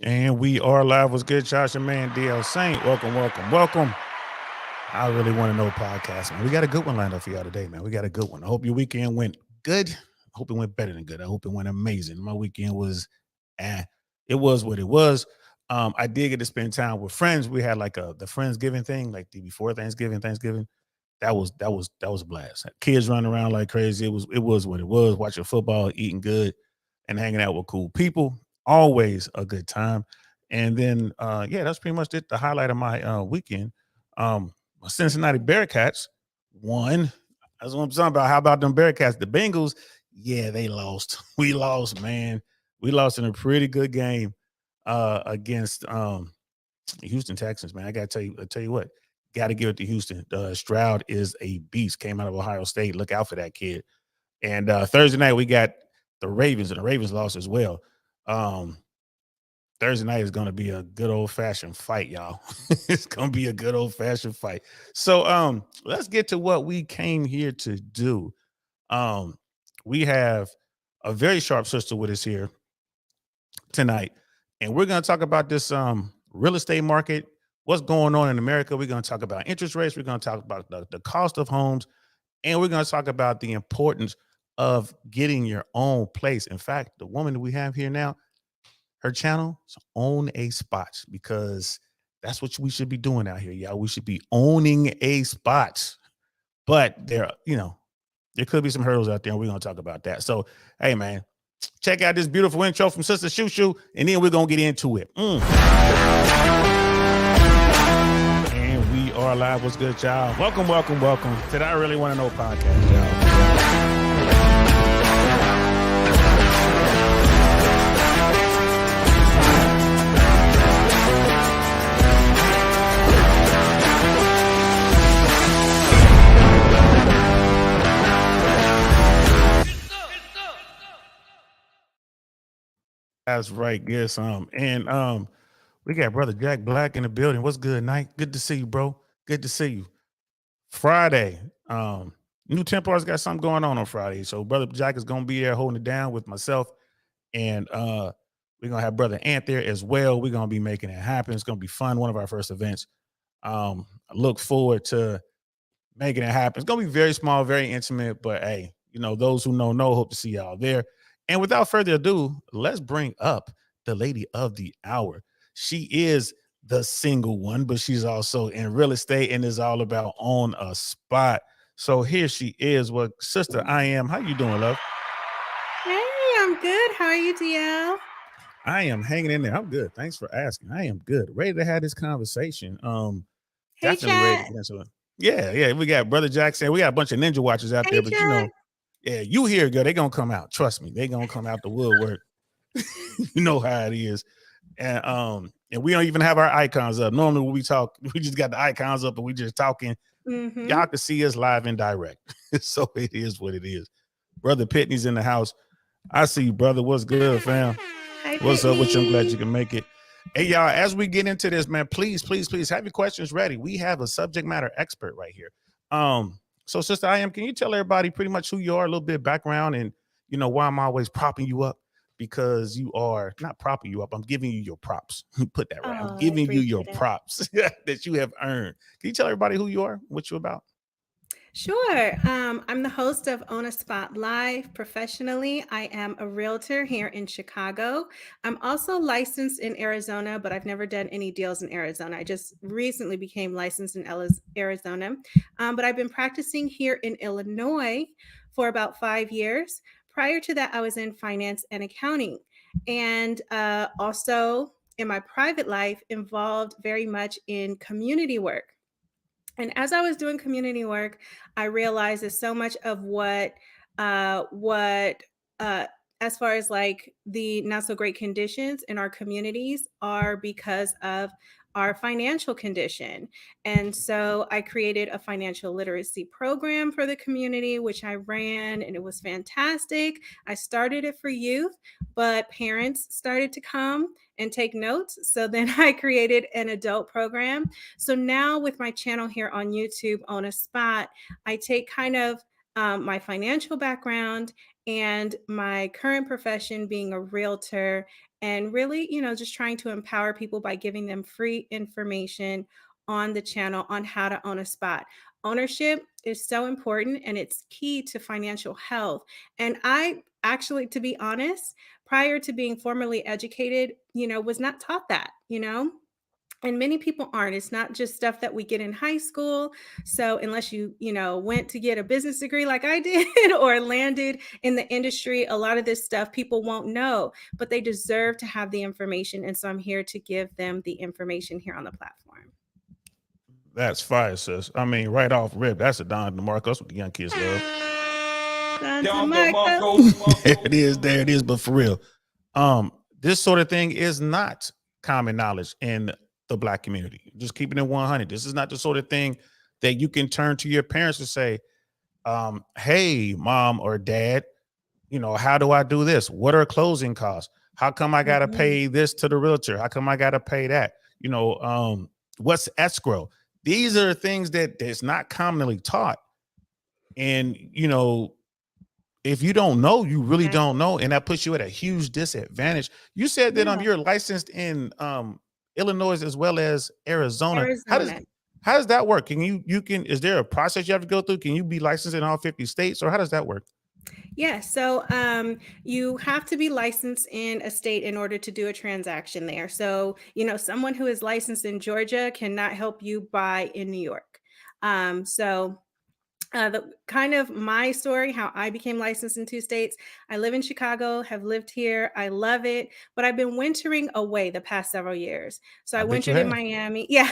And we are live. What's good, Josh and man, DL Saint? Welcome, welcome, welcome. I really want to know podcast, man. We got a good one lined up for y'all today, man. We got a good one. I hope your weekend went good. I hope it went better than good. I hope it went amazing. My weekend was, it was what it was. I did get to spend time with friends. We had like the Friendsgiving thing, like the before Thanksgiving. That was a blast. Kids running around like crazy. It was what it was. Watching football, eating good, and hanging out with cool people. Always a good time. And then yeah, that's pretty much it. The highlight of my weekend. Cincinnati Bearcats won. That's what I'm talking about. How about them Bearcats? The Bengals, yeah, they lost. We lost, man. We lost in a pretty good game against the Houston Texans, man. I tell you what, got to give it to Houston. Stroud is a beast. Came out of Ohio State. Look out for that kid. And Thursday night we got the Ravens, and the Ravens lost as well. Um, Thursday night is going to be a good old fashioned fight, y'all. It's going to be a good old fashioned fight. So let's get to what we came here to do. Um, we have a very sharp sister with us here tonight, and we're going to talk about this real estate market, what's going on in America. We're going to talk about interest rates. We're going to talk about the cost of homes, and we're going to talk about the importance of getting your own place. In fact, the woman that we have here now, her channel is Own a Spot, because that's what we should be doing out here, y'all. We should be owning a spot. But there could be some hurdles out there, and we're going to talk about that. So, hey, man, check out this beautiful intro from Sister Shoo Shoo, and then we're going to get into it. And we are live. What's good, y'all? Welcome, welcome, welcome to the I Really Want to Know podcast, y'all. That's right. Yes. And we got brother Jack Black in the building. What's good, Night? Good to see you, bro. Good to see you. Friday. New Templars got something going on Friday. So brother Jack is gonna be there holding it down with myself. And we're gonna have brother Ant there as well. We're gonna be making it happen. It's gonna be fun. One of our first events. I look forward to making it happen. It's gonna be very small, very intimate, but hey, those who know, hope to see y'all there. And without further ado, let's bring up the lady of the hour. She is the single one, but she's also in real estate and is all about on a spot. So here she is. Well, sister, I am. How you doing, love? Hey, I'm good. How are you, DL? I am hanging in there. I'm good. Thanks for asking. I am good. Ready to have this conversation. Hey, Definitely ready to chat. get into it. Yeah, yeah. We got brother Jackson. We got a bunch of ninja watchers out Hey, there, but chat. yeah, you hear, girl, they gonna come out. Trust me, they gonna come out the woodwork. You know how it is. And we don't even have our icons up. Normally when we talk, we just got the icons up and we just talking. Mm-hmm. Y'all can see us live and direct. So it is what it is. Brother Pitney's in the house. I see you, brother. What's good, fam? Hi, What's up with you? I'm glad Pitney. you can make it. Hey, y'all, as we get into this, man, please, please, please have your questions ready. We have a subject matter expert right here. So Sister I am, can you tell everybody pretty much who you are, a little bit of background, and why I'm always propping you up? Because you are not propping you up. I'm giving you your props. Put that right. I'm Oh, I giving you your appreciate it. props that you have earned. Can you tell everybody who you are, what you about? Sure. I'm the host of OWNASPOTLIVE professionally. I am a realtor here in Chicago. I'm also licensed in Arizona, but I've never done any deals in Arizona. I just recently became licensed in Arizona. But I've been practicing here in Illinois for about 5 years. Prior to that, I was in finance and accounting. And also in my private life, involved very much in community work. And as I was doing community work, I realized that so much of what uh, as far as like the not so great conditions in our communities are because of our financial condition. And so I created a financial literacy program for the community, which I ran, and it was fantastic. I started it for youth, but parents started to come and take notes. So then I created an adult program. So now with my channel here on YouTube on a spot, I take kind of my financial background and my current profession being a realtor, and really, just trying to empower people by giving them free information on the channel on how to own a spot. Ownership is so important and it's key to financial health. And I actually, to be honest, prior to being formally educated, was not taught that. And many people aren't. It's not just stuff that we get in high school. So unless you went to get a business degree like I did or landed in the industry, a lot of this stuff people won't know, but they deserve to have the information. And so I'm here to give them the information here on the platform. That's fire, sis. I mean, right off rip, that's a Don DeMarco. That's what the young kids love. Don Down DeMarco. There it is, there it is. But for real, this sort of thing is not common knowledge in the Black community. Just keeping it 100. This is not the sort of thing that you can turn to your parents and say, hey, mom or dad, how do I do this? What are closing costs? How come I got to pay this to the realtor? How come I got to pay that? What's escrow? These are things that's not commonly taught. And, if you don't know, you really don't know. And that puts you at a huge disadvantage. You said that you're licensed in Illinois as well as Arizona. How does that work? Is there a process you have to go through? Can you be licensed in all 50 states, or how does that work? Yeah, so you have to be licensed in a state in order to do a transaction there. So, someone who is licensed in Georgia cannot help you buy in New York. The kind of my story, how I became licensed in 2 states. I live in Chicago, have lived here. I love it, but I've been wintering away the past several years. So I wintered in Miami. Yeah.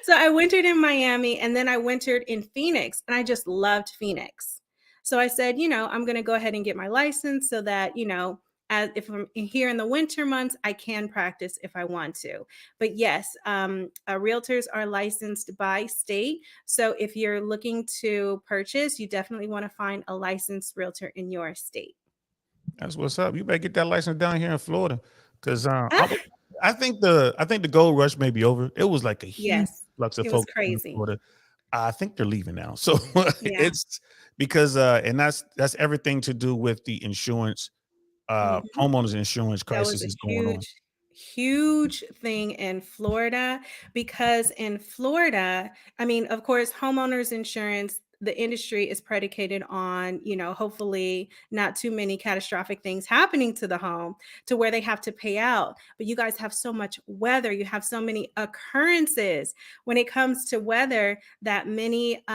So I wintered in Miami, and then I wintered in Phoenix, and I just loved Phoenix. So I said, I'm going to go ahead and get my license so that, as if I'm here in the winter months, I can practice if I want to. But yes, realtors are licensed by state. So if you're looking to purchase, you definitely want to find a licensed realtor in your state. That's what's up. You better get that license down here in Florida, because I think the gold rush may be over. It was like a huge flux of folks in Florida. I think they're leaving now. So it's because and that's everything to do with the insurance. Homeowners insurance crisis is going on. Huge thing in Florida, because in Florida, I mean, of course, homeowners insurance, the industry is predicated on, hopefully not too many catastrophic things happening to the home to where they have to pay out. But you guys have so much weather, you have so many occurrences when it comes to weather that many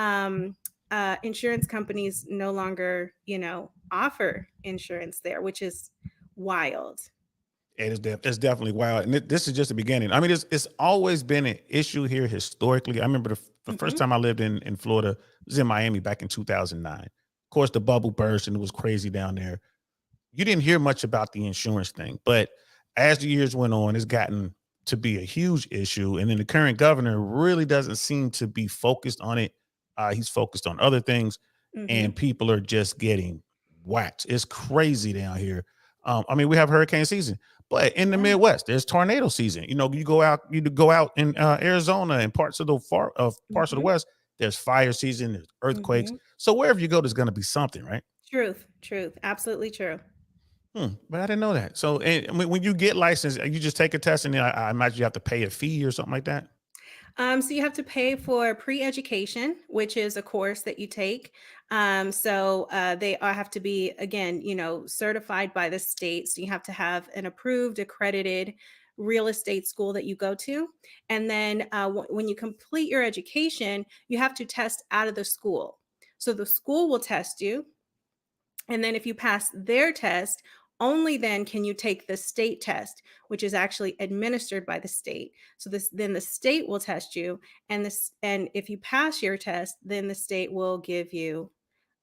insurance companies no longer, offer insurance there, which is wild. It's definitely wild. And this is just the beginning. I mean, it's always been an issue here historically. I remember the first time I lived in Florida was in Miami back in 2009. Of course, the bubble burst and it was crazy down there. You didn't hear much about the insurance thing, but as the years went on, it's gotten to be a huge issue. And then the current governor really doesn't seem to be focused on it. He's focused on other things, and people are just getting whacked. It's crazy down here. I mean, we have hurricane season, but in the Midwest, there's tornado season. You go out in Arizona and parts of the West, there's fire season, there's earthquakes. So wherever you go, there's going to be something, right? Truth, absolutely true. But I didn't know that. So when you get licensed, you just take a test, and then I imagine you have to pay a fee or something like that. So you have to pay for pre-education, which is a course that you take. So they all have to be, again, certified by the state. So you have to have an approved, accredited real estate school that you go to. And then when you complete your education, you have to test out of the school. So the school will test you. And then if you pass their test, only then can you take the state test, which is actually administered by the state. So then the state will test you, and if you pass your test, then the state will give you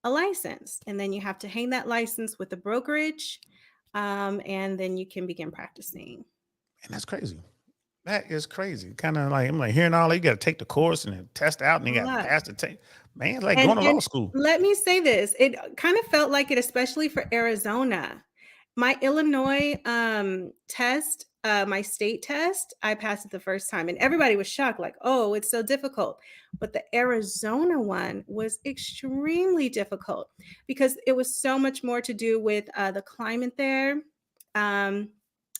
a license, and then you have to hang that license with the brokerage, and then you can begin practicing. And that's crazy. That is crazy. Kind of like, I'm like hearing all that. You got to take the course and then test out, and you got to pass the test. Man, it's like going to law school. Let me say this: it kind of felt like it, especially for Arizona. My Illinois test my state test, I passed it the first time, and everybody was shocked, like, "Oh, it's so difficult." But the Arizona one was extremely difficult because it was so much more to do with the climate there. Um,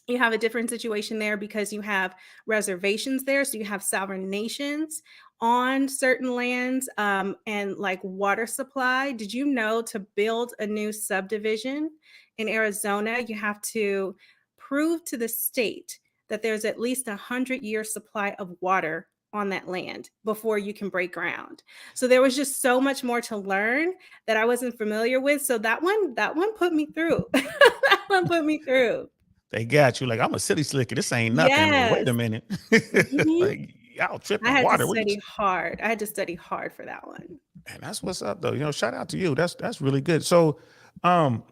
you have a different situation there because you have reservations there, so you have sovereign nations on certain lands, and like water supply. Did you know to build a new subdivision in Arizona, you have to prove to the state that there's at least 100-year supply of water on that land before you can break ground. So there was just so much more to learn that I wasn't familiar with. So that one put me through. That one put me through. They got you like, I'm a city slicker. This ain't nothing. Like, wait Yes. a minute. Mhm. Like, y'all I tripping had to water. What you study hard. I had to study hard for that one. man, that's what's up though. Shout out to you. That's really good. So um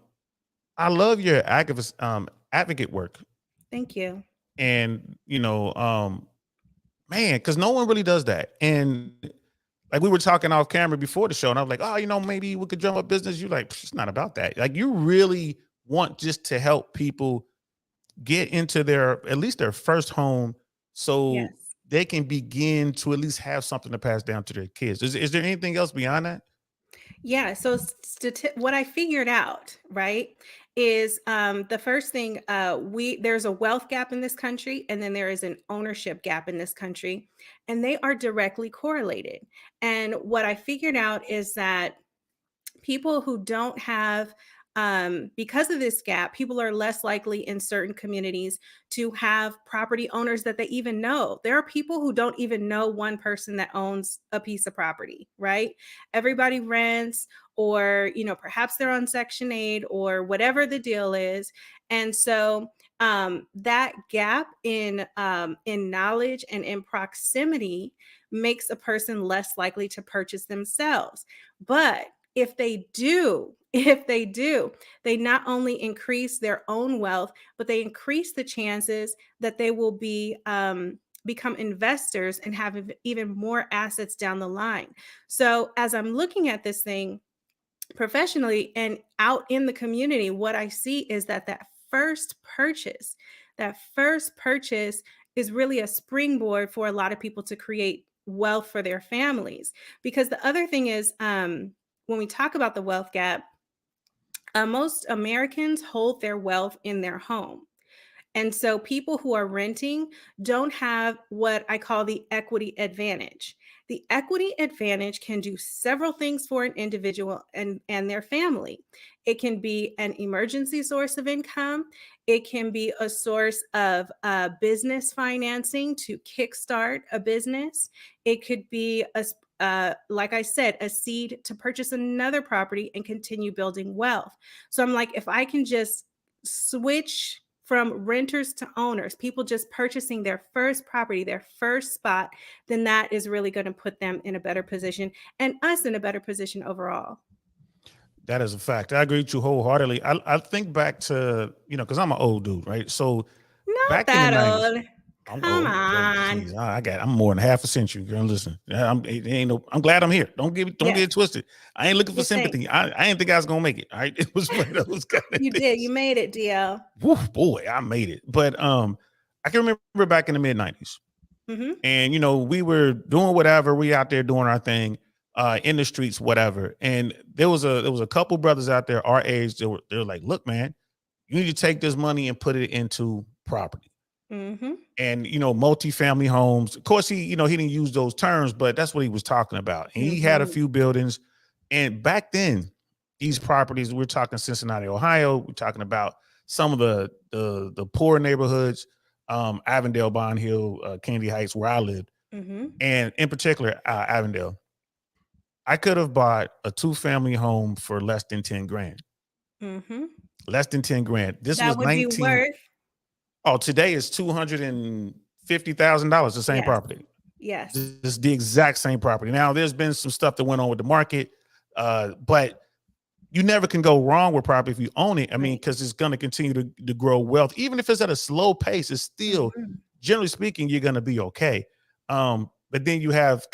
I love your activist advocate work. Thank you. And man, because no one really does that. And like we were talking off camera before the show, and I was like, oh, maybe we could drum up business. You like, it's not about that. Like you really want just to help people get into at least their first home so Yes. they can begin to at least have something to pass down to their kids. Is there anything else beyond that? Yeah, so what I figured out, right, is the first thing, there's a wealth gap in this country, and then there is an ownership gap in this country, and they are directly correlated. And what I figured out is that people who don't have because of this gap, people are less likely in certain communities to have property owners that they even know. There are people who don't even know one person that owns a piece of property, right? Everybody rents, or perhaps they're on Section 8 or whatever the deal is. And so that gap in knowledge and in proximity makes a person less likely to purchase themselves. But if they do, they not only increase their own wealth, but they increase the chances that they will become investors and have even more assets down the line. So as I'm looking at this thing professionally and out in the community, what I see is that first purchase is really a springboard for a lot of people to create wealth for their families. Because the other thing is, when we talk about the wealth gap, most Americans hold their wealth in their home. And so people who are renting don't have what I call the equity advantage. The equity advantage can do several things for an individual and their family. It can be an emergency source of income. It can be a source of business financing to kickstart a business. It could be like I said, a seed to purchase another property and continue building wealth. So I'm like, if I can just switch from renters to owners, people just purchasing their first property, their first spot, then that is really going to put them in a better position and us in a better position overall. That is a fact. I agree with you wholeheartedly. I think back to, because I'm an old dude, right? So Not back in the that 90s, old. I'm Come old. on. Geez, I'm more than half a century, girl. Listen, I'm glad I'm here. Don't get Yes, it twisted. I ain't looking for just think. sympathy. I didn't think I was gonna make it. All right. It was one of those kind of You did. You things. made it, DL. Woof, boy, I made it. But I can remember back in the mid-90s. Hmm. And we were doing whatever, we out there doing our thing, in the streets, whatever. And there was a couple brothers out there our age. They were like, look, man, you need to take this money and put it into property. Hmm. And multifamily homes. Of course, he didn't use those terms, but that's what he was talking about. And he had a Hmm. few buildings. And back then, these properties, we're talking Cincinnati, Ohio, we're talking about some of the poor neighborhoods, Avondale, Bond Hill, Kennedy Heights, where I lived, Hmm. and in particular, Avondale. I could have bought a 2-family home for less than 10 grand. Hmm. Less than 10 grand. This That was would be 19. worth. Oh, today is $250,000, the same Yes. property. Yes. This is the exact same property. Now, there's been some stuff that went on with the market, but you never can go wrong with property if you own it. I mean, Right. because it's going to continue to grow wealth. Even if it's at a slow pace, it's still, Hmm. generally speaking, you're going to be okay. But then you have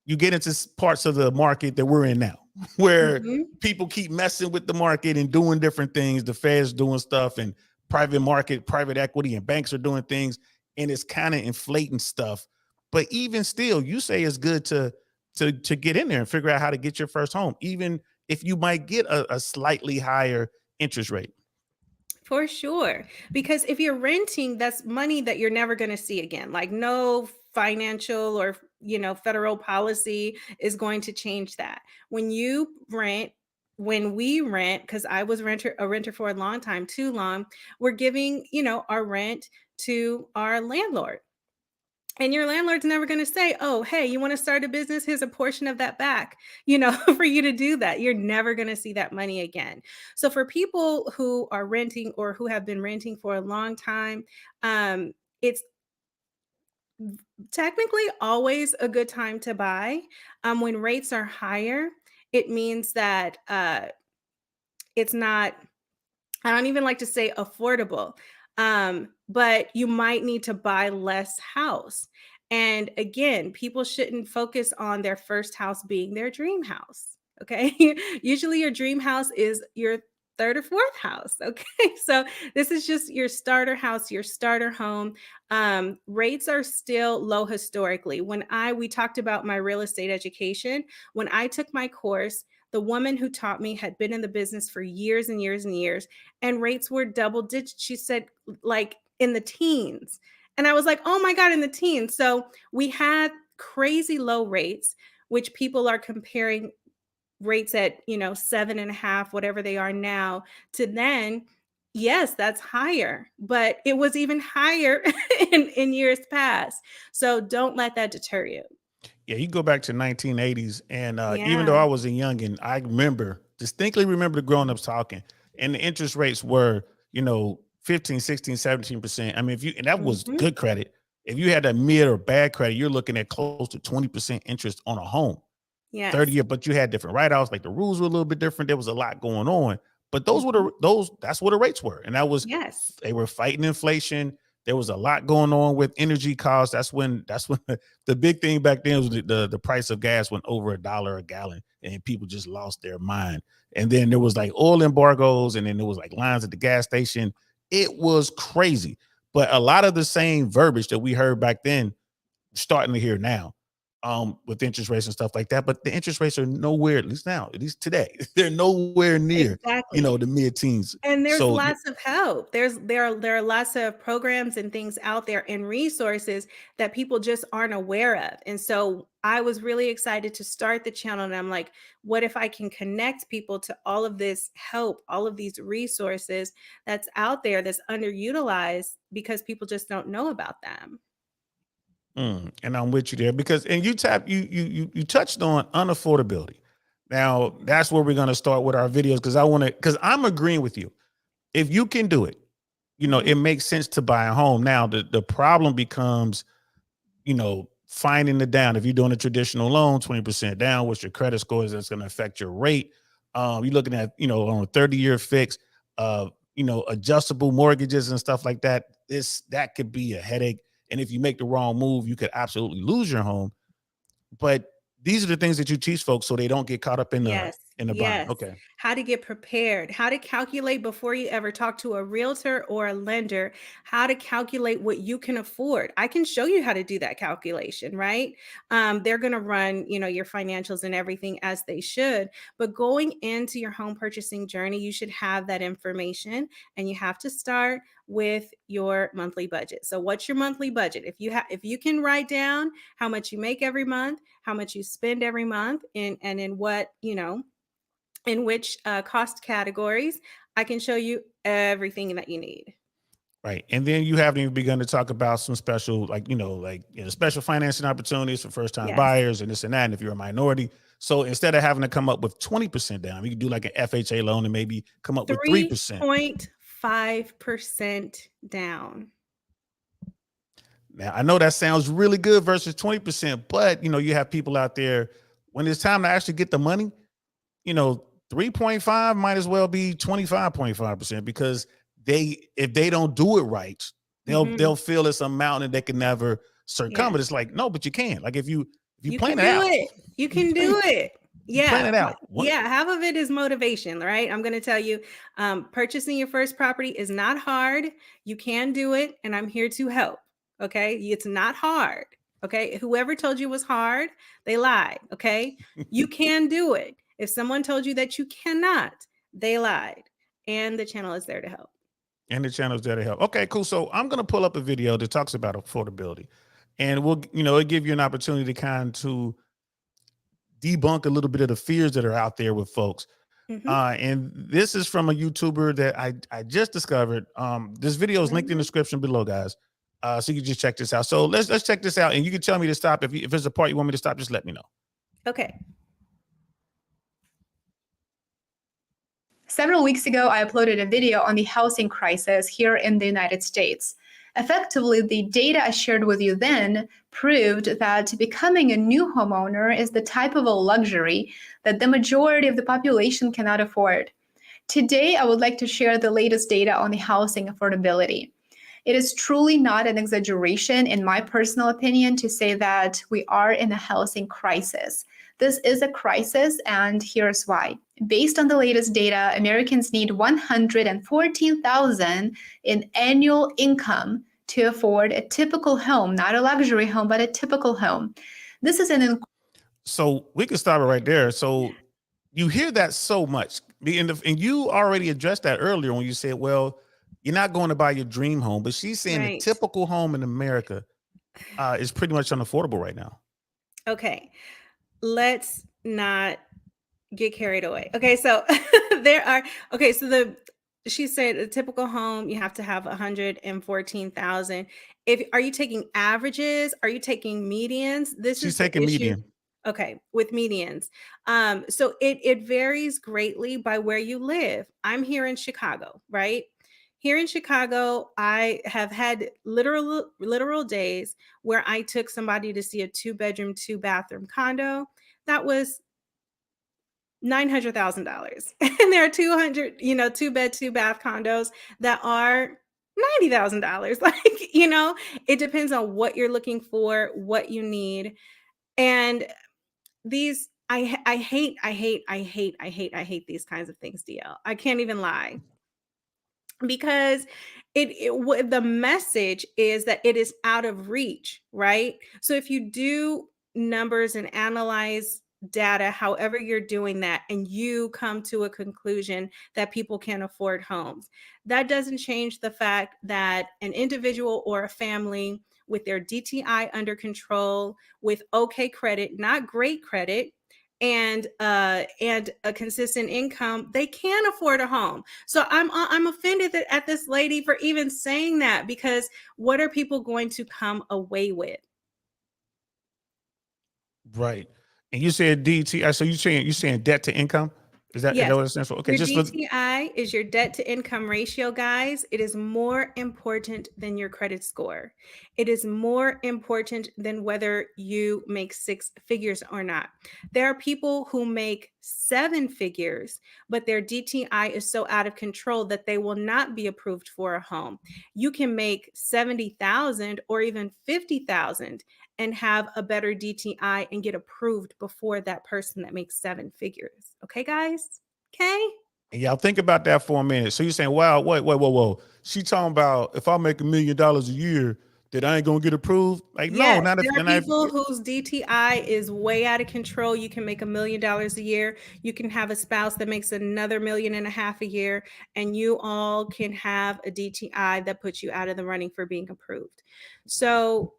you get into parts of the market that we're in now, where Hmm. people keep messing with the market and doing different things. The Fed's doing stuff and private market, private equity, and banks are doing things, and it's kind of inflating stuff. But even still, you say it's good to get in there and figure out how to get your first home, even if you might get a slightly higher interest rate. For sure. Because if you're renting, that's money that you're never going to see again. Like no financial or, federal policy is going to change that. When you rent, when we rent, because I was a renter for a long time, too long, we're giving, our rent to our landlord. And your landlord's never going to say, oh, hey, you want to start a business? Here's a portion of that back, for you to do that. You're never going to see that money again. So for people who are renting or who have been renting for a long time, it's technically always a good time to buy. When rates are higher, it means that it's not, I don't even like to say affordable, but you might need to buy less house. And again, people shouldn't focus on their first house being their dream house. Okay. Usually your dream house is your third or fourth house. Okay. So this is just your starter house, your starter home. Rates are still low historically. We talked about my real estate education. When I took my course, the woman who taught me had been in the business for years and years and years, and rates were double digits. She said, like in the teens. And I was like, oh my God, in the teens. So we had crazy low rates, which people are comparing rates at, 7.5, whatever they are now, to then. Yes, that's higher, but it was even higher in years past. So don't let that deter you. Yeah, you go back to 1980s, and even Yeah. though I was a youngin, I distinctly remember the grown-ups talking, and the interest rates were, 15, 16, 17%. I mean, and that was Mhm. good credit. If you had a mid or bad credit, you're looking at close to 20% interest on a home. 30 Yes. year, but you had different write-offs, like the rules were a little bit different. There was a lot going on. But Mhm. that's what the rates were. And Yes. they were fighting inflation. There was a lot going on with energy costs. That's when the big thing back then was the price of gas went over $1 a gallon, and people just lost their mind. And then there was like oil embargoes, and then there was like lines at the gas station. It was crazy. But a lot of the same verbiage that we heard back then, starting to hear now, with interest rates and stuff like that. But the interest rates are nowhere, at least now, at least today, they're nowhere near, Exactly. the mid-teens. And there's So lots of help. There are lots of programs and things out there and resources that people just aren't aware of. And so I was really excited to start the channel. And I'm like, what if I can connect people to all of this help, all of these resources that's out there that's underutilized because people just don't know about them. and I'm with you there because, and you touched on unaffordability. Now that's where we're gonna start with our videos, because I'm agreeing with you. If you can do it, Mhm. it makes sense to buy a home. Now the problem becomes, finding the down. If you're doing a traditional loan, 20% down, what's your credit score is, that's going to affect your rate. You're looking at, on a 30-year fix, adjustable mortgages and stuff like that. That could be a headache. And if you make the wrong move, you could absolutely lose your home. But these are the things that you teach folks so they don't get caught up in the Yes, bind. yes. Okay. How to get prepared, how to calculate before you ever talk to a realtor or a lender, how to calculate what you can afford. I can show you how to do that calculation, right? They're going to run, your financials and everything as they should. But going into your home purchasing journey, you should have that information, and you have to start with your monthly budget. So what's your monthly budget? If you can write down how much you make every month, how much you spend every month, and in what, in which cost categories, I can show you everything that you need. Right. And then you haven't even begun to talk about some special, special financing opportunities for first time Yes. buyers and this and that. And if you're a minority, so instead of having to come up with 20% down, you can do like an FHA loan and maybe come up with 3%. 3.5% down. Now, I know that sounds really good versus 20%, but you have people out there, when it's time to actually get the money, 3.5 might as well be 25.5%, because if they don't do it right, Mhm. they'll feel it's a mountain that they can never Yeah. circumvent. It's like, no, but you can. Like if you You plan can it do out, it. You you can plan. do it. Plan Yeah, it out. What? yeah, half of it is motivation, right? I'm gonna tell you, purchasing your first property is not hard. You can do it, and I'm here to help. Okay, it's not hard. Okay, whoever told you it was hard, they lied. Okay, you can do it. If someone told you that you cannot, they lied. And the channel is there to help. And the channel's there to help. Okay, cool. So I'm gonna pull up a video that talks about affordability, and we'll, it'll give you an opportunity to kind to debunk a little bit of the fears that are out there with folks. Mhm. And this is from a YouTuber that I just discovered. This video is linked in the Mhm. description below, guys. So you can just check this out. So let's check this out, and you can tell me to stop if there's a part you want me to stop. Just let me know. Okay. Several weeks ago, I uploaded a video on the housing crisis here in the United States. Effectively, the data I shared with you then proved that becoming a new homeowner is the type of a luxury that the majority of the population cannot afford. Today, I would like to share the latest data on the housing affordability. It is truly not an exaggeration, in my personal opinion, to say that we are in a housing crisis. This is a crisis, and here's why. Based on the latest data, Americans need $114,000 in annual income to afford a typical home, not a luxury home, but a typical home. This is an So we can stop it right there. So you hear that so much, and you already addressed that earlier when you said, "Well, you're not going to buy your dream home," but she's saying the Right. typical home in America is pretty much unaffordable right now. Okay. Let's not get carried away. Okay, so she said a typical home you have to have 114,000. If are you taking averages? Are you taking medians? This She's is the taking issue. median. Okay, with medians. So it varies greatly by where you live. I'm here in Chicago, right? Here in Chicago, I have had literal days where I took somebody to see a 2-bedroom, 2-bathroom condo that was $900,000. And there are 200, 2-bed, 2-bath condos that are $90,000. Like, it depends on what you're looking for, what you need. And these I hate these kinds of things, DL. I can't even lie, because the message is that it is out of reach, right? So if you do numbers and analyze data, however you're doing that, and you come to a conclusion that people can't afford homes, that doesn't change the fact that an individual or a family with their DTI under control, with okay credit, not great credit, and a consistent income, they can afford a home. So I'm offended at this lady for even saying that, because what are people going to come away with? Right. And you said DTI. So you saying debt to income? Is that Yes. what it stands for? Okay, Your just for DTI is your debt to income ratio, guys. It is more important than your credit score. It is more important than whether you make 6 figures or not. There are people who make 7 figures, but their DTI is so out of control that they will not be approved for a home. You can make 70,000 or even 50,000 and have a better DTI and get approved before that person that makes 7 figures. Okay, guys? Okay. and y'all think about that for a minute. So you're saying, wow, wait, whoa. She talking about if I make $1 million a year, that I ain't gonna get approved? Like, no, Yes, not if there are then I people whose DTI is way out of control. You can make $1 million a year. You can have a spouse that makes another 1.5 million a year, and you all can have a DTI that puts you out of the running for being approved. So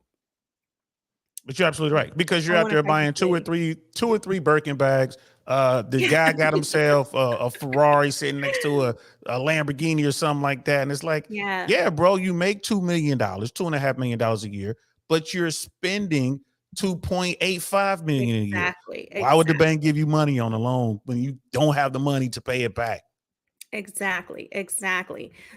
but you're absolutely right, because I you're out want to there fight buying this lady. two or three Birkin bags. The guy got himself a Ferrari sitting next to a Lamborghini or something like that, and it's like, Yeah, yeah, bro, you make $2 million, $2.5 million a year, but you're spending 2.85 million a year. exactly. Why would the bank give you money on a loan when you don't have the money to pay it back? Exactly.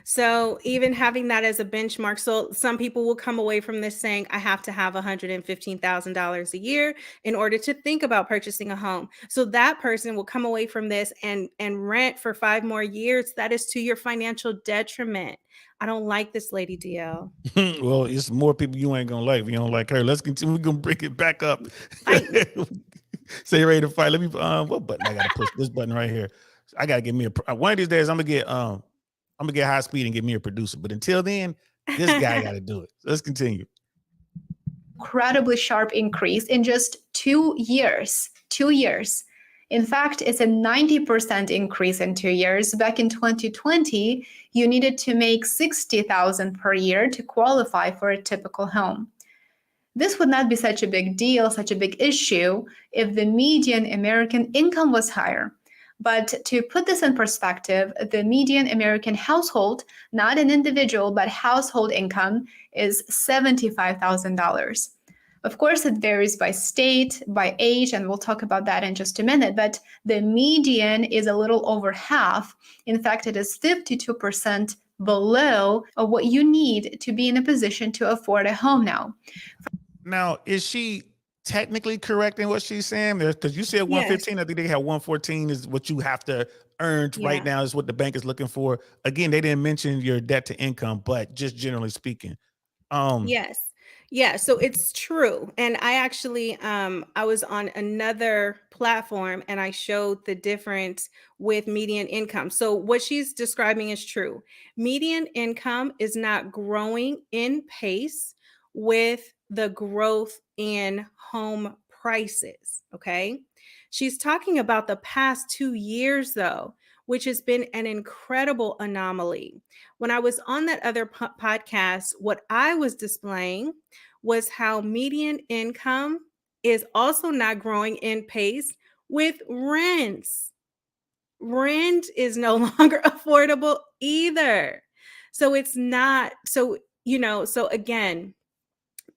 So even having that as a benchmark, so some people will come away from this saying, I have to have $115,000 a year in order to think about purchasing a home. So that person will come away from this and rent for 5 more years. That is to your financial detriment. I don't like this lady, DL. Well, it's more people you ain't gonna like if you don't like her. Let's continue. We're gonna bring it back up. Fight me. So you ready to fight? Let me what button I gotta push? This button right here. I gotta get me a one of these days. I'm gonna get high speed and get me a producer. But until then, this guy gotta do it. So let's continue. Incredibly sharp increase in just 2 years. 2 years. In fact, it's a 90% increase in 2 years. Back in 2020, you needed to make $60,000 per year to qualify for a typical home. This would not be such a big deal, such a big issue, if the median American income was higher. But to put this in perspective, the median American household, not an individual, but household income, is $75,000. Of course, it varies by state, by age, and we'll talk about that in just a minute, but the median is a little over half. In fact, it is 52% below what you need to be in a position to afford a home now. Now, is she technically correct in what she's saying? Because you said 115, Yes. I think they have 114 is what you have to earn right Yeah. now, is what the bank is looking for. Again, they didn't mention your debt to income, but just generally speaking. Yes. Yeah, so it's true. And I actually I was on another platform and I showed the difference with median income. So what she's describing is true. Median income is not growing in pace with the growth in home prices, okay? She's talking about the past 2 years though, which has been an incredible anomaly. When I was on that other podcast, what I was displaying was how median income is also not growing in pace with rents. Rent is no longer affordable either. So it's not, so, so again,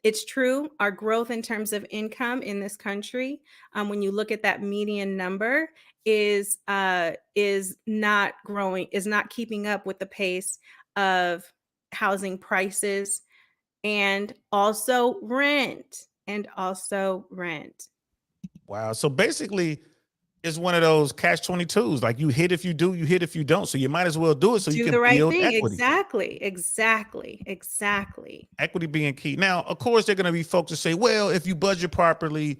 it's true. Our growth in terms of income in this country, when you look at that median number, is not growing, is not keeping up with the pace of housing prices and also rent and also rent. Wow. So basically, it's one of those catch 22s. Like you hit if you do, you hit if you don't. So you might as well do it so you Do can the right build thing. equity. Exactly. Equity being key. Now, of course, they're going to be folks that say, well, if you budget properly,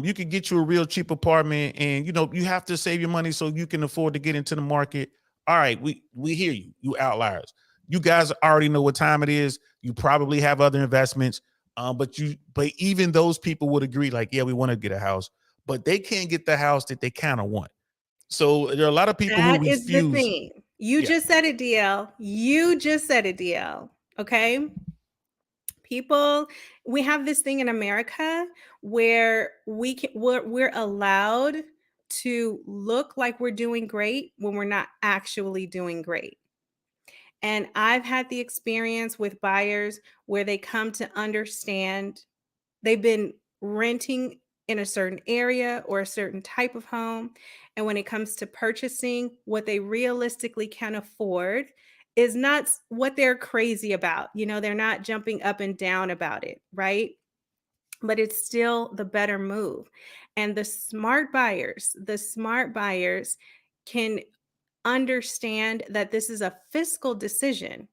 you can get you a real cheap apartment, and you have to save your money so you can afford to get into the market. All right, we hear you, you outliers. You guys already know what time it is. You probably have other investments, but even those people would agree, like, yeah, we want to get a house, but they can't get the house that they kind of want. So there are a lot of people who That is the refuse. thing. You Yeah. just said it, DL. You just said it, DL. Okay. People, we have this thing in America where we're allowed to look like we're doing great when we're not actually doing great. And I've had the experience with buyers where they come to understand they've been renting in a certain area or a certain type of home. And when it comes to purchasing, what they realistically can afford is not what they're crazy about. They're not jumping up and down about it, right? But it's still the better move. And the smart buyers can understand that this is a fiscal decision.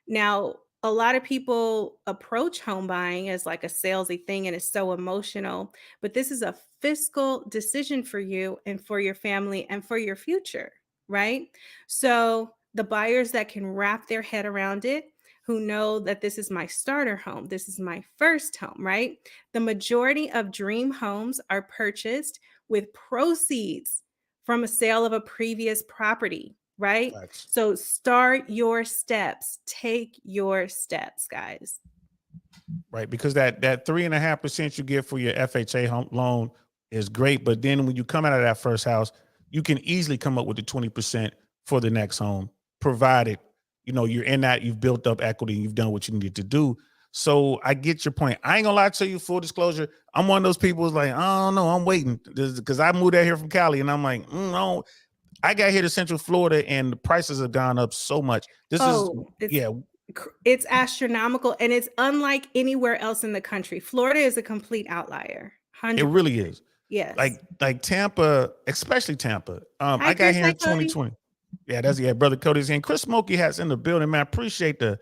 Now, a lot of people approach home buying as like a salesy thing and it's so emotional, but this is a fiscal decision for you and for your family and for your future, right? So, the buyers that can wrap their head around it, who know that this is my starter home, this is my first home, right? The majority of dream homes are purchased with proceeds from a sale of a previous property, right? Facts. So start your steps. Take your steps, guys. Right, because that 3.5% you get for your FHA home loan is great, but then when you come out of that first house, you can easily come up with the 20% for the next home, provided you're in that, you've built up equity, and you've done what you needed to do. So I get your point. I ain't gonna lie to you, full disclosure, I'm one of those people who's like, I don't know, I'm waiting because I moved out here from Cali, and I'm like, no. I got here to Central Florida, and the prices have gone up so much. It's astronomical, and it's unlike anywhere else in the country. Florida is a complete outlier. It 100%. really is. Yes. Like Tampa, especially Tampa. Hi, I got Chris. here Hi, in Cody. 2020. Yeah, brother Cody's in. Chris Smokey Hats in the building, man. Appreciate the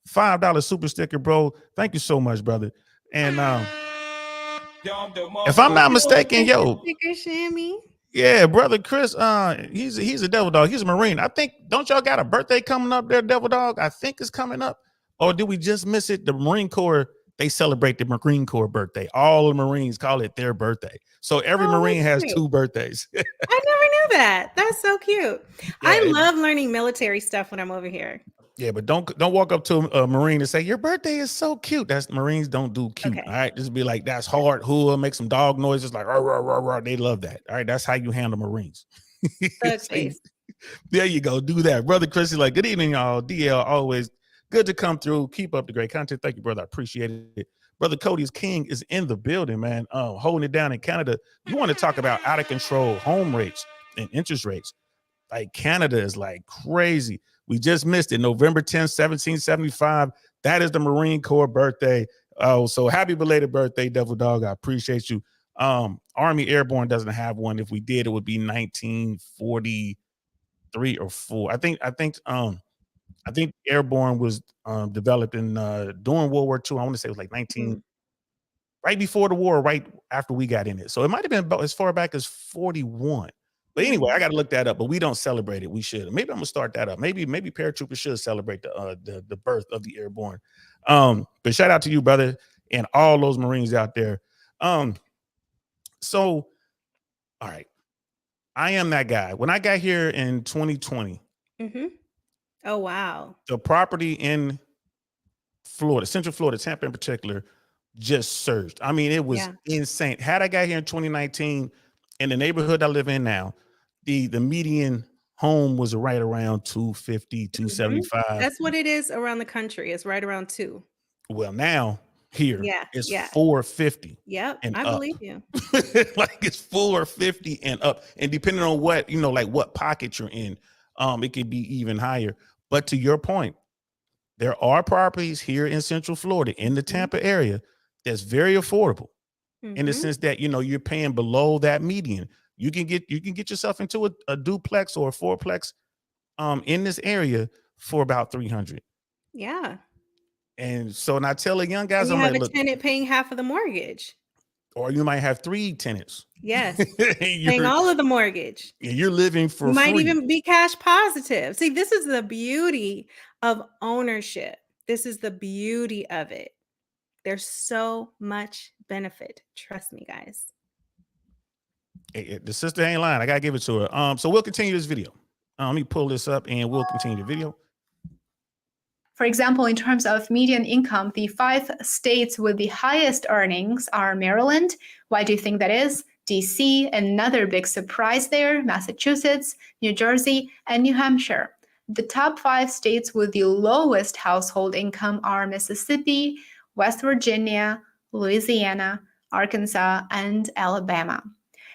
$5 super sticker, bro. Thank you so much, brother. And If I'm not mistaken, yo, Sticker shimmy. yeah, brother Chris, he's a devil dog. He's a Marine. I think, don't y'all got a birthday coming up there, devil dog? I think it's coming up. Or did we just miss it? The Marine Corps, they celebrate the Marine Corps birthday. All the Marines call it their birthday. So every Marine has cute. 2 birthdays. I never knew that. That's so cute. I Yeah, love learning military stuff when I'm over here. yeah, but don't walk up to a Marine and say your birthday is so cute. That's Marines don't do cute. Okay. All right, just be like, that's hard. Who'll make some dog noises like rah, rah, rah, rah. They love that. All right, that's how you handle Marines. Thug Say, face. there you go. Do that, brother Chris is like, good evening, y'all. DL, always good to come through. Keep up the great content. Thank you, brother. I appreciate it. Brother Cody's King is in the building, man. Holding it down in Canada. You want to talk about out of control home rates and interest rates? Like Canada is like crazy. We just missed it. November 10th, 1775. That is the Marine Corps birthday. Oh, so happy belated birthday, Devil Dog. I appreciate you. Army Airborne doesn't have one. If we did, it would be 1943 or 4. I think Airborne was developed in during World War II. I want to say it was like 19 right before the war, right after we got in it. So it might have been about as far back as 41. But anyway, I got to look that up. But we don't celebrate it. We should. Maybe I'm gonna start that up. Maybe paratroopers should celebrate the birth of the airborne. But shout out to you, brother, and all those Marines out there. So, all right, I am that guy. When I got here in 2020, Oh wow, the property in Florida, Central Florida, Tampa in particular, just surged. I mean, it was insane. Had I got here in 2019, in the neighborhood I live in now, the median home was right around 250, 275. That's what it is around the country. It's right around 2. Well, now here it's yeah. 450. Yep, and I up. believe you. Like it's 450 and up. And depending on what, like what pocket you're in, it could be even higher. But to your point, there are properties here in Central Florida, in the Tampa area, that's very affordable in the sense that, you're paying below that median. You can get yourself into a duplex or a fourplex in this area for about 300. Yeah. And so, and I tell the young guys, And you I'm have like, a look, tenant paying half of the mortgage. or you might have 3 tenants. Yes. Paying all of the mortgage. You're living for You might free. even be cash positive. See, this is the beauty of ownership. This is the beauty of it. There's so much benefit. Trust me, guys. The sister ain't lying. I gotta give it to her. So we'll continue this video. Let me pull this up and we'll continue the video. For example, in terms of median income, the 5 states with the highest earnings are Maryland. Why do you think that is? DC, another big surprise there, Massachusetts, New Jersey, and New Hampshire. The top 5 states with the lowest household income are Mississippi, West Virginia, Louisiana, Arkansas, and Alabama.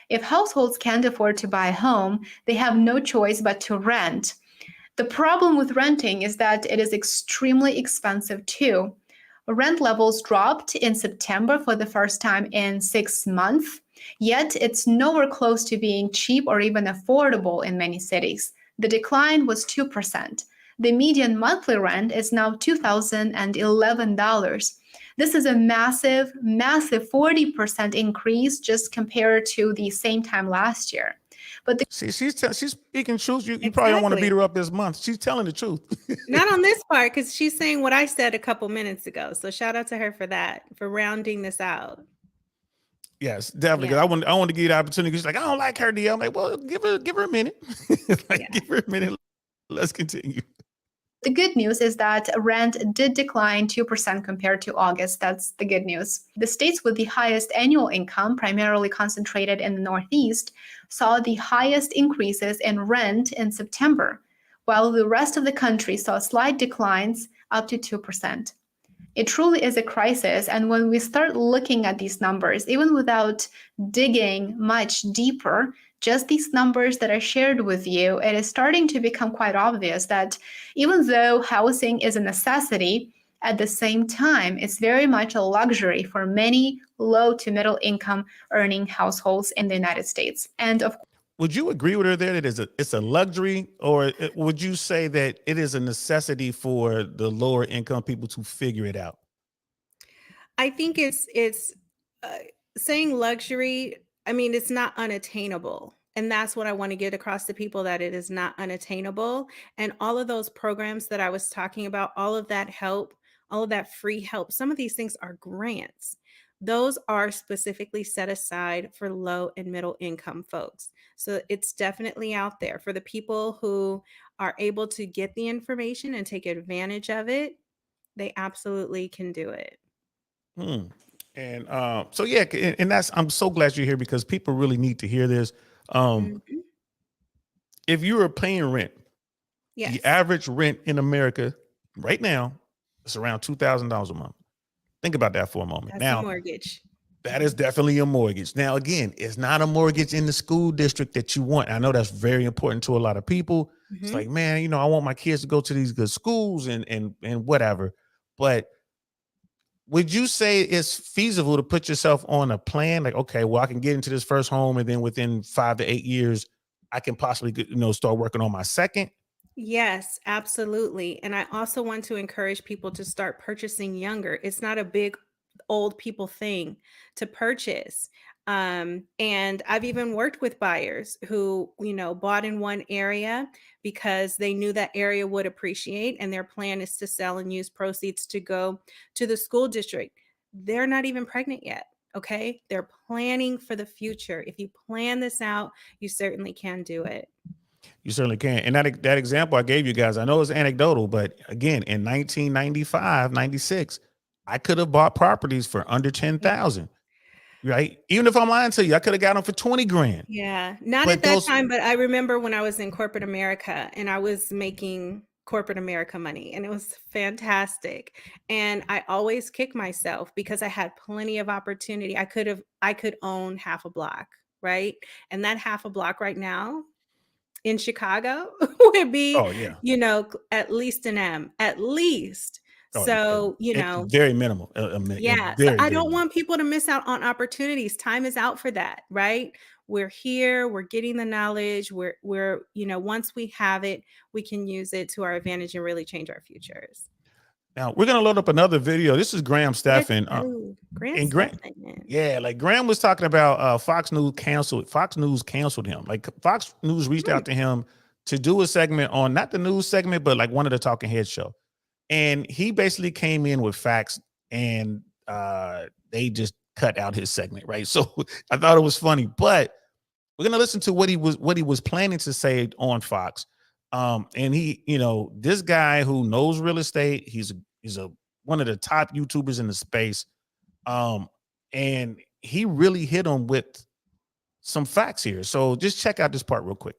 If households can't afford to buy a home, they have no choice but to rent. The problem with renting is that it is extremely expensive too. Rent levels dropped in September for the first time in 6 months, yet it's nowhere close to being cheap or even affordable in many cities. The decline was 2%. The median monthly rent is now $2,011. This is a massive 40% increase just compared to the same time last year. But she's speaking truth. You probably don't want to beat her up this month. She's telling the truth. Not on this part, because she's saying what I said a couple minutes ago. So shout out to her for that, for rounding this out. Yes, definitely. Yeah. I want to give you the opportunity. She's like, I don't like her deal. I'm like, well, give her a minute. Give her a minute. Let's continue. The good news is that rent did decline 2% compared to August. That's the good news. The states with the highest annual income, primarily concentrated in the Northeast, saw the highest increases in rent in September, while the rest of the country saw slight declines up to 2%. It truly is a crisis, and when we start looking at these numbers, even without digging much deeper, just these numbers that I shared with you, it is starting to become quite obvious that even though housing is a necessity, at the same time, it's very much a luxury for many low to middle income earning households in the United States. And of course, would you agree with her there that it's a luxury, or would you say that it is a necessity for the lower income people to figure it out? I think it's saying luxury, I mean, it's not unattainable. And that's what I want to get across to people, that it is not unattainable. And all of those programs that I was talking about, all of that help, all of that free help, some of these things are grants. Those are specifically set aside for low and middle income folks. So it's definitely out there for the people who are able to get the information and take advantage of it. They absolutely can do it. Hmm. And so yeah, and that's, I'm so glad you're here because people really need to hear this. Mhm. If you are paying rent, the Yes, average rent in America right now is around $2,000 a month. Think about that for a moment. that's a Now, mortgage. that is definitely a mortgage. Now, again, it's not a mortgage in the school district that you want. I know that's very important to a lot of people. It's Mhm. like, man, you know, I want my kids to go to these good schools and whatever. But would you say it's feasible to put yourself on a plan? Like, okay, well, I can get into this first home, and then within 5 to 8 years, I can possibly start working on my second. Yes, absolutely. And I also want to encourage people to start purchasing younger. It's not a big old people thing to purchase. And I've even worked with buyers who, bought in one area because they knew that area would appreciate, and their plan is to sell and use proceeds to go to the school district. They're not even pregnant yet. Okay. They're planning for the future. If you plan this out, you certainly can do it. You certainly can. And that example I gave you guys, I know it's anecdotal, but again, in 1995, 96, I could have bought properties for under 10,000, right? Even if I'm lying to you, I could have got them for 20 grand. Yeah, not at But that those, time, but I remember when I was in corporate America and I was making corporate America money, and it was fantastic. And I always kick myself because I had plenty of opportunity. I could own half a block, right? And that half a block right now in Chicago would be, oh yeah. at least an M, at least. Oh, yeah. So, Very minimal. yeah, so Very, I very don't minimal. want people to miss out on opportunities. Time is out for that, right? We're here, we're getting the knowledge, once we have it, we can use it to our advantage and really change our futures. Now we're gonna load up another video. This is Graham Let's Stephan. go. Grant And Graham, Stephan. yeah, like Graham was talking about Fox News canceled him. Like Fox News reached Hmm. out to him to do a segment on, not the news segment, but like one of the talking head show. And he basically came in with facts, and they just cut out his segment, right? So I thought it was funny, but we're gonna listen to what he was planning to say on Fox. And he, this guy who knows real estate, he's a one of the top YouTubers in the space. And he really hit him with some facts here. So just check out this part real quick.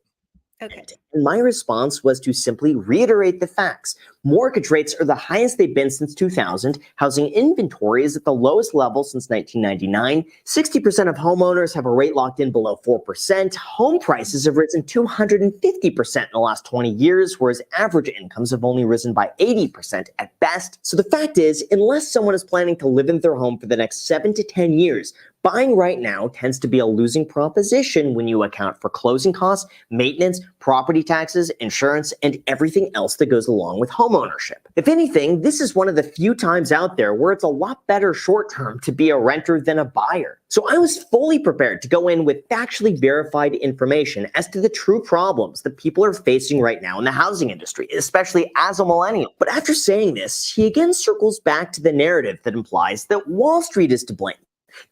Okay. And my response was to simply reiterate the facts. Mortgage rates are the highest they've been since 2000. Housing inventory is at the lowest level since 1999. 60% of homeowners have a rate locked in below 4%. Home prices have risen 250% in the last 20 years, whereas average incomes have only risen by 80% at best. So the fact is, unless someone is planning to live in their home for the next 7 to 10 years, buying right now tends to be a losing proposition when you account for closing costs, maintenance, property taxes, insurance, and everything else that goes along with homeownership. If anything, this is one of the few times out there where it's a lot better short-term to be a renter than a buyer. So I was fully prepared to go in with factually verified information as to the true problems that people are facing right now in the housing industry, especially as a millennial. But after saying this, he again circles back to the narrative that implies that Wall Street is to blame,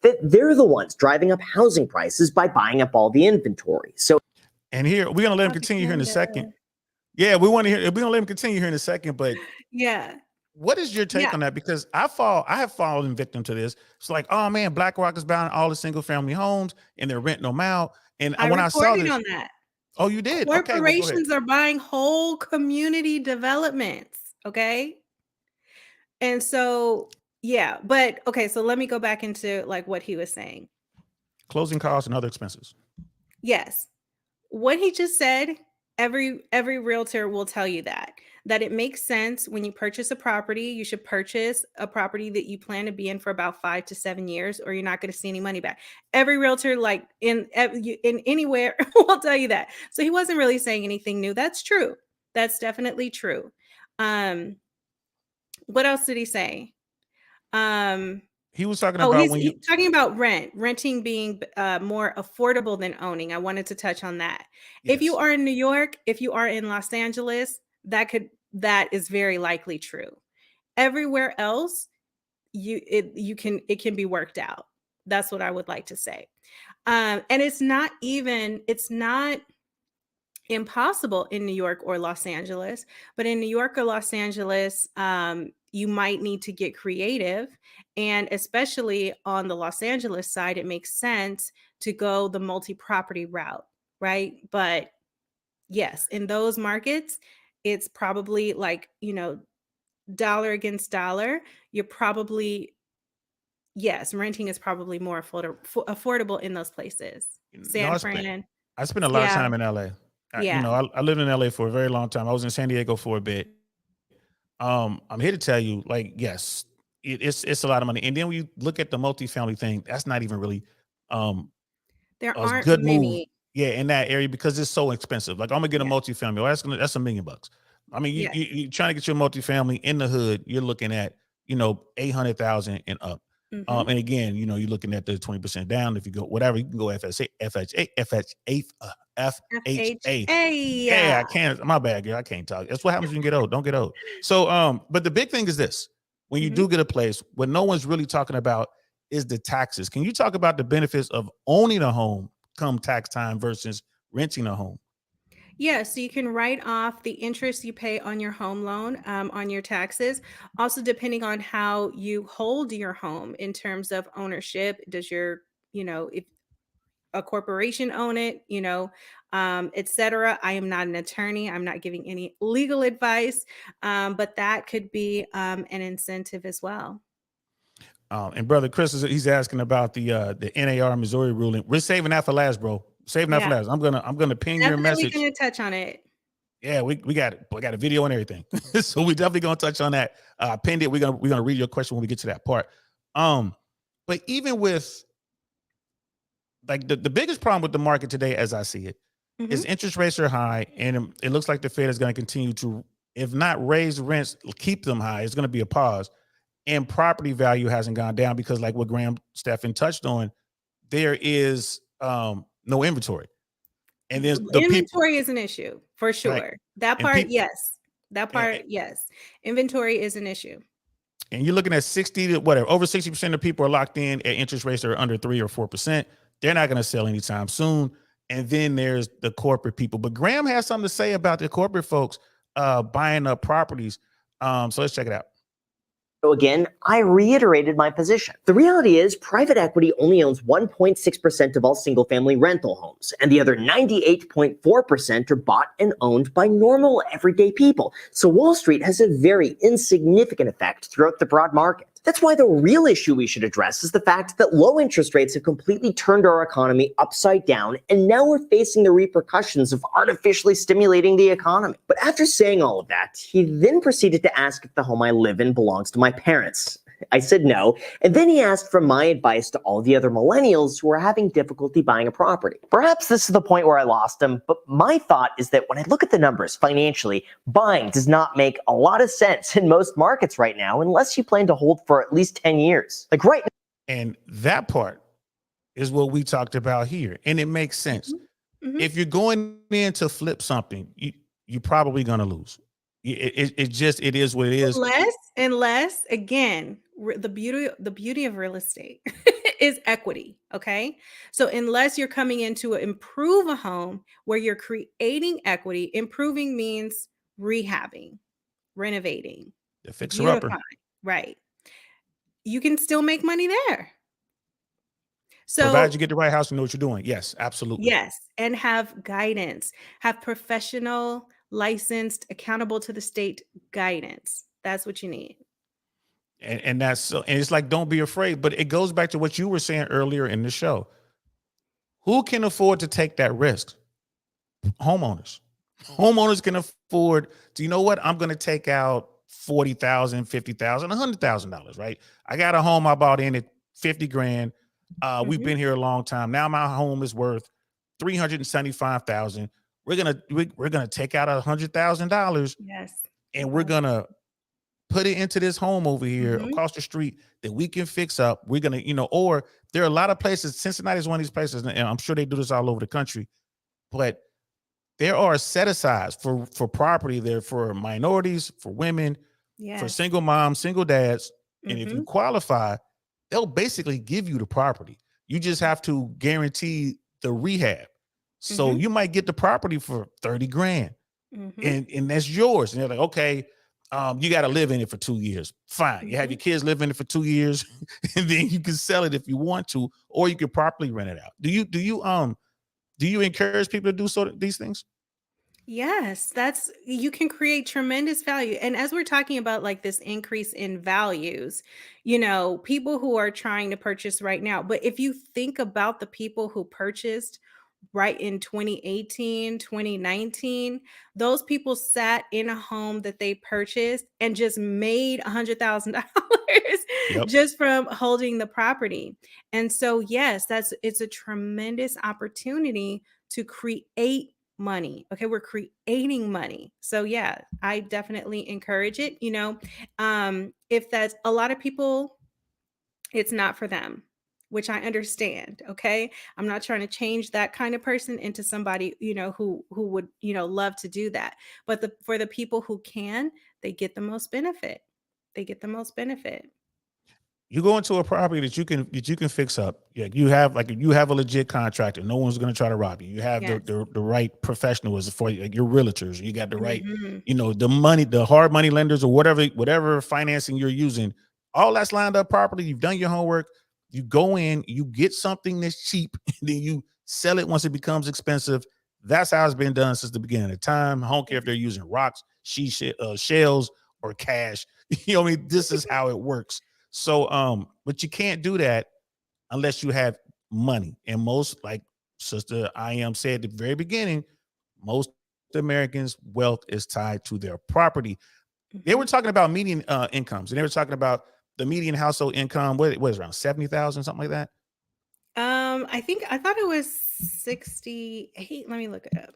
that they're the ones driving up housing prices by buying up all the inventory. So, And here we're gonna let him continue here in a second. Yeah, we're gonna let him continue here in a second. But Yeah. what is your take Yeah. on that? Because I have fallen victim to this. It's like, oh man, BlackRock is buying all the single family homes and they're renting them out. And I when I saw reported this, on that. oh, you did? Okay, well, go ahead. Corporations are buying whole community developments. Okay. And so, yeah, but okay, so let me go back into like what he was saying. Closing costs and other expenses. Yes. What he just said, every realtor will tell you that it makes sense when you purchase a property, you should purchase a property that you plan to be in for about 5 to 7 years, or you're not going to see any money back. Every realtor, like in anywhere, will tell you that. So he wasn't really saying anything new. That's true. That's definitely true. What else did he say? He was talking Oh, about when you. he's talking about renting being more affordable than owning. I wanted to touch on that. If you Yes. are in New York, if you are in Los Angeles, that is very likely true. Everywhere else, it can be worked out. That's what I would like to say. And it's not impossible in New York or Los Angeles, but in New York or Los Angeles, you might need to get creative. And especially on the Los Angeles side, it makes sense to go the multi-property route, right? But yes, in those markets, it's probably like, dollar against dollar. You're probably, yes, renting is probably more affordable in those places. No, San Fran, I spent a lot of time Seattle. in LA. Yeah. I lived in LA for a very long time. I was in San Diego for a bit. I'm here to tell you, like, yes, it's a lot of money. And then when you look at the multifamily thing, that's not even really There a aren't good move. many. Yeah, in that area because it's so expensive. Like I'm gonna get a Yeah. multifamily. Well, that's $1 million. I mean, Yeah. you trying to get your multifamily in the hood, you're looking at 800,000 and up. Mhm. And again, you're looking at the 20% down. If you go whatever, you can go FHA, FHA. Yeah, I FHA. can't. My bad, girl. I can't talk. That's what happens when you get old. Don't get old. So, but the big thing is this: when you Mhm. do get a place, what no one's really talking about is the taxes. Can you talk about the benefits of owning a home come tax time versus renting a home? Yeah, so you can write off the interest you pay on your home loan, on your taxes. Also, depending on how you hold your home in terms of ownership, does if a corporation own it, et cetera. I am not an attorney. I'm not giving any legal advice, but that could be an incentive as well. And brother Chris he's asking about the NAR Missouri ruling. We're saving that for last, bro. Saving that for Yeah, last. I'm gonna ping your definitely message. going to touch on it. Yeah, we got it. We got a video and everything. So we definitely gonna touch on that. Pinned it. We're gonna read your question when we get to that part. But even with like the biggest problem with the market today, as I see it, is Mhm. interest rates are high, and it looks like the Fed is going to continue to, if not raise rents, keep them high. It's going to be a pause, and property value hasn't gone down because, like what Stephan touched on, there is no inventory, and there's the people, Inventory is an issue for right? sure. That And part, people, yes. That part, yes. Inventory is an issue. and you're looking at 60 to whatever, over 60% of people are locked in at interest rates that are under 3 or 4%. They're not going to sell anytime soon. And then there's the corporate people. But Graham has something to say about the corporate folks buying up properties. So let's check it out. So again, I reiterated my position. The reality is private equity only owns 1.6% of all single-family rental homes, and the other 98.4% are bought and owned by normal, everyday people. So Wall Street has a very insignificant effect throughout the broad market. That's why the real issue we should address is the fact that low interest rates have completely turned our economy upside down, and now we're facing the repercussions of artificially stimulating the economy. But after saying all of that, he then proceeded to ask if the home I live in belongs to my parents. I said no, and then he asked for my advice to all the other millennials who are having difficulty buying a property. Perhaps this is the point where I lost him, but my thought is that when I look at the numbers financially, buying does not make a lot of sense in most markets right now unless you plan to hold for at least 10 years. Like right now. And that part is what we talked about here. And it makes sense. Mhm. If you're going in to flip something, you're probably going to lose. It is what it is. Unless again, the beauty of real estate is equity. Okay. So unless you're coming in to improve a home where you're creating equity, improving means rehabbing, renovating, The fixer upper. beautifying, right? You can still make money there. Provided So you get the right house and know what you're doing. Yes, absolutely. yes, and have guidance, have professional, licensed, accountable to the state guidance. That's what you need. And that's so, and it's like, don't be afraid. But it goes back to what you were saying earlier in the show. Who can afford to take that risk? Homeowners. Homeowners can afford to, you know what? I'm going to take out $40,000, $50,000, $100,000, right? I got a home I bought in at 50 grand. We've Mhm. been here a long time. Now my home is worth 375,000. We're gonna take out $100,000 Yes. and we're gonna put it into this home over here Mhm. across the street that we can fix up. We're gonna, or there are a lot of places. Cincinnati is one of these places, and I'm sure they do this all over the country. But there are set asides for property there for minorities, for women, for Yes. single moms, single dads, and if you Mhm. qualify, they'll basically give you the property. You just have to guarantee the rehab. So Mhm. you might get the property for 30 grand, Mhm. and that's yours. And they're like, okay, you got to live in it for 2 years. Fine. You have your Mhm. kids live in it for 2 years, and then you can sell it if you want to, or you can properly rent it out. Do you encourage people to do these things? Yes, that's you can create tremendous value. And as we're talking about like this increase in values, people who are trying to purchase right now, but if you think about the people who purchased right in 2018, 2019, those people sat in a home that they purchased and just made $100,000 Yep. just from holding the property. And so, yes, it's a tremendous opportunity to create money. Okay, we're creating money. So yeah, I definitely encourage it. If that's a lot of people, it's not for them, which I understand. Okay, I'm not trying to change that kind of person into somebody who would love to do that. But for the people who can, they get the most benefit. They get the most benefit. You go into a property that you can fix up. Yeah, you have a legit contractor. No one's going to try to rob you. You have the, Yes. the the right professionals for you, like your realtors. You got the right, Hmm. the money, the hard money lenders or whatever financing you're using. All that's lined up properly. You've done your homework. You go in, you get something that's cheap, and then you sell it once it becomes expensive. That's how it's been done since the beginning of time. I don't care if they're using rocks, shells, or cash. What I mean, this is how it works. So, but you can't do that unless you have money. And most, like Sister I am said at the very beginning, most Americans' wealth is tied to their property. They were Hmm. talking about median incomes, and they were talking about the median household income. What is around 70,000, something like that. I thought it was 68. Let me look it up.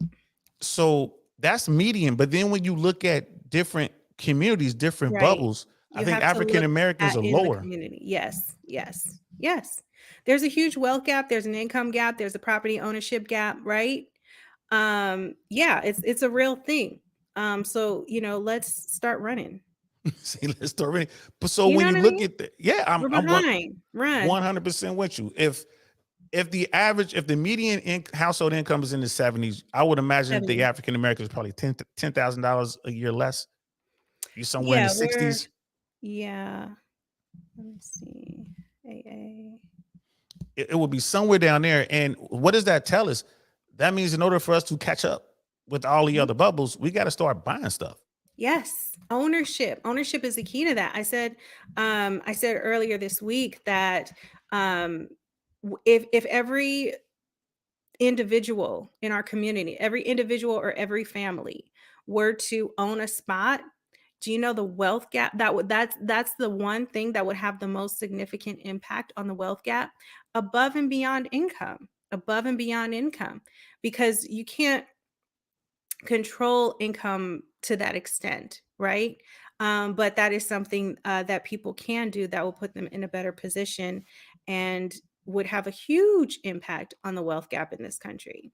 So that's median. But then when you look at different communities, different Right. bubbles, I You think have to African look Americans at are in the lower. community. Yes, yes, yes. There's a huge wealth gap, there's an income gap, there's a property ownership gap, right? Yeah, it's a real thing. So, let's start running. See, let's start reading. But so You when know you what I look mean? at yeah, I'm We're I'm one behind. Run. 100% with you. If the median household income is in the 70s, I would imagine that the 70. African American is probably $10,000 a year less. You somewhere in the Yeah, we're 60s. yeah. Let me see. AA. It would be somewhere down there. And what does that tell us? That means in order for us to catch up with all the other bubbles, we got to start buying stuff. Yes, ownership. Ownership is the key to that. I said earlier this week that um, if every individual in our community, every individual or every family were to own a spot, do you know the wealth gap that's the one thing that would have the most significant impact on the wealth gap above and beyond income, because you can't control income to that extent, right? But that is something that people can do that will put them in a better position and would have a huge impact on the wealth gap in this country.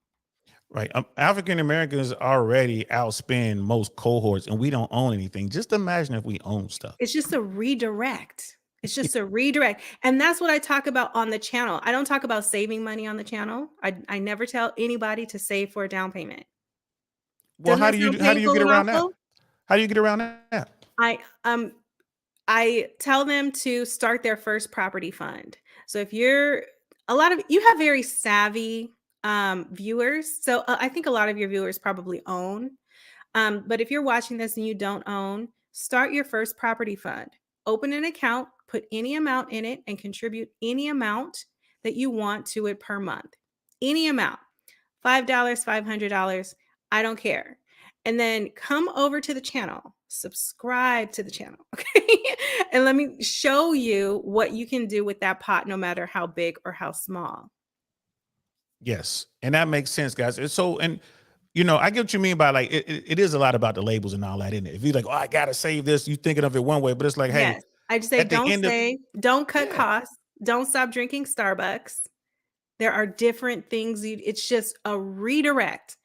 Right. African Americans already outspend most cohorts and we don't own anything. Just imagine if we own stuff. It's just a redirect. It's just a redirect. And that's what I talk about on the channel. I don't talk about saving money on the channel. I never tell anybody to save for a down payment. Well, Doesn't how that do sound you how do you painful get and around that? awful? How do you get around that? I um I tell them to start their first property fund. So if you have very savvy viewers. So I think a lot of your viewers probably own. But if you're watching this and you don't own, start your first property fund. Open an account, put any amount in it, and contribute any amount that you want to it per month. Any amount. $5, $500, I don't care. And then come over to the channel, subscribe to the channel, okay? And let me show you what you can do with that pot, no matter how big or how small. Yes. And that makes sense, guys. And so, and you know, I get what you mean by like it is a lot about the labels and all that, isn't it? If you're like, oh, I gotta save this, you thinking of it one way, but it's like, hey, Yes. I just say at the don't end of save, don't cut yeah, costs, don't stop drinking Starbucks. There are different things. It's just a redirect.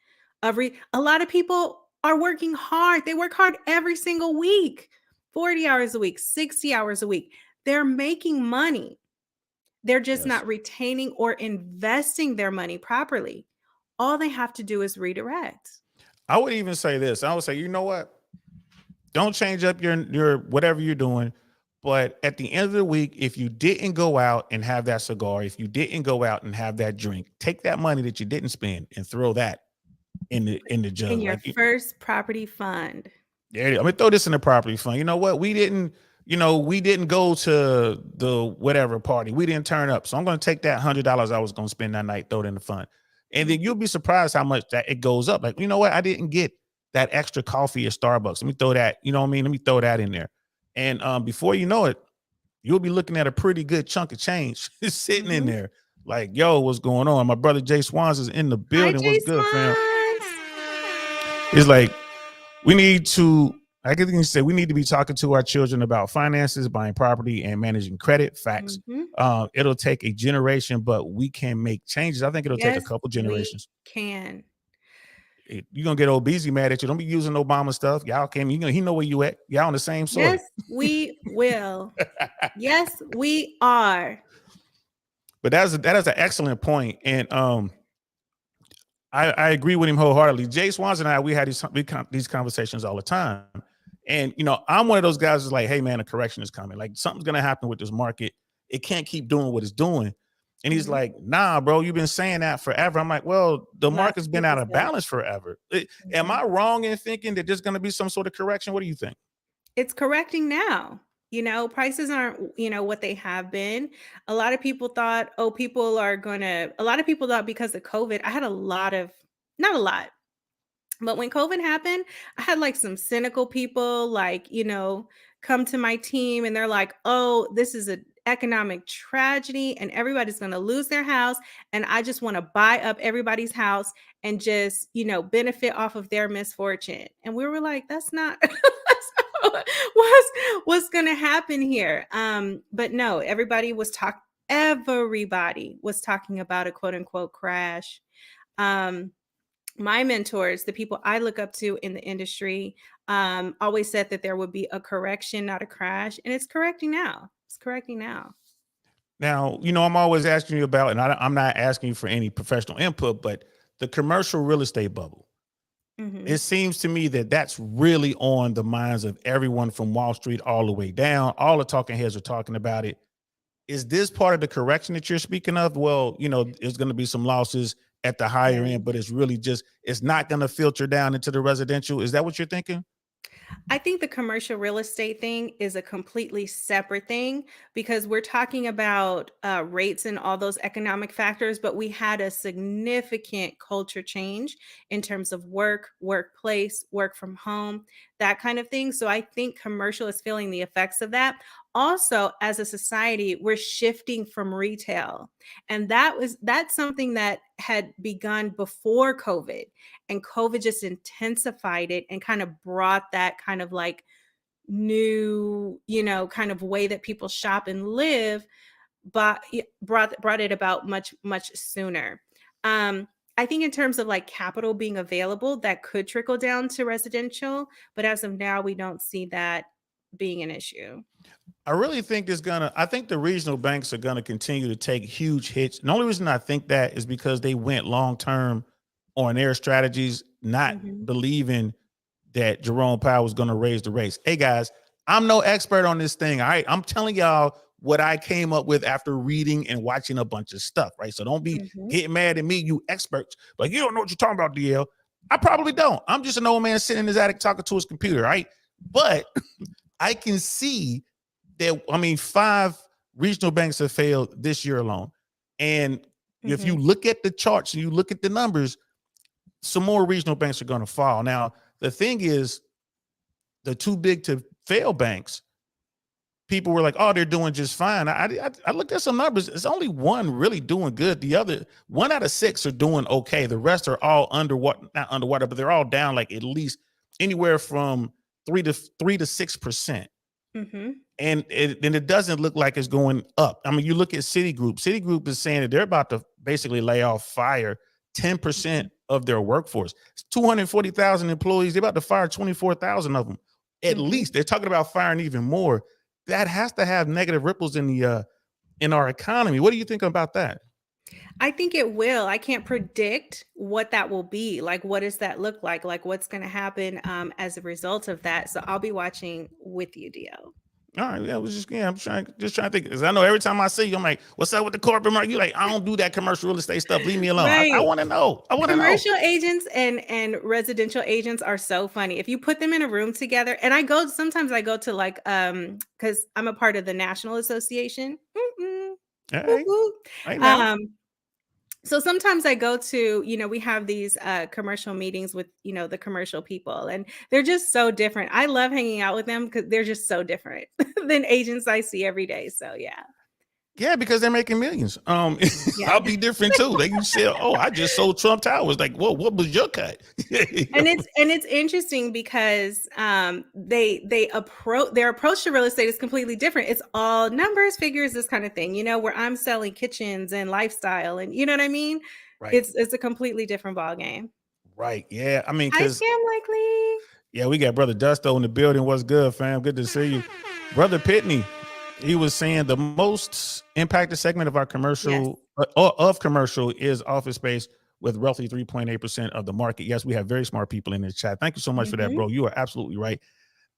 A lot of people are working hard. They work hard every single week, 40 hours a week, 60 hours a week. They're making money. They're just yes. not retaining or investing their money properly. All they have to do is redirect. I would even say this. I would say, you know what? Don't change up your whatever you're doing. But at the end of the week, if you didn't go out and have that cigar, if you didn't go out and have that drink, take that money that you didn't spend and throw that in the In jug. your Like, first property fund. yeah, I'm gonna throw this in the property fund. You know what? We didn't, we didn't go to the whatever party. We didn't turn up. So I'm gonna take that $100 I was gonna spend that night, throw it in the fund. And then you'll be surprised how much that it goes up. Like, you know what? I didn't get that extra coffee at Starbucks. Let me throw that, you know what I mean? Let me throw that in there. And before you know it, you'll be looking at a pretty good chunk of change sitting in Mhm. there. Like, yo, what's going on? My brother Jay Swans is in the Hi, building. What's Jay good, fam? Swans. It's like we need to, I can you say we need to be talking to our children about finances, buying property, and managing credit. Facts. Mhm. It'll take a generation, but we can make changes. I think it'll take a Yes, couple we generations. can. You're gonna get old Beezy mad at you. Don't be using Obama stuff. Y'all can, he know where you at. Y'all on the same soil. Yes, we will. Yes, we are. But that is an excellent point. And I agree with him wholeheartedly. Jay Swans and I, we had these conversations all the time. And, I'm one of those guys who's like, hey, man, a correction is coming. Like, something's going to happen with this market. It can't keep doing what it's doing. And he's Mhm. like, nah, bro, you've been saying that forever. I'm like, well, the Lots market's of been people out of say that. balance forever. Am Mhm. I wrong in thinking that there's going to be some sort of correction? What do you think? It's correcting now. Prices aren't, what they have been. A lot of people thought, oh, a lot of people thought because of COVID, I had not a lot, but when COVID happened, I had like some cynical people come to my team and they're like, oh, this is an economic tragedy and everybody's going to lose their house. And I just want to buy up everybody's house and just, benefit off of their misfortune. And we were like, that's not, that's not what's going to happen here. But no, everybody was talking about a quote unquote crash. My mentors, the people I look up to in the industry, always said that there would be a correction, not a crash. And it's correcting now. It's correcting now. Now, I'm always asking you about, and I'm not asking you for any professional input, but the commercial real estate bubble. It Mhm. seems to me that that's really on the minds of everyone from Wall Street all the way down. All the talking heads are talking about it. Is this part of the correction that you're speaking of? Well, there's going to be some losses at the higher Yeah. end, but it's not going to filter down into the residential. Is that what you're thinking? I think the commercial real estate thing is a completely separate thing because we're talking about rates and all those economic factors, but we had a significant culture change in terms of work, workplace, work from home, that kind of thing. So I think commercial is feeling the effects of that. Also, as a society, we're shifting from retail. And that's something that had begun before COVID. And COVID just intensified it and kind of brought that kind of like new, kind of way that people shop and live, but brought it about much, much sooner. I think in terms of like capital being available, that could trickle down to residential, but as of now, we don't see that being an issue. I really think I think the regional banks are gonna continue to take huge hits. And the only reason I think that is because they went long term on their strategies, not Mhm. believing that Jerome Powell was gonna raise the rates. Hey guys, I'm no expert on this thing. All right. I'm telling y'all what I came up with after reading and watching a bunch of stuff, right? So don't be Mhm. getting mad at me, you experts. Like, you don't know what you're talking about, DL. I probably don't. I'm just an old man sitting in his attic talking to his computer, right? But I can see that, 5 regional banks have failed this year alone. And if you Mhm. look at the charts and you look at the numbers, some more regional banks are going to fall. Now, the thing is, the too big to fail banks, people were like, "Oh, they're doing just fine." I looked at some numbers. It's only one really doing good. The other 1 out of 6 are doing okay. The rest are all not underwater, but they're all down like at least anywhere from 3 to 6%. Mm-hmm. And it doesn't look like it's going up. I mean, you look at Citigroup. Citigroup is saying that they're about to basically fire 10% of their workforce. It's 240,000 employees. They're about to fire 24,000 of them. At least they're talking about firing even more. That has to have negative ripples in our economy. What do you think about that? I think it will. I can't predict what that will be. Like, what does that look like? Like, what's going to happen as a result of that? So I'll be watching with you, Dio. All right, yeah, I'm trying to think, because I know every time I see you, I'm like, "What's up with the corporate market?" You're like, "I don't do that commercial real estate stuff. Leave me alone." Right. I want to know. Commercial agents and residential agents are so funny. If you put them in a room together, and sometimes I go to like because I'm a part of the National Association. Hey, right now. So sometimes I go to, we have these commercial meetings with, the commercial people, and they're just so different. I love hanging out with them because they're just so different than agents I see every day. So yeah. Yeah, because they're making millions. Yeah. I'll be different too. They can say, "Oh, I just sold Trump Towers." Like, whoa, what was your cut? And it's interesting because their approach to real estate is completely different. It's all numbers, figures, this kind of thing, where I'm selling kitchens and lifestyle, and you know what I mean? Right. It's a completely different ball game. Right. Yeah. I mean, Hi, because Sam Likely. yeah, we got Brother Dusto in the building. What's good, fam? Good to see you. Brother Pitney, he was saying the most impacted segment of our commercial is office space, with roughly 3.8% of the market. Yes, we have very smart people in the chat. Thank you so much for that, bro. You are absolutely right.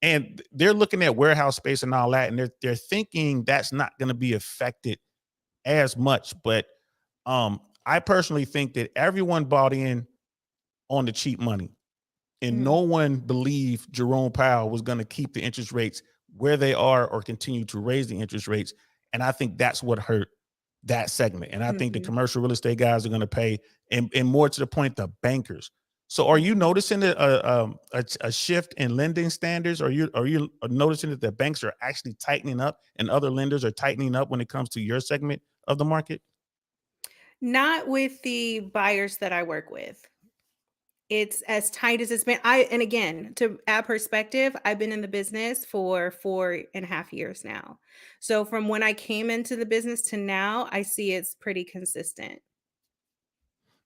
And they're looking at warehouse space and all that, and they're thinking that's not going to be affected as much. But I personally think that everyone bought in on the cheap money, and no one believed Jerome Powell was going to keep the interest rates where they are or continue to raise the interest rates. And I think that's what hurt that segment. And I think the commercial real estate guys are going to pay, and more to the point, the bankers. So are you noticing a shift in lending standards? Are you noticing that the banks are actually tightening up and other lenders are tightening up when it comes to your segment of the market? Not with the buyers that I work with. It's as tight as it's been. And again, to add perspective, I've been in the business for 4.5 years now. So from when I came into the business to now, I see it's pretty consistent.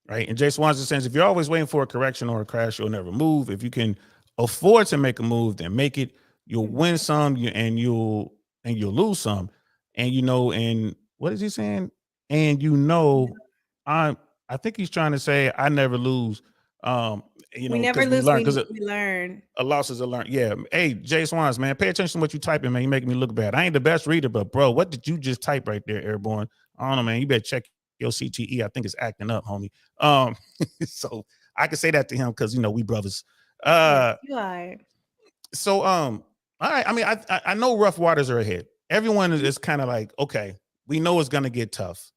Right. And Jay Swanson says, if you're always waiting for a correction or a crash, you'll never move. If you can afford to make a move, then make it. You'll win some, and you'll lose some. And and what is he saying? And I think he's trying to say, I never lose. We never lose, we learn. A loss is a learn. Yeah. Hey, Jay Swans, man, pay attention to what you typing, man. You're making me look bad. I ain't the best reader, but bro, what did you just type right there, Airborne? I don't know, man. You better check your CTE. I think it's acting up, homie. So I can say that to him because we brothers. You are. So all right. I mean, I know rough waters are ahead. Everyone is kind of like, okay, we know it's gonna get tough.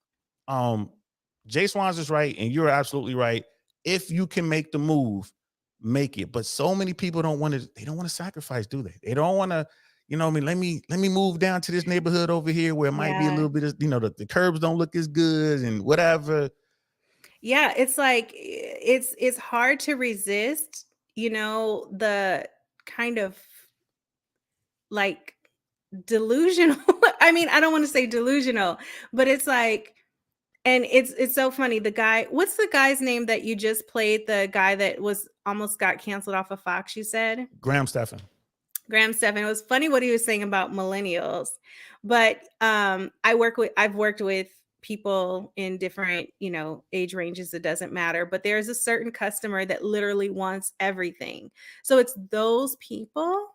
Jay Swans is right, and you're absolutely right. If you can make the move, make it. But so many people don't want to sacrifice, do they? They don't want to, let me move down to this neighborhood over here where it might be a little bit of, the curbs don't look as good and whatever. Yeah, it's like it's hard to resist, the kind of like delusional. I mean, I don't want to say delusional, but it's like, and it's so funny. What's the guy's name that you just played? The guy that was almost got canceled off of Fox, you said? Stephan. It was funny what he was saying about millennials. But I've worked with people in different, age ranges. It doesn't matter. But there's a certain customer that literally wants everything. So it's those people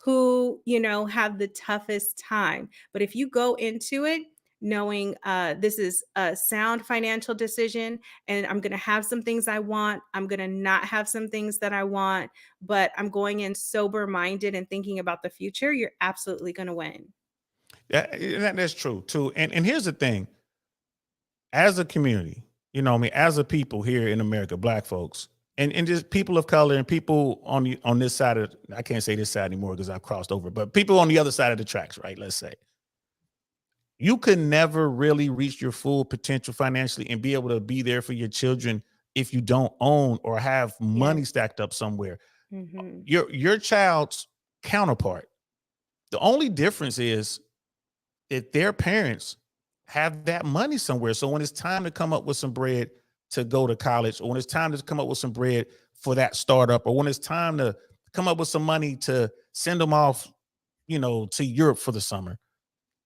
who, have the toughest time. But if you go into it knowing this is a sound financial decision, and I'm going to have some things I want, I'm going to not have some things that I want, but I'm going in sober minded and thinking about the future, you're absolutely going to win. That's true too. And here's the thing, as a community, as a people here in America, Black folks, and just people of color and people on this side of, I can't say this side anymore because I've crossed over, but people on the other side of the tracks, right? Let's say you can never really reach your full potential financially and be able to be there for your children if you don't own or have money stacked up somewhere. Mm-hmm. Your child's counterpart. The only difference is that their parents have that money somewhere. So when it's time to come up with some bread to go to college, or when it's time to come up with some bread for that startup, or when it's time to come up with some money to send them off, to Europe for the summer,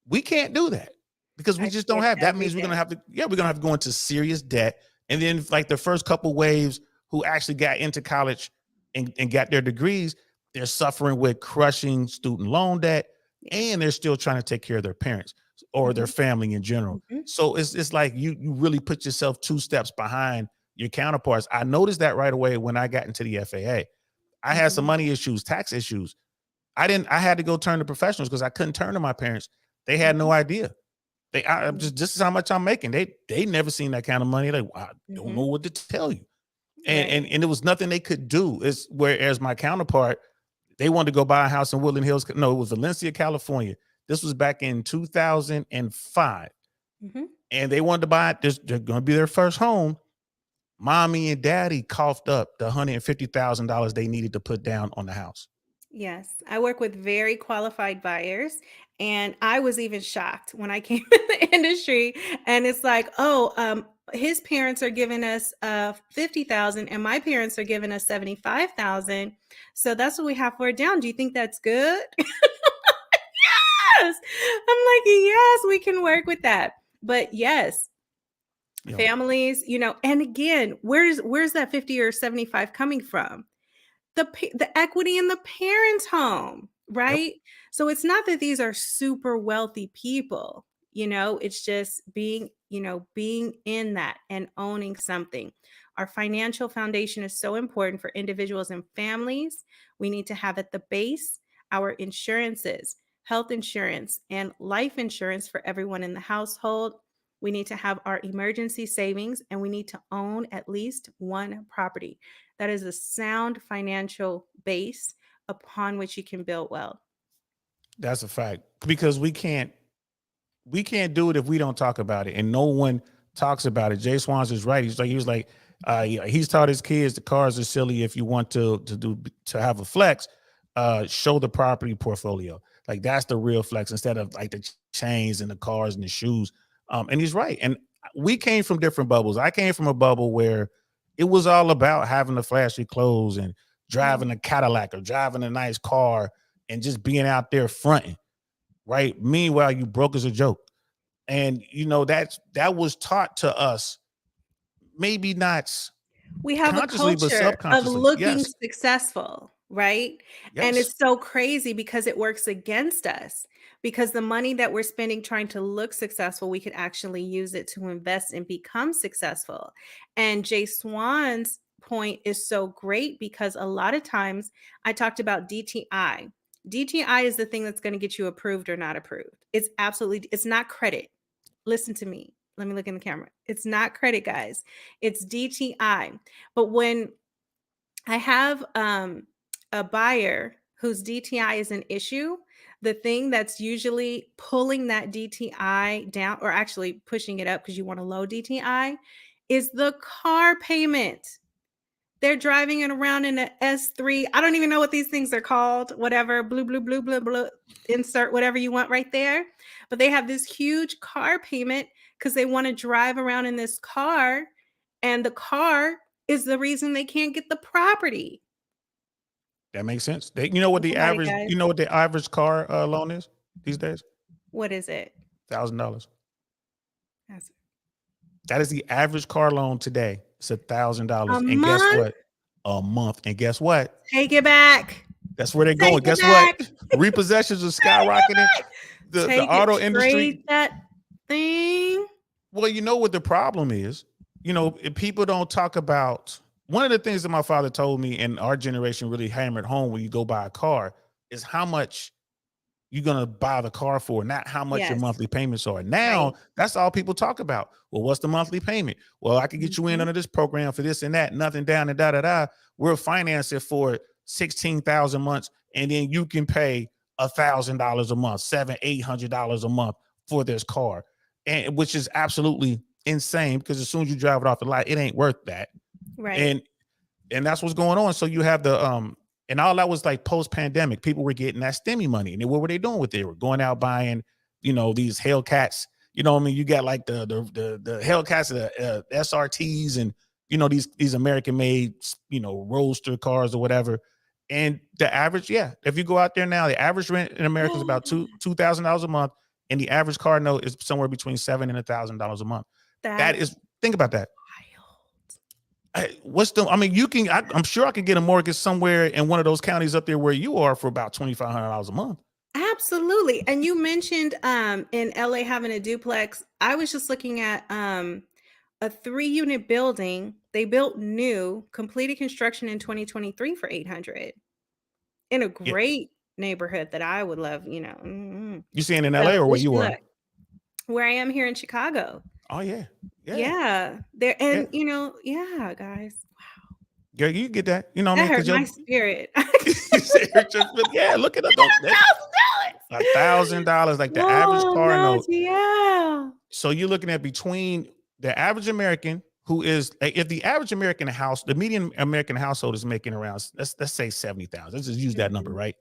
we can't do that because we I just see don't it have. That every means we're day. gonna have to, we're gonna have to go into serious debt. And then like the first couple waves who actually got into college and got their degrees, they're suffering with crushing student loan debt, and they're still trying to take care of their parents or their family in general. So it's like you really put yourself 2 steps behind your counterparts. I noticed that right away when I got into the FAA. I had some money issues, tax issues. I had to go turn to professionals because I couldn't turn to my parents. They had no idea. I'm just, this is how much I'm making. They never seen that kind of money. Like, I don't know what to tell you. And it was nothing they could do. It's whereas my counterpart, they wanted to go buy a house in Woodland Hills. No, it was Valencia, California. This was back in 2005. And they wanted to buy it. They're going to be their first home. Mommy and daddy coughed up the $150,000 they needed to put down on the house. Yes, I work with very qualified buyers, and I was even shocked when I came in the industry. And it's like, his parents are giving us 50,000, and my parents are giving us 75,000. So that's what we have for it down. Do you think that's good? Yes, I'm like, yes, we can work with that. But yes, families, and again, where's that 50 or 75 coming from? The equity in the parents' home, right? So it's not that these are super wealthy people, it's just being in that and owning something. Our financial foundation is so important for individuals and families. We need to have at the base our insurances, health insurance and life insurance for everyone in the household. We need to have our emergency savings, and we need to own at least one property. That is a sound financial base upon which you can build wealth. That's a fact, because we can't do it if we don't talk about it, and no one talks about it. Jay Swans is right. He's taught his kids the cars are silly. If you want to have a flex, show the property portfolio. Like that's the real flex instead of like the chains and the cars and the shoes. And he's right. And we came from different bubbles. I came from a bubble where it was all about having the flashy clothes and driving a Cadillac or driving a nice car and just being out there fronting, right? Meanwhile, you broke as a joke. And that was taught to us, maybe not we have a consciously, but culture of subconsciously. looking Yes. successful, right? And Yes. it's so crazy because it works against us, because the money that we're spending trying to look successful, we could actually use it to invest and become successful. And Jay Swan's point is so great because a lot of times I talked about DTI. DTI is the thing that's going to get you approved or not approved. It's not credit. Listen to me. Let me look in the camera. It's not credit, guys. It's DTI. But when I have a buyer whose DTI is an issue, the thing that's usually pulling that DTI down, or actually pushing it up because you want a low DTI, is the car payment. They're driving it around in an S3. I don't even know what these things are called. Whatever, blue, blue, blue, blue, blue. Insert whatever you want right there. But they have this huge car payment because they want to drive around in this car, and the car is the reason they can't get the property. That makes sense. You know what the average car loan is these days? What is it? $1,000. That is the average car loan today. It's $1,000. And guess what? A month. And guess what? Take it back. That's where they're going. Guess what? Repossessions are skyrocketing. The auto industry. That thing. Well, you know what the problem is? If people don't talk about, one of the things that my father told me and our generation really hammered home when you go buy a car is how much you're going to buy the car for, not how much your Yes. monthly payments are. Now, Right. that's all people talk about. Well, what's the monthly payment? Well, I can get you in Mhm. under this program for this and that, nothing down and da-da-da. We'll finance it for 16,000 months, and then you can pay $1,000 a month, $700-800 a month for this car, and which is absolutely insane, because as soon as you drive it off the lot, it ain't worth that. Right. And that's what's going on. So you have the and all that was like post-pandemic. People were getting that STEMI money, and then what were they doing with it? They were going out buying, these Hellcats. You know what I mean? You got like the Hellcats, the SRTs, and these American-made roadster cars or whatever. And the average, if you go out there now, the average rent in America is about $2,000 a month, and the average car note is somewhere between $700 and $1,000 a month. Think about that. I'm sure I could get a mortgage somewhere in one of those counties up there where you are for about $2,500 a month. Absolutely. And you mentioned in LA having a duplex. I was just looking at a 3-unit building. They built new, completed construction in 2023 for $800 in a Yeah. great neighborhood that I would love. Mhm. You seeing in So LA or where wish you me are? luck. Where I am here in Chicago. Oh yeah. Yeah. There, and guys, Girl, you get that. You know what I that mean? hurt my spirit. Look at $1,000, like the average car note. Yeah. So you're looking at between the average American, who is, if the average American house, the median American household is making around, let's say 70,000. Let's just use that number, right?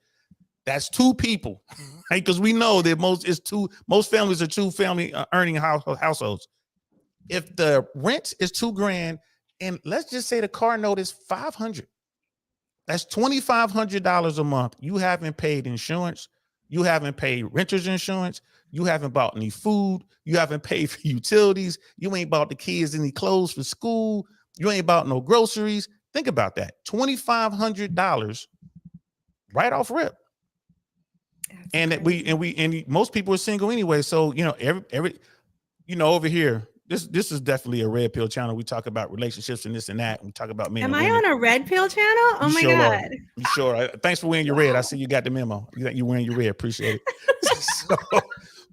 That's 2 people, right? Because we know that most families are 2 family earning households. If the rent is $2,000, and let's just say the car note is $500, that's $2,500 a month. You haven't paid insurance. You haven't paid renter's insurance. You haven't bought any food. You haven't paid for utilities. You ain't bought the kids any clothes for school. You ain't bought no groceries. Think about that. $2,500 right off rip. That's crazy. And most people are single anyway. So, every over here, this is definitely a red pill channel. We talk about relationships and this and that. We talk about men. Am and I women. on a red pill channel? Oh You my sure are. God. You sure are. Thanks for wearing your red. I see you got the memo. You wearing your red. Appreciate it.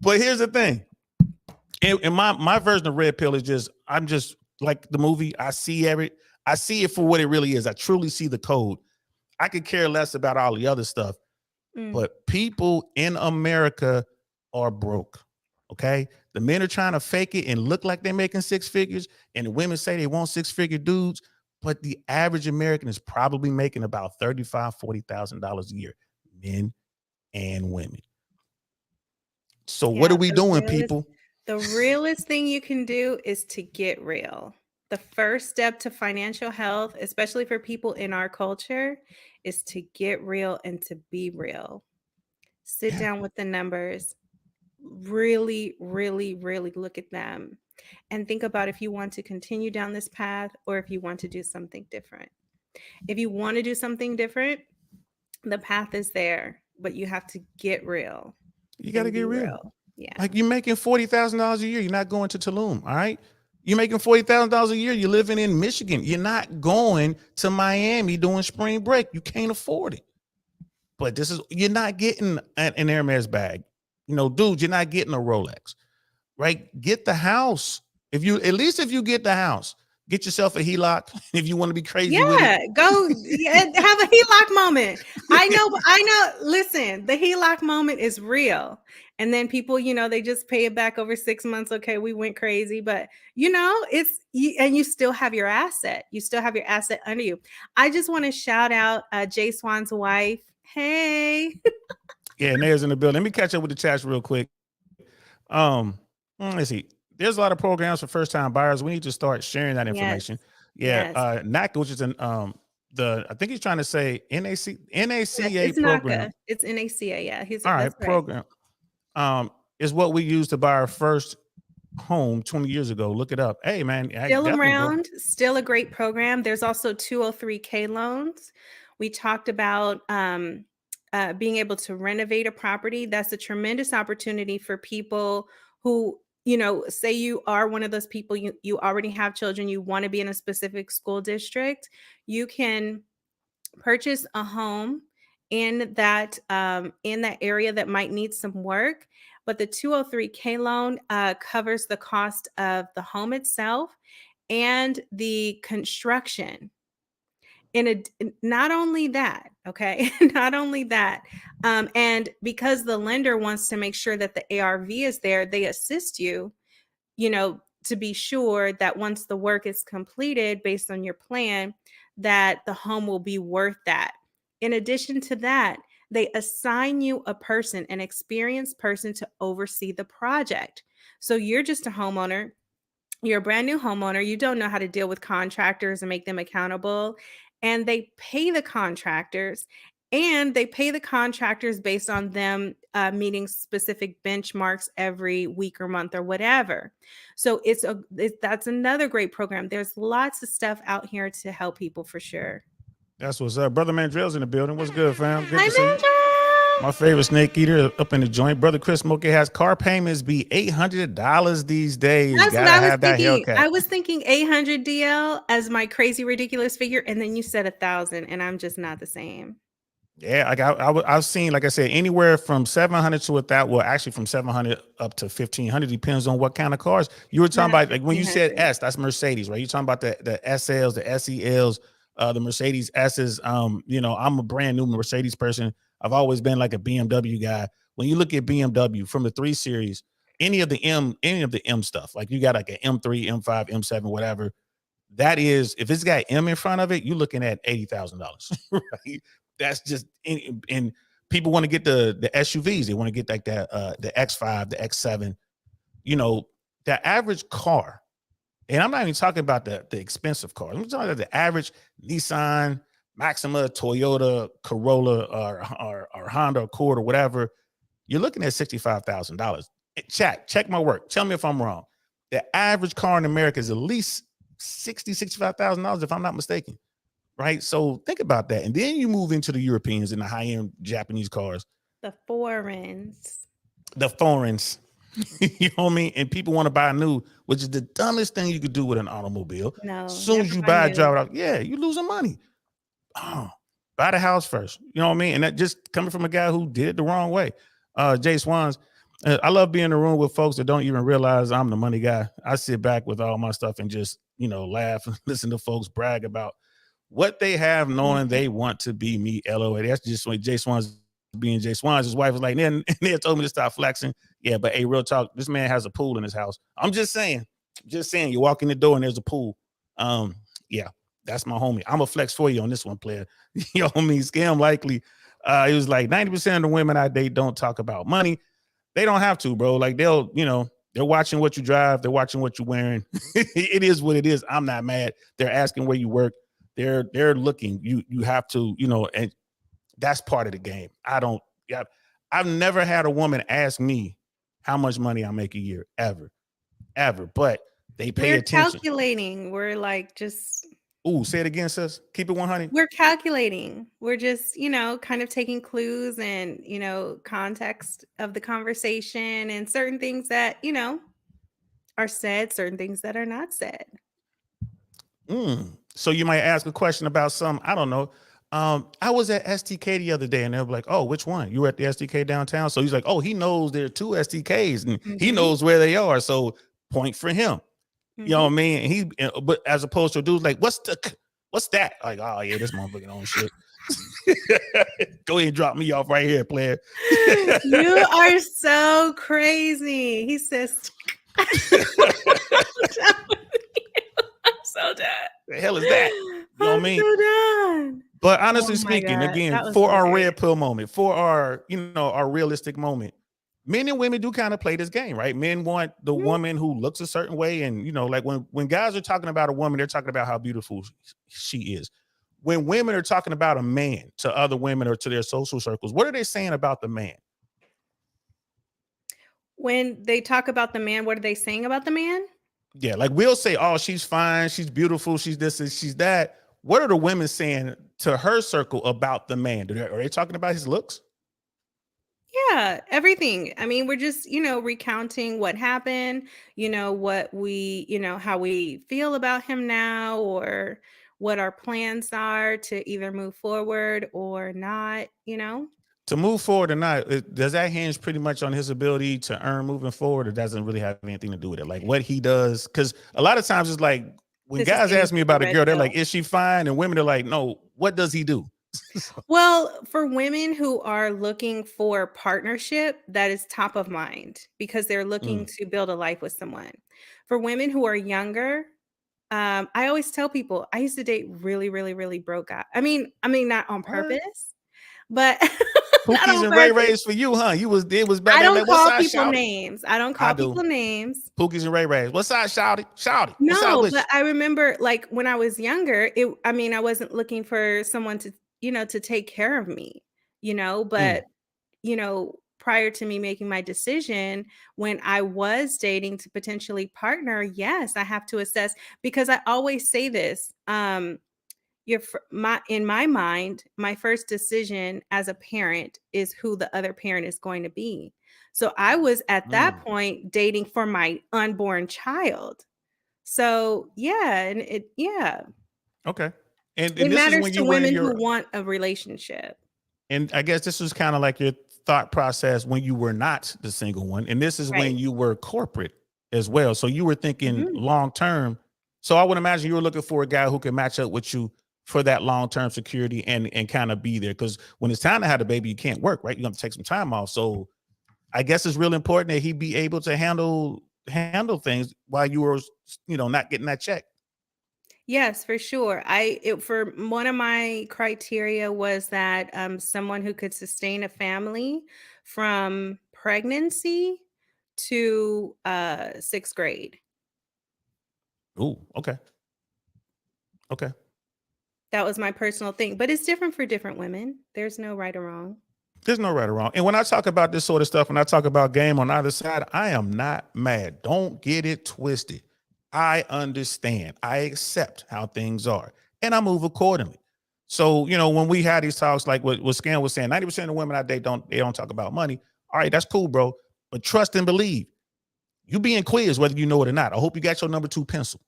But here's the thing. And my version of red pill is I'm just like the movie. I see it for what it really is. I truly see the code. I could care less about all the other stuff. But people in America are broke. Okay. The men are trying to fake it and look like they're making 6 figures. And the women say they want 6-figure dudes. But the average American is probably making about $35,000-$40,000 a year, men and women. So what are we doing, people? The realest thing you can do is to get real. The first step to financial health, especially for people in our culture, is to get real and to be real. Sit down with the numbers. Really, really, really look at them and think about if you want to continue down this path or if you want to do something different. If you want to do something different, the path is there, but you have to get real. You got to get real. Yeah. Like you're making $40,000 a year. You're not going to Tulum. All right. You're making $40,000 a year. You're living in Michigan. You're not going to Miami doing spring break. You can't afford it. But you're not getting an Hermes bag. Dude, you're not getting a Rolex, right? Get the house. If you get the house, get yourself a HELOC if you want to be crazy. Yeah, go have a HELOC moment. I know. Listen, the HELOC moment is real. And then people, they just pay it back over 6 months. Okay, we went crazy, but and you still have your asset. You still have your asset under you. I just want to shout out Jay Swan's wife. Hey. Yeah, Nair's in the building. Let me catch up with the chats real quick. Let's see. There's a lot of programs for first-time buyers. We need to start sharing that information. Yes. Yeah, NACA, which is I think he's trying to say NACA it's program. NACA. It's NACA. Yeah, all right. Program. Is what we used to buy our first home 20 years ago. Look it up. Hey, man, still around. Still a great program. There's also 203K loans. We talked about being able to renovate a property. That's a tremendous opportunity for people who, say you are one of those people, you already have children, you want to be in a specific school district. You can purchase a home in that area that might need some work. But the 203K loan covers the cost of the home itself and the construction. Not only that, okay, not only that, and because the lender wants to make sure that the ARV is there, they assist you, to be sure that once the work is completed based on your plan, that the home will be worth that. In addition to that, they assign you a person, an experienced person to oversee the project. So you're just a homeowner. You're a brand new homeowner. You don't know how to deal with contractors and make them accountable. And they pay the contractors, based on them meeting specific benchmarks every week or month or whatever. So that's another great program. There's lots of stuff out here to help people for sure. That's what's up. Brother Mandrell's in the building. What's good, fam? Good Hi, to see you. My favorite snake eater up in the joint. Brother Chris Smokey has car payments be $800 these days. That's Gotta what I was have that thinking. Hellcat. I was thinking 800 DL as my crazy ridiculous figure, and then you said 1,000, and I'm just not the same. Yeah, like I've seen, like I said, anywhere from 700 to 1,000. Well, actually, from 700 up to 1,500 depends on what kind of cars you were talking about. Like when you said S, that's Mercedes, right? You're talking about the SLs, the SELs, the Mercedes S's. I'm a brand new Mercedes person. I've always been like a BMW guy. When you look at BMW from the 3 Series, any of the M stuff, like you got like an M3, M5, M7, whatever. That is, if it's got M in front of it, you're looking at $80,000, right? That's just, and people want to get the SUVs. They want to get like that, the X5, the X7. The average car, and I'm not even talking about the expensive cars. I'm talking about the average Nissan, Maxima, Toyota, Corolla, or Honda Accord or whatever. You're looking at $65,000. Check my work. Tell me if I'm wrong. The average car in America is at least $65,000, if I'm not mistaken. Right. So think about that. And then you move into the Europeans and the high-end Japanese cars. The foreigns. You know what I mean? And people want to buy new, which is the dumbest thing you could do with an automobile. No. As soon as you buy a drive out, you're losing money. Oh, buy the house first. You know what I mean? And that just coming from a guy who did it the wrong way. Jay Swans, I love being in a room with folks that don't even realize I'm the money guy. I sit back with all my stuff and just, laugh and listen to folks brag about what they have, knowing they want to be me. LOA. That's just when Jay Swans being Jay Swans. His wife was like, and they told me to stop flexing. Yeah, but hey, real talk, this man has a pool in his house. I'm just saying, you walk in the door and there's a pool. Yeah, that's my homie. I'm a flex for you on this one, player. You know what I mean? Scam likely. It was like 90% of the women I date don't talk about money. They don't have to, bro. Like they're watching what you drive. They're watching what you're wearing. It is what it is. I'm not mad. They're asking where you work. They're looking. You have to, and that's part of the game. I've never had a woman ask me how much money I make a year, ever. But they pay attention. Calculating. We're like just. Ooh, say it again, sis. Keep it 100. We're calculating. We're just, kind of taking clues and, context of the conversation and certain things that, are said, certain things that are not said. So you might ask a question about something. I don't know. I was at STK the other day and they were like, oh, which one? You were at the STK downtown? So he's like, oh, he knows there are 2 STKs and he knows where they are. So point for him. You know what I mean? And but as opposed to a dude's like, what's that? Like, oh yeah, this motherfucking own shit. Go ahead and drop me off right here, player. You are so crazy. He says, I'm so done. The hell is that? You know what I mean? So done. But honestly speaking, again, for our red pill moment, for our, our realistic moment, men and women do kind of play this game, right? Men want the woman who looks a certain way. And, like when guys are talking about a woman, they're talking about how beautiful she is. When women are talking about a man to other women or to their social circles, what are they saying about the man? When they talk about the man, what are they saying about the man? Yeah, like we'll say, oh, she's fine, she's beautiful, she's this and she's that. What are the women saying to her circle about the man? Are they talking about his looks? Yeah, everything. I mean, we're just, recounting what happened, what we, how we feel about him now, or what our plans are to either move forward or not, To move forward or not, does that hinge pretty much on his ability to earn moving forward, or doesn't really have anything to do with it? Like what he does, because a lot of times it's like when This is guys getting ask me to the about a red girl, they're pill. like, "Is she fine?" And women are like, "No, what does he do?" Well, for women who are looking for partnership, that is top of mind because they're looking to build a life with someone. For women who are younger, I always tell people I used to date really, really, really broke guys. I mean, not on What? purpose, but not Pookies on and Ray purpose. Rays for you, huh? It was back I there don't like, "What call size people shouty?" names. I don't I call do. people names. Pookies and Ray Rays. What size shouty? Shouty. What's up No, with but I remember like when I was younger, I wasn't looking for someone to, to take care of me, you? but prior to me making my decision, when I was dating to potentially partner, yes, I have to assess because I always say this. In my mind, my first decision as a parent is who the other parent is going to be. So I was at that Mm. point dating for my unborn child. So yeah, Okay. And it this is matters when to you were in women your, who want a relationship. and I guess this was kind of like your thought process when you were not the single one. And this is Right. when you were corporate as well. So you were thinking Mhm. long term. So I would imagine you were looking for a guy who can match up with you for that long term security and kind of be there. Because when it's time to have a baby, you can't work, right? You have to take some time off. So I guess it's real important that he be able to handle things while you were, not getting that check. Yes, for sure. For one of my criteria was that someone who could sustain a family from pregnancy to sixth grade. Ooh, okay. Okay. That was my personal thing, but it's different for different women. There's no right or wrong. There's no right or wrong. And when I talk about this sort of stuff, when I talk about game on either side, I am not mad. Don't get it twisted. I understand. I accept how things are, and I move accordingly. So, when we had these talks, like what Scan was saying, 90% of women I date don't talk about money. All right, that's cool, bro. But trust and believe. You being quizzed whether you know it or not. I hope you got your number 2 pencil.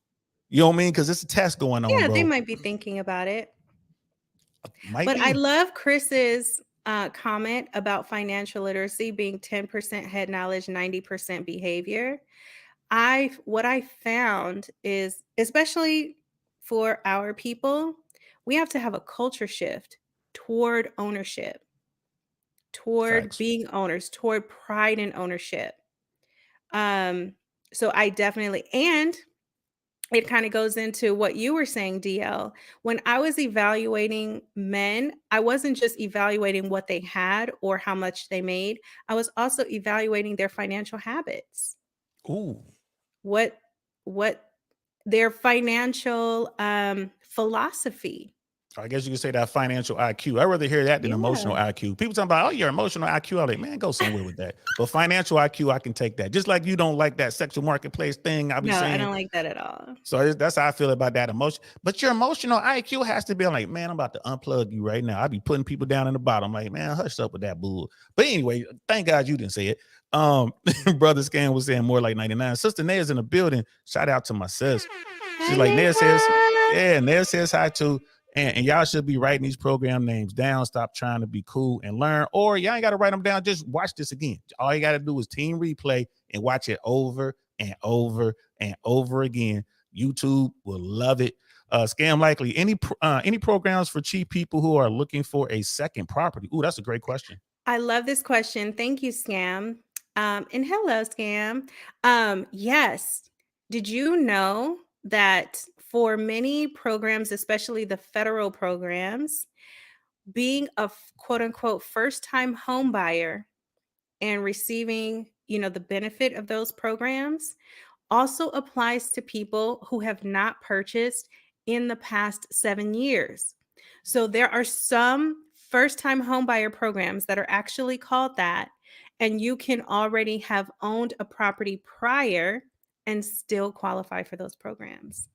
You know what I mean? Because it's a test going on, Yeah, they bro. might be thinking about it. Might But I be. love Chris's comment about financial literacy being 10% head knowledge, 90% behavior. What I found is, especially for our people, we have to have a culture shift toward ownership, toward Facts. being owners, toward pride in ownership. So I definitely, and it kind of goes into what you were saying, DL. When I was evaluating men, I wasn't just evaluating what they had or how much they made. I was also evaluating their financial habits. Ooh. What what their financial philosophy. I guess you could say that financial IQ. I'd rather hear that than Yeah. emotional IQ. People talking about, oh, your emotional IQ. I'm like, man, go somewhere with that. But financial IQ, I can take that. Just like you don't like that sexual marketplace thing I be No, I saying. don't like that at all. So that's how I feel about that emotion. But your emotional IQ has to be like, man, I'm about to unplug you right now. I be putting people down in the bottom. Like, man, hush up with that bull. But anyway, thank God you didn't say it. Brother Scan was saying more like 99. Sister Naya's in the building. Shout out to my sis. She's Hi, like, Naya says, Naya. yeah, Naya says hi too. And y'all should be writing these program names down. Stop trying to be cool and learn. Or y'all ain't got to write them down. Just watch this again. All you got to do is team replay and watch it over and over and over again. YouTube will love it. Scam likely. Any programs for cheap people who are looking for a second property? Ooh, that's a great question. I love this question. Thank you, Scam. And hello, Scam. Yes. Did you know that for many programs, especially the federal programs, being a quote unquote first time home buyer and receiving, the benefit of those programs also applies to people who have not purchased in the past 7 years. So there are some first-time homebuyer programs that are actually called that, and you can already have owned a property prior and still qualify for those programs.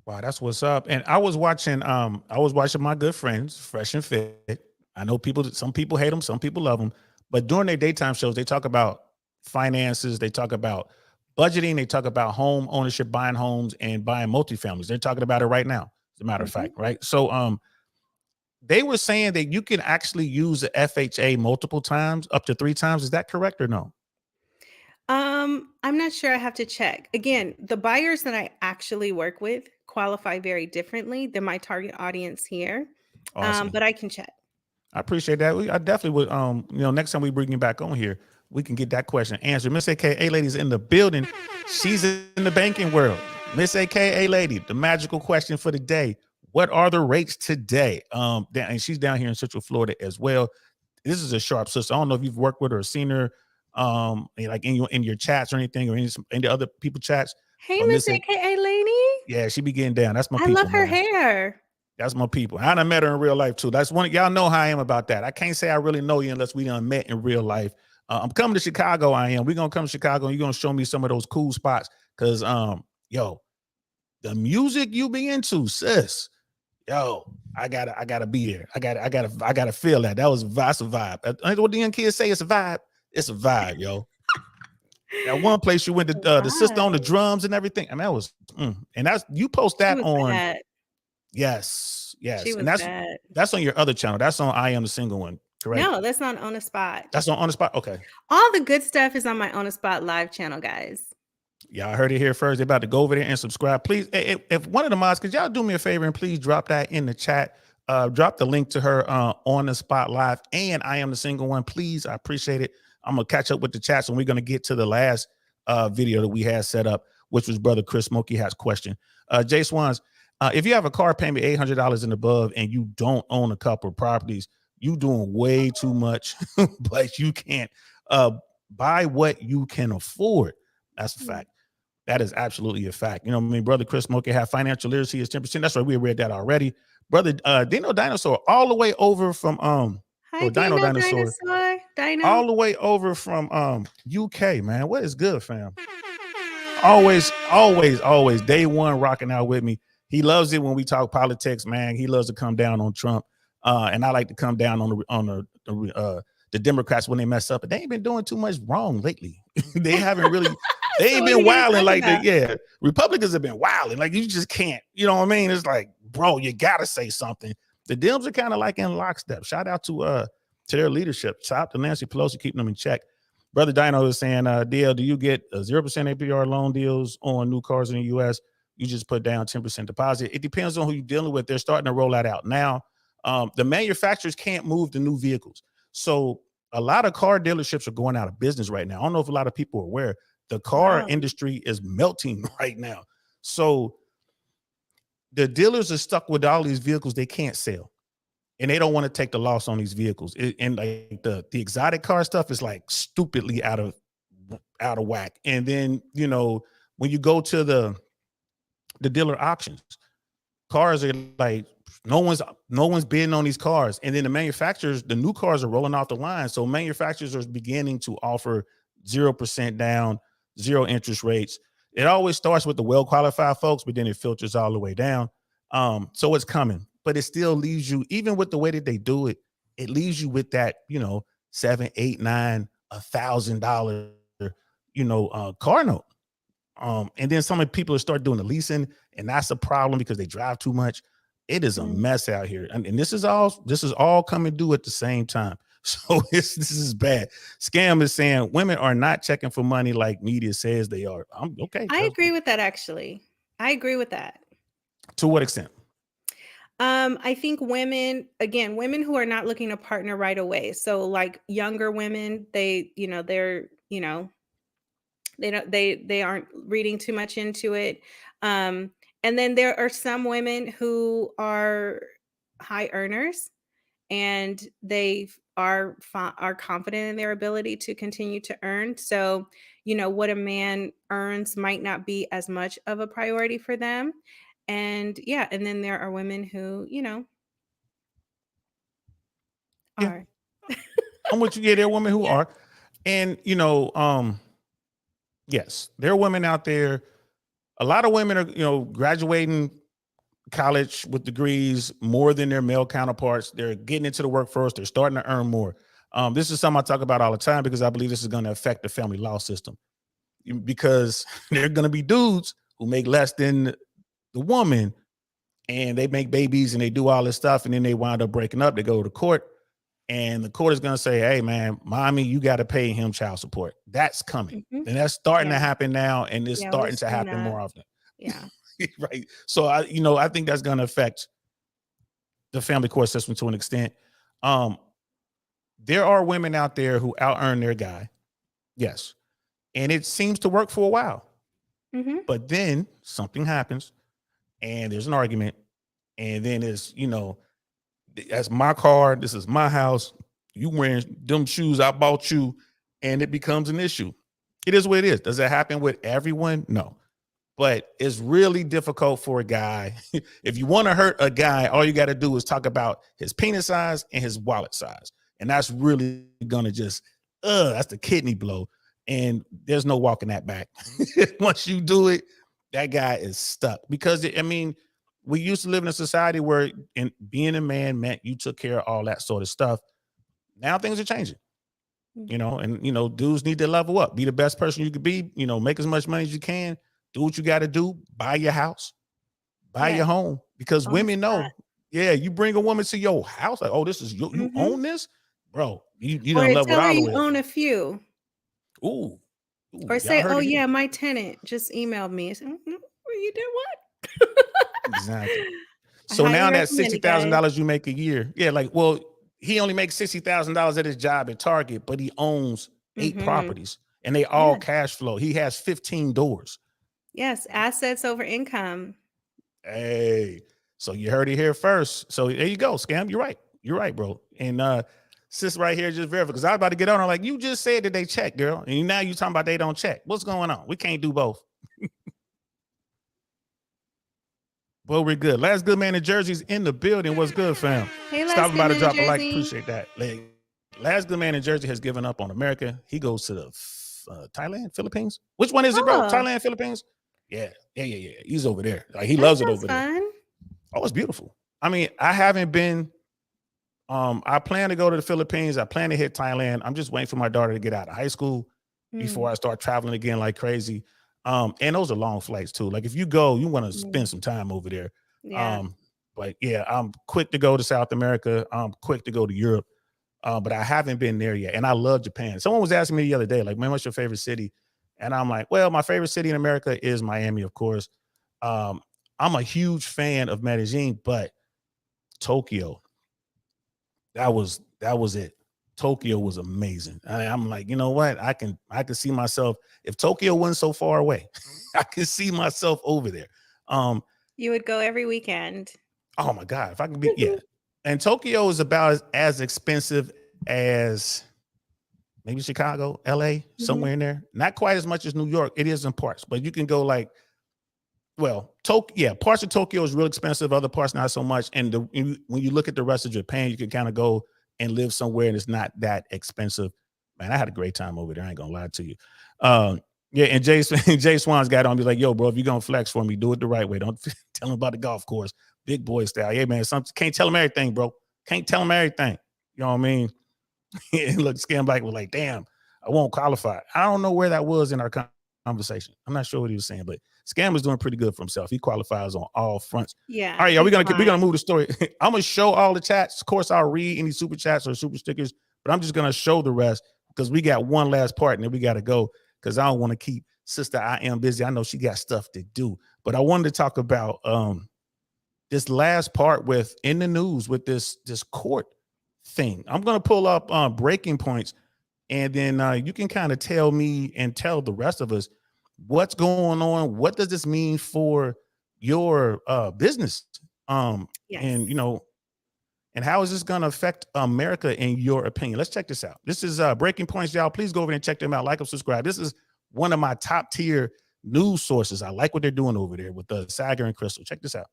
Wow, that's what's up. And I was watching my good friends, Fresh and Fit. I know some people hate them, some people love them. But during their daytime shows, they talk about finances, they talk about budgeting, they talk about home ownership, buying homes and buying multifamilies. They're talking about it right now. as a matter of fact, right? So they were saying that you can actually use the FHA multiple times, up to 3 times. Is that correct or no? I'm not sure. I have to check. Again, the buyers that I actually work with qualify very differently than my target audience here. Awesome. But I can check. I appreciate that. I definitely would. Next time we bring you back on here, we can get that question answered. Miss AKA Lady's in the building. She's in the banking world. Miss AKA Lady, the magical question for the day: what are the rates today? And she's down here in Central Florida as well. This is a sharp sister. I don't know if you've worked with her or seen her, like in your chats or anything, or any other people chats. Hey, But Miss AKA Lady. yeah, she be getting down. That's my I people. love her man. hair. That's my people. I done met her in real life too. That's one. Y'all know how I am about that. I can't say I really know you unless we done met in real life. I'm coming to Chicago. I am. We're gonna come to Chicago and you're gonna show me some of those cool spots. Cause yo, the music you be into, sis. Yo, I gotta be there. I gotta feel that. That's a vibe. What the young kids say, it's a vibe. It's a vibe, yo. That one place you went to, the sister on the drums and everything. I mean, that was, and that's you post that on. Bad. Yes, She and was bad. that's on your other channel. That's on I Am the Single One, correct? No, that's not On the Spot. That's on the spot. Okay. All the good stuff is on my On the Spot live channel, guys. Y'all heard it here first. They're about to go over there and subscribe. Please, if one of the mods, could y'all do me a favor and please drop that in the chat. Drop the link to her On the Spot Live and I Am the Single One. Please, I appreciate it. I'm gonna catch up with the chats and we're gonna get to the last video that we had set up, which was Brother Chris Smokey has question. Jay Swans, if you have a car payment $800 and above and you don't own a couple of properties, you doing way too much, but you can't buy what you can afford. That's a fact. That is absolutely a fact. You know what I mean? Brother Chris Smokey have financial literacy is 10%. That's right. We read that already. Brother Dino Dinosaur, all the way over from Hi, Dino Dinosaur. all the way over from UK, man. What is good, fam? Always day one rocking out with me. He loves it when we talk politics, man. He loves to come down on Trump. And I like to come down on the Democrats when they mess up, but they ain't been doing too much wrong lately. They haven't really, they ain't been wilding like that. Yeah. Republicans have been wilding. Like you just can't, you know what I mean? It's like, bro, you gotta say something. The Dems are kind of like in lockstep. Shout out to their leadership. Shout out to Nancy Pelosi keeping them in check. Brother Dino is saying, DL, do you get 0% APR loan deals on new cars in the US? You just put down 10% deposit. It depends on who you're dealing with. They're starting to roll that out now. The manufacturers can't move the new vehicles. So a lot of car dealerships are going out of business right now. I don't know if a lot of people are aware. The car industry is melting right now. So the dealers are stuck with all these vehicles they can't sell. And they don't want to take the loss on these vehicles. And like the exotic car stuff is like stupidly out of whack. And then, you know, when you go to the dealer auctions, cars are like, no one's bidding on these cars. And then the manufacturers, the new cars are rolling off the line. So manufacturers are beginning to offer 0% down, 0 interest rates. It always starts with the well-qualified folks, but then it filters all the way down. So it's coming, but it still leaves you, even with the way that they do it, it leaves you with that, you know, $700, $800, $1,000, car note. And then some of the people start doing the leasing, and that's a problem because they drive too much. It is a mess out here. And this is all coming due at the same time. So this is bad. Scam is saying women are not checking for money like media says they are. I'm okay. I agree with that, actually. I agree with that. To what extent? I think women who are not looking to partner right away. So like younger women, they aren't reading too much into it. And then there are some women who are high earners and they are confident in their ability to continue to earn. So, you know, what a man earns might not be as much of a priority for them. And yeah, and then there are women who, you know, are. I'm with you. Yeah, there are women who are. And, yes, there are women out there. A lot of women are, graduating college with degrees more than their male counterparts. They're getting into the workforce. They're starting to earn more. This is something I talk about all the time because I believe this is going to affect the family law system, because there are going to be dudes who make less than the woman, and they make babies and they do all this stuff, and then they wind up breaking up. They go to court, and the court is going to say, hey, man, mommy, you got to pay him child support. That's coming. Mhm. And that's starting to Yeah. happen now, and it's Yeah, starting we've to seen happen that. more often. Yeah. Right. So I think that's going to affect the family court system to an extent. There are women out there who out earn their guy. Yes. And it seems to work for a while. Mm-hmm. But then something happens and there's an argument. And then it's, that's my car. This is my house. You wearing them shoes I bought you. And it becomes an issue. It is what it is. Does that happen with everyone? No. But it's really difficult for a guy. If you want to hurt a guy, all you got to do is talk about his penis size and his wallet size. And that's really going to just, that's the kidney blow. And there's no walking that back. Once you do it, that guy is stuck. Because, we used to live in a society where being a man meant you took care of all that sort of stuff. Now things are changing. Dudes need to level up, be the best person you could be, make as much money as you can, do what you got to do, buy your house, buy your home, because women know, you bring a woman to your house, like, oh, this is you own this, bro, you or don't level tell it her all the you way. own a few. Ooh, or say, oh yeah, my tenant just emailed me. Say, you did what? Exactly. So now that $60,000 you make a year, he only makes $60,000 at his job at Target, but he owns 8 properties and they all cash flow. He has 15 doors. Yes, assets over income. Hey, so you heard it here first. So there you go, Scam. You're right. You're right, bro. And sis right here just verified, because I was about to get on. I'm like, you just said that they check, girl. And now you talking about they don't check. What's going on? We can't do both. Well, we're good. Last good man in Jersey's in the building. What's good, fam? Hey, stopping by to drop a like. Appreciate that. Last good man in Jersey has given up on America. He goes to the Thailand, Philippines. Which one is it, bro? Thailand, Philippines? Yeah. He's over there. Like, he loves it over there. Oh, it's beautiful. I mean, I haven't been. I plan to go to the Philippines. I plan to hit Thailand. I'm just waiting for my daughter to get out of high school before I start traveling again like crazy. And those are long flights too. Like, if you go, you want to spend some time over there. Yeah. But yeah, I'm quick to go to South America. I'm quick to go to Europe. But I haven't been there yet. And I love Japan. Someone was asking me the other day, like, man, what's your favorite city? And I'm like, well, my favorite city in America is Miami, of course. I'm a huge fan of Medellin, but Tokyo, that was it. Tokyo was amazing. I'm like, you know what? I can see myself, if Tokyo wasn't so far away, I can see myself over there. You would go every weekend. Oh my God. If I could be, And Tokyo is about as expensive as maybe Chicago, LA, somewhere in there. Not quite as much as New York. It is in parts, but you can go parts of Tokyo is real expensive. Other parts, not so much. And when you look at the rest of Japan, you can kind of go and live somewhere and it's not that expensive. Man, I had a great time over there. I ain't gonna lie to you. And Jay Swan's got on me like, yo, bro, if you're gonna flex for me, do it the right way. Don't tell him about the golf course. Big boy style. Yeah, man, can't tell him everything, bro. Can't tell him everything. You know what I mean? Look, Scam Black was like, damn, I won't qualify. I don't know where that was in our conversation. I'm not sure what he was saying, but Scam was doing pretty good for himself. He qualifies on all fronts. Yeah. All right, we're gonna move the story. I'm gonna show all the chats. Of course, I'll read any super chats or super stickers, but I'm just gonna show the rest because we got one last part and then we gotta go because I don't want to keep Sister I Am busy. I know she got stuff to do, but I wanted to talk about this last part with in the news with this court thing. I'm gonna pull up breaking points, and then you can kind of tell me and tell the rest of us what's going on. What does this mean for your business? And and how is this going to affect America in your opinion? Let's check this out. This is breaking points, y'all. Please go over and check them out. Like and subscribe. This is one of my top tier news sources. I like what they're doing over there with Sagar and Crystal. Check this out.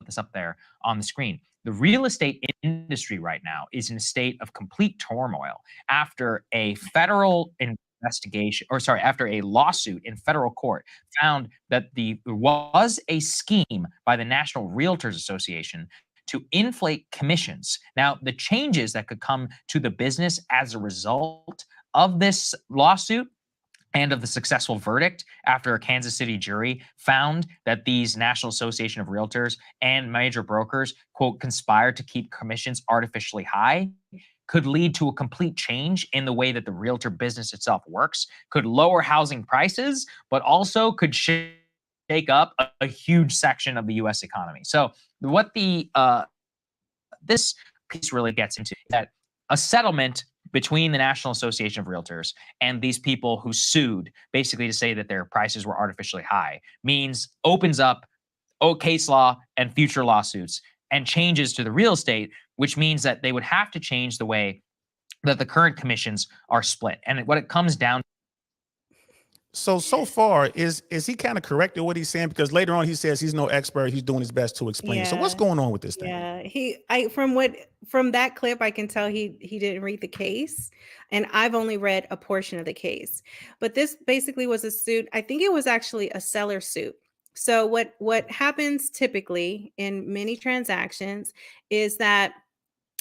This up there on the screen. The real estate industry right now is in a state of complete turmoil after a federal after a lawsuit in federal court found that there was a scheme by the National Realtors Association to inflate commissions. Now, the changes that could come to the business as a result of this lawsuit and of the successful verdict after a Kansas City jury found that these National Association of Realtors and major brokers, quote, conspired to keep commissions artificially high, could lead to a complete change in the way that the realtor business itself works, could lower housing prices, but also could shake up a huge section of the U.S. economy. So what this piece really gets into is that a settlement between the National Association of Realtors and these people who sued, basically to say that their prices were artificially high, opens up case law and future lawsuits and changes to the real estate, which means that they would have to change the way that the current commissions are split. And what it comes down. So far, is he kind of correct in what he's saying? Because later on he says he's no expert. He's doing his best to explain it. So what's Yeah. going on with this thing? Yeah, from that clip, I can tell he didn't read the case, and I've only read a portion of the case. But this basically was a suit. I think it was actually a seller suit. So what happens typically in many transactions is that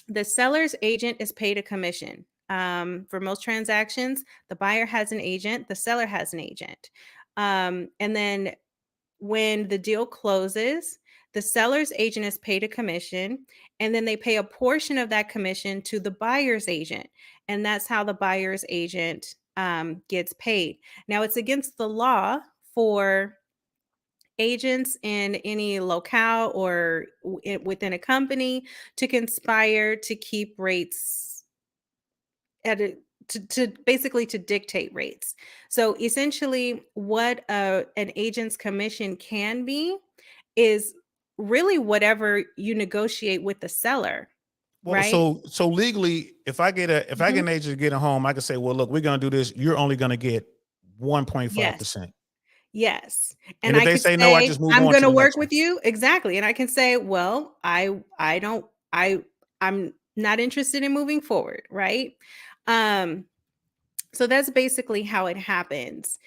the seller's agent is paid a commission. For most transactions, the buyer has an agent, the seller has an agent. And then when the deal closes, the seller's agent is paid a commission, and then they pay a portion of that commission to the buyer's agent. And that's how the buyer's agent gets paid. Now, it's against the law for agents in any locale or within a company to conspire to keep rates at a to basically to dictate rates. So essentially what an agent's commission can be is really whatever you negotiate with the seller, Well, right? so legally, if I get Mhm. an agent to get a home, I can say, well, look, we're gonna do this. You're only gonna get Yes. 1.5%. Yes. And And if I they could say no, I say, just move I'm on to going to the work next one. with you. Exactly. And I can say, well, I don't, I'm not interested in moving forward. Right. Um, So that's basically how it happens.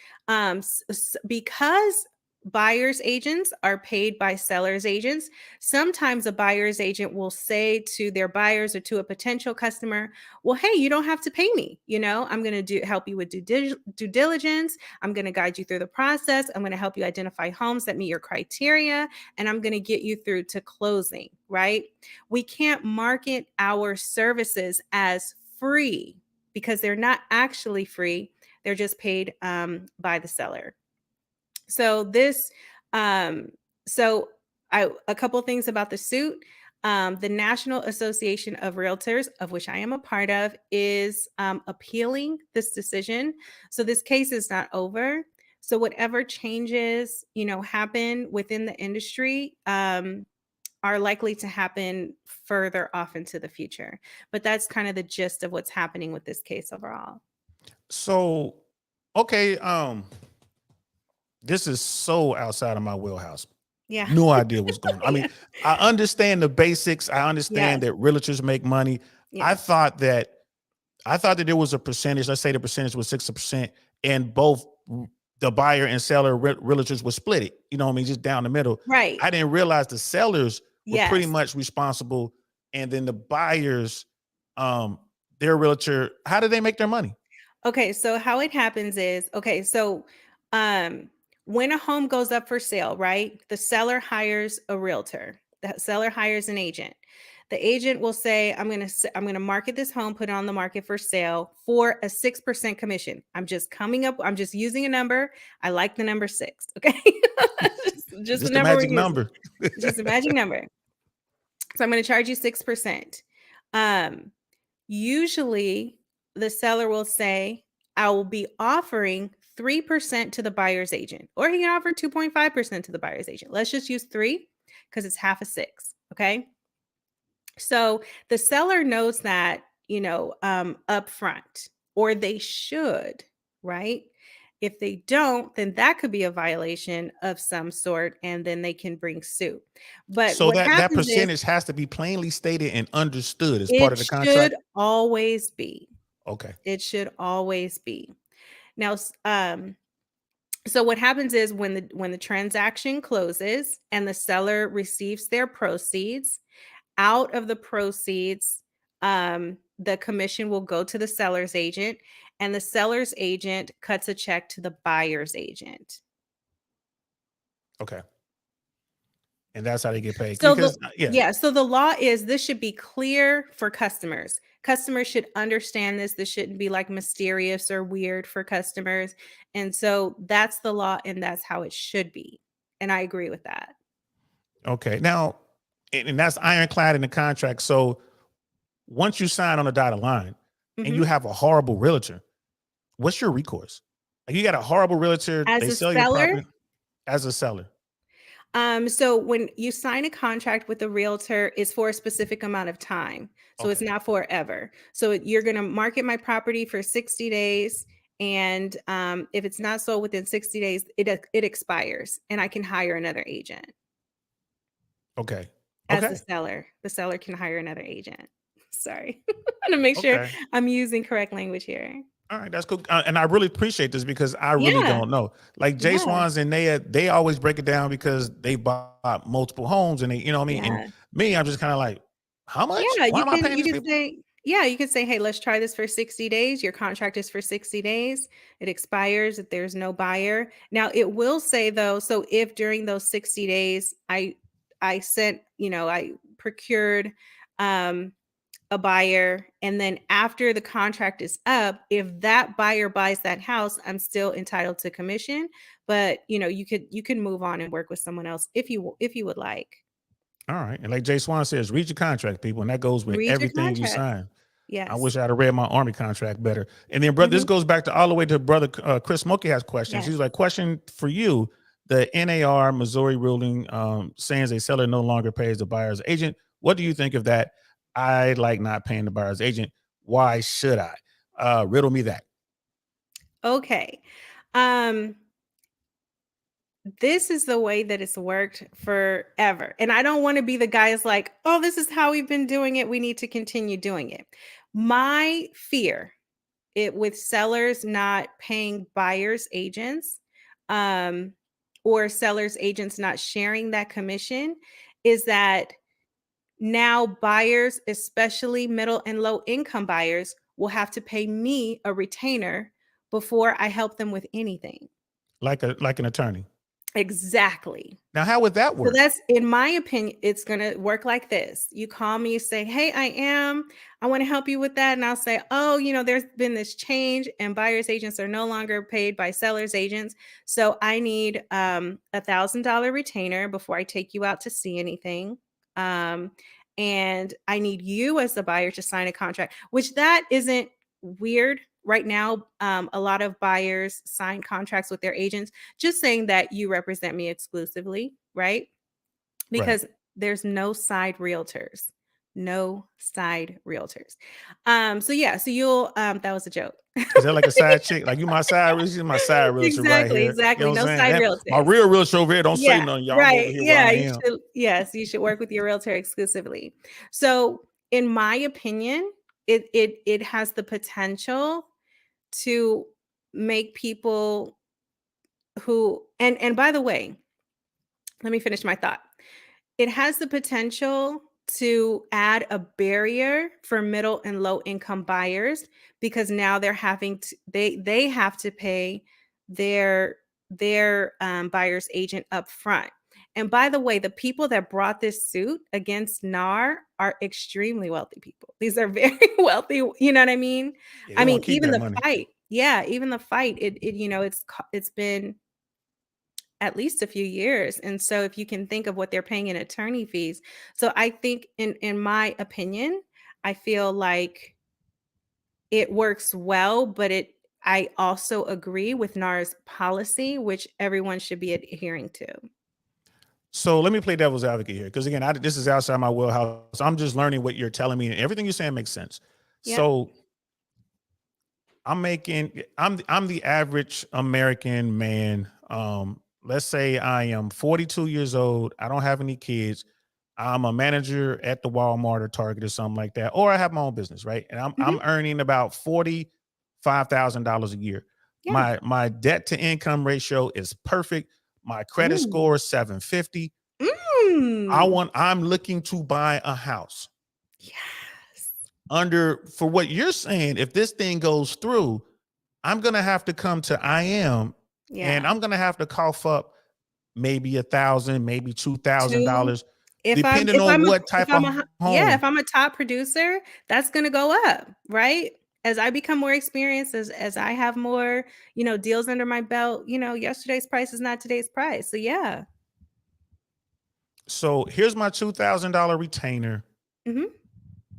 Because buyer's agents are paid by seller's agents, sometimes a buyer's agent will say to their buyers or to a potential customer, well, hey, you don't have to pay me. I'm going to help you with due diligence. I'm going to guide you through the process. I'm going to help you identify homes that meet your criteria, and I'm going to get you through to closing, right? We can't market our services as free because they're not actually free. They're just paid by the seller. So um, a couple of things about the suit. The National Association of Realtors, of which I am a part of, is appealing this decision. So this case is not over. So whatever changes, happen within the industry, are likely to happen further off into the future. But that's kind of the gist of what's happening with this case overall. So, okay, this is so outside of my wheelhouse. Yeah. No idea what's going on. I mean, I understand the basics. I understand Yes. that realtors make money. I Yes. thought that there was a percentage. Let's say the percentage was 6%, and both the buyer and seller realtors would split it. You know what I mean? Just down the middle. Right. I didn't realize the sellers were pretty Yes. much responsible, and then the buyers, their realtor. How do they make their money? Okay, so how it happens is, when a home goes up for sale, right? The seller hires a realtor. The seller hires an agent. The agent will say, I'm going to market this home, put it on the market for sale for a 6% commission. I'm just using a number. I like the number 6, okay? just the Just a number we're magic using. number. Just a magic number. So I'm going to charge you 6%. Usually the seller will say, I will be offering 3% to the buyer's agent, or he can offer 2.5% to the buyer's agent. Let's just use 3 because it's half a 6. Okay. So the seller knows that, up front, or they should, right? If they don't, then that could be a violation of some sort, and then they can bring suit. But So what that happens is percentage has to be plainly stated and understood as part it of the should contract. always be. Okay. It should always be. Now, so what happens is when the transaction closes and the seller receives their proceeds, out of the proceeds, the commission will go to the seller's agent, and the seller's agent cuts a check to the buyer's agent. Okay. And that's how they get paid. So Because so the law is this should be clear for customers. Customers should understand this. This shouldn't be like mysterious or weird for customers. And so that's the law and that's how it should be. And I agree with that. Okay. Now, and that's ironclad in the contract. So once you sign on the dotted line and you have a horrible realtor, what's your recourse? Like you got a horrible realtor, As they a sell your seller, property as a seller. So when you sign a contract with a realtor, it's for a specific amount of time. So it's not forever. So you're going to market my property for 60 days. And if it's not sold within 60 days, it expires and I can hire another agent. Okay. As the seller can hire another agent. Sorry. I want to make sure I'm using correct language here. All right, that's cool. And I really appreciate this because I really don't know. Like Jay Swans and they always break it down because they bought multiple homes and they, you know what I mean? And me, I'm just kind of like, how much? Yeah, Why am I paying these people? you could say, hey, let's try this for 60 days. Your contract is for 60 days. It expires if there's no buyer. Now it will say though, so if during those 60 days, I sent, I procured, a buyer, and then after the contract is up, if that buyer buys that house, I'm still entitled to commission. But you can move on and work with someone else if you would like. All right, and like Jay Swan says, read your contract, people, and that goes with Read your everything you contract. sign. Yes. I wish I'd have read my Army contract better. And then, brother, this goes back to all the way to brother Chris Smokey has questions. He's like, question for you: the NAR Missouri ruling saying a seller no longer pays the buyer's agent. What do you think of that? I like not paying the buyer's agent. Why should I? Riddle me that. Okay. This is the way that it's worked forever. And I don't want to be the guys like, oh, this is how we've been doing it. We need to continue doing it. My fear with sellers not paying buyers agents or sellers agents not sharing that commission is that now buyers, especially middle and low income buyers, will have to pay me a retainer before I help them with anything. Like an attorney. Exactly. Now, how would that work? So that's, in my opinion, it's going to work like this. You call me, you say, hey, I want to help you with that. And I'll say, oh, there's been this change and buyer's agents are no longer paid by seller's agents. So I need $1,000 retainer before I take you out to see anything. And I need you as the buyer to sign a contract, which that isn't weird. Right now, a lot of buyers sign contracts with their agents, just saying that you represent me exclusively, right? Because there's no side realtors. So you'll that was a joke. Is that like a side chick? Like you my side realtor, you my side realtor right here. Exactly. You know no side realtor. My real realtor over here don't say nothing. Y'all over here you should work with your realtor exclusively. So in my opinion, it has the potential to make people who, and by the way, let me finish my thought. It has the potential to add a barrier for middle and low income buyers because now they're having to, they have to pay their buyer's agent up front. And by the way, the people that brought this suit against NAR are extremely wealthy people. These are very wealthy. You know what I mean? Yeah, I mean, even the fight. Yeah, even the fight. It's been at least a few years. And so if you can think of what they're paying in attorney fees. So I think in my opinion, I feel like it works well, but I also agree with NAR's policy, which everyone should be adhering to. So let me play devil's advocate here. Because again, this is outside my wheelhouse. I'm just learning what you're telling me and everything you're saying makes sense. Yeah. So I'm the average American man. Let's say I am 42 years old. I don't have any kids. I'm a manager at the Walmart or Target or something like that. Or I have my own business, right? And I'm earning about $45,000 a year. Yeah. My debt to income ratio is perfect. My credit score is 750. I'm looking to buy a house. Yes. For what you're saying, if this thing goes through, I'm gonna have to come to and Yeah. I'm gonna have to cough up maybe $1,000, maybe Two, $2,000, depending if on I'm a what if type I'm of a h yeah, if home. I'm a top producer, that's gonna go up, right? As I become more experienced, as I have more, deals under my belt, yesterday's price is not today's price. So yeah. So here's my $2,000 retainer. Mhm.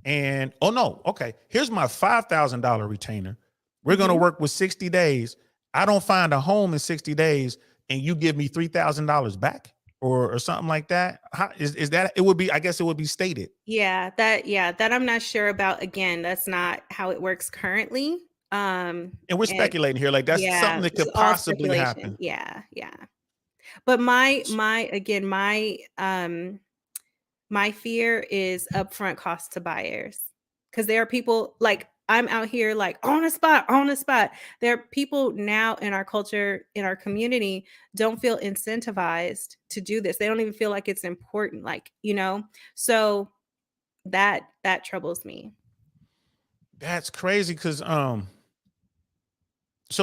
And oh no, okay. Here's my $5,000 retainer. We're gonna Mhm. work with 60 days. I don't find a home in 60 days, and you give me $3,000 back, or something like that. How is that? It would be. I guess it would be stated. Yeah, that I'm not sure about. Again, that's not how it works currently. And we're And speculating here. Like that's yeah, something that it's could all possibly speculation. happen. Yeah, yeah. But my fear is upfront cost to buyers, because there are people like I'm out here like on the spot, on the spot. There are people now in our culture, in our community, don't feel incentivized to do this. They don't even feel like it's important, So that troubles me. That's crazy because so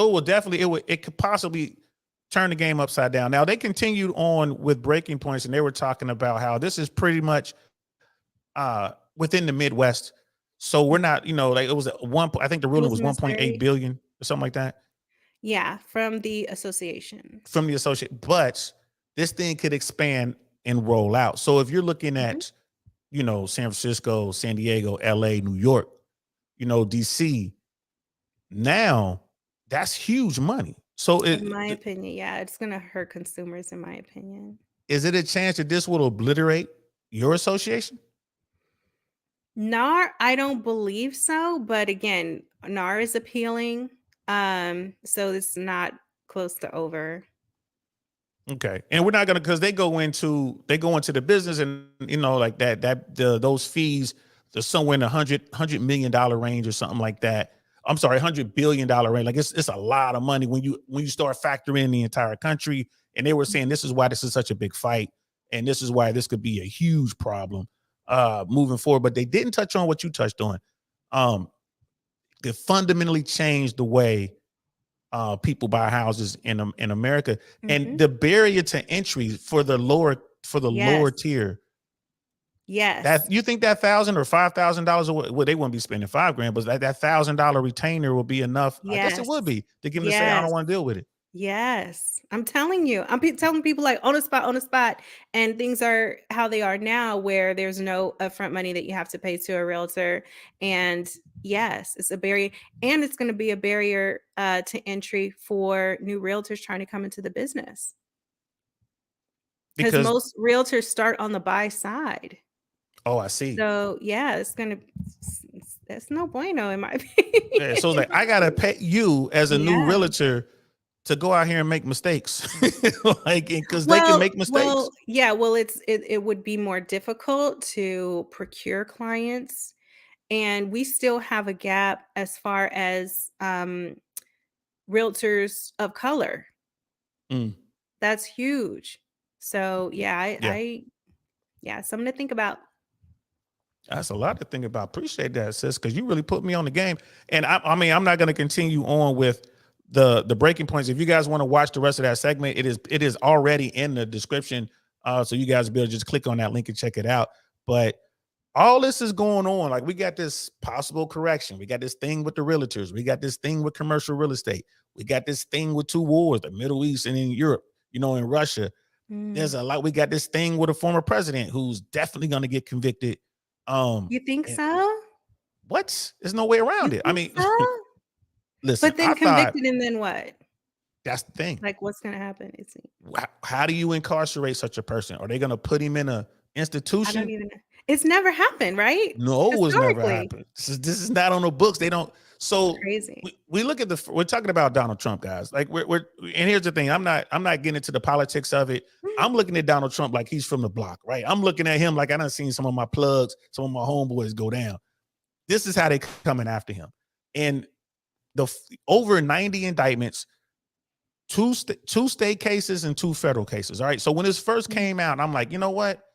it will definitely it could possibly turn the game upside down. Now they continued on with breaking points, and they were talking about how this is pretty much within the Midwest. So we're not, like it was I think the It ruling was was 1.8 Missouri. billion or something like that Yeah, from the association. from the associate, but this thing could expand and roll out. So if you're looking Mhm. at, San Francisco, San Diego, LA, New York, DC, now that's huge money. So In my opinion, yeah, it's gonna hurt consumers, in my opinion. is it a chance that this will obliterate your association? NAR, I don't believe so, but again, NAR is appealing. So it's not close to over. Okay. And we're not gonna, because they go into the business, and like those fees, they're somewhere in the $100 million range or something like that. I'm sorry, $100 billion range. Like it's a lot of money when you start factoring in the entire country. And they were saying this is why this is such a big fight, and this is why this could be a huge problem moving forward. But they didn't touch on what you touched on. It fundamentally changed the way people buy houses in America, and Mhm. the barrier to entry for the lower Yes. tier. Yes. That you think that $1,000 or $5,000, well, they wouldn't be spending $5,000, but that $1,000 retainer will be enough. I guess it Yes. would be to get them to say, I don't Yes. want to deal with it. Yes. I'm telling you. telling people like on the spot, and things are how they are now, where there's no upfront money that you have to pay to a realtor. And yes, it's a barrier, and it's going to be a barrier to entry for new realtors trying to come into the business, because Because most realtors start on the buy side. I see. So yeah, that's no bueno in my Yeah, so it's opinion. like I gotta pay you as a new Yeah. realtor to go out here and make mistakes, like because they can make mistakes. Yeah, well, it would be more difficult to procure clients, and we still have a gap as far as realtors of color. Mm, That's huge. So yeah, yeah. yeah, something to think about. That's a lot to think about. Appreciate that, sis, because you really put me on the game. And I mean, I'm not going to continue on with the breaking points. If you guys want to watch the rest of that segment, it is already in the description. So you guys will be able to just click on that link and check it out. But all this is going on. Like we got this possible correction. We got this thing with the realtors. We got this thing with commercial real estate. We got this thing with two wars, the Middle East and in Europe, in Russia. There's Mm. a lot. We got this thing with a former president who's definitely going to get convicted. You think And so? what? There's no way You around it. I think mean, so? listen, But I then thought convicted, and then what? that's the thing. Like, what's gonna happen? How do you incarcerate such a person? Are they going to put him in a I don't institution? even know. It's never happened, right? No, it's never Historically. happened. This is not on the books. They don't. So Crazy. we look at we're talking about Donald Trump, guys. Like we're and here's the thing. I'm not getting into the politics of it. I'm looking at Donald Trump like he's from the block, right? I'm looking at him like I done seen some of my plugs, some of my homeboys go down. This is how they coming after him. And over 90 indictments, two state cases and 2 federal cases. All right. So when this first came out, I'm like, you know what?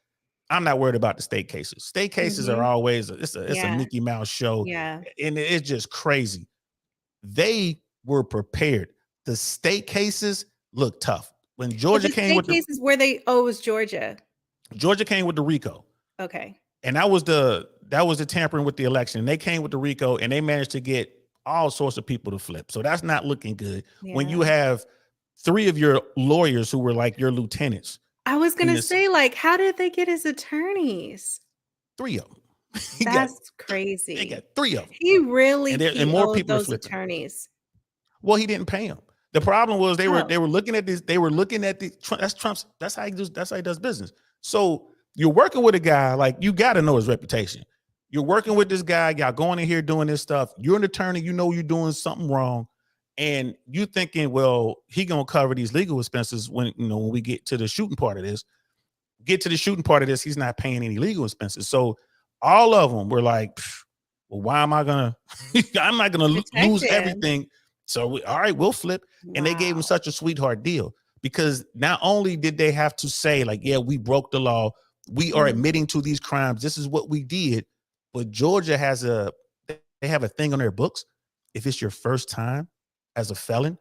I'm not worried about the state cases. State cases are Mhm. always it's a Yeah. Mickey Mouse show, Yeah. and it's just crazy. They were prepared. The state cases look tough. When But Georgia the came state with cases where they, oh, it was Georgia. Georgia came with the RICO. Okay. And that was the tampering with the election. And they came with the RICO and they managed to get all sorts of people to flip. So that's not looking good. When you Yeah. have 3 of your lawyers who were like your lieutenants, I was in gonna this- say, like, how did they get his attorneys? 3 of them. He got That's they crazy. got 3 of them. He really And more PO'd people are those flipping. attorneys. Well, he didn't pay them. The problem was they were Oh. looking at this. They were looking at the that's Trump's. That's how he does business. So you're working with a guy, like, you got to know his reputation. You're working with this guy. Y'all going in here doing this stuff. You're an attorney. You know you're doing something wrong, and you thinking, well, he gonna cover these legal expenses when when we get to the shooting part of this. He's not paying any legal expenses. So all of them were like, well, why am I gonna? I'm not gonna Protect lose him. everything. So all right, we'll flip. And they gave him Wow. such a sweetheart deal because not only did they have to say, like, yeah, we broke the law, we are Mhm. admitting to these crimes, this is what we did, but Georgia they have a thing on their books. If it's your first time as a felon,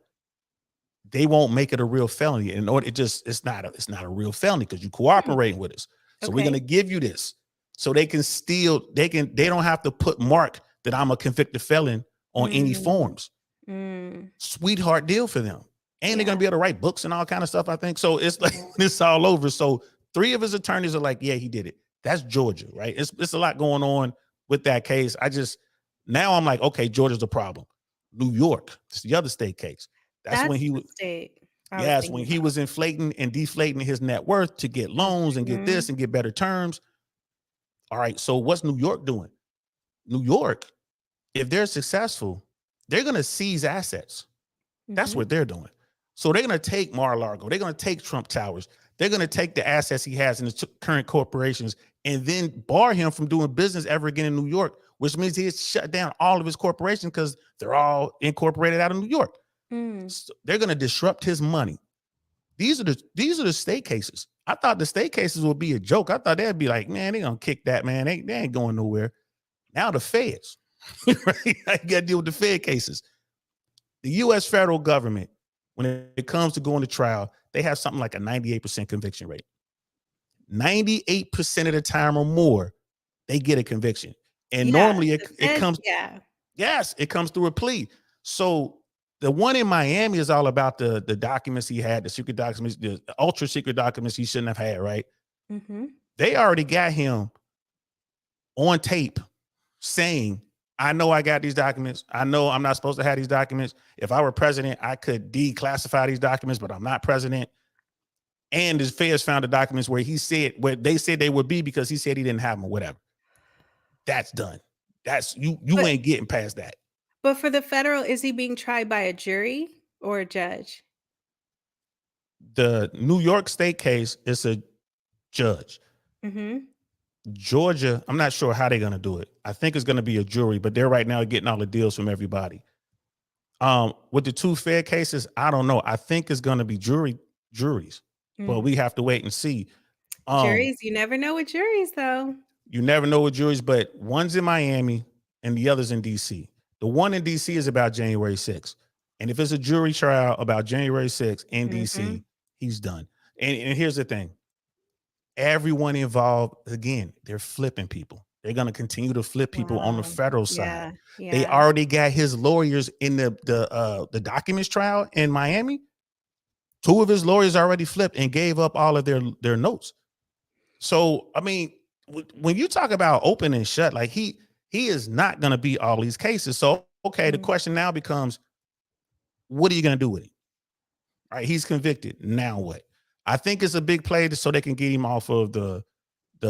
they won't make it a real felony. In order, it's not a real felony because you cooperating with us. So we're Okay. gonna give you this. So they don't have to put mark that I'm a convicted felon on any Mm. forms. Mm. Sweetheart deal for them. And they're Yeah. gonna be able to write books and all kind of stuff, I think. So it's like it's all over. So 3 of his attorneys are like, yeah, he did it. That's Georgia, right? It's a lot going on with that case. Now I'm like, okay, Georgia's the problem. New York, it's the other state case. That's when he the was state I was yes, thinking when he about. was inflating and deflating his net worth to get loans and get this and get better terms. All right, so what's New York doing? New York, if they're successful, they're gonna seize assets. That's Mhm. what they're doing. So they're going to take Mar-a-Lago. They're going to take Trump Towers. They're going to take the assets he has in his current corporations and then bar him from doing business ever again in New York, which means he has shut down all of his corporations because they're all incorporated out of New York. Mm. So they're going to disrupt his money. These are the state cases. I thought the state cases would be a joke. I thought they'd be like, man, they're going to kick that, man. They ain't going nowhere. Now the feds, right? I got to deal with the Fed cases. The U.S. federal government, when it comes to going to trial, they have something like a 98% conviction rate. 98% of the time or more, they get a conviction. And Yeah, normally the it feds, comes, yeah. yes, it comes through a plea. So the one in Miami is all about the documents he had, the secret documents, the ultra secret documents he shouldn't have had, right? Mm-hmm. They already got him on tape saying, I know I got these documents. I know I'm not supposed to have these documents. If I were president, I could declassify these documents, but I'm not president. And the feds found the documents where they said they would be because he said he didn't have them or whatever. That's done. That's you But- ain't getting past that. But for the federal, is he being tried by a jury or a judge? The New York state case is a judge. Mm-hmm. Georgia, I'm not sure how they're gonna do it. I think it's gonna be a jury, but they're right now getting all the deals from everybody. With the 2 Fed cases, I don't know. I think it's gonna be juries, but we have to wait and see. Juries, you never know with juries, though. You never know with juries, but one's in Miami and the other's in DC. The one in DC is about January 6th. And if it's a jury trial about January 6th in DC, he's done. And here's the thing. Everyone involved, again, they're flipping people. They're going to continue to flip people on the Wow. federal Yeah, side. yeah. They already got his lawyers in the documents trial in Miami. 2 of his lawyers already flipped and gave up all of their notes. So, I mean, when you talk about open and shut, like he is not going to beat all these cases. So, okay, the question now becomes, what are you going to do with him? All right, he's convicted. Now what? I think it's a big play so they can get him off of the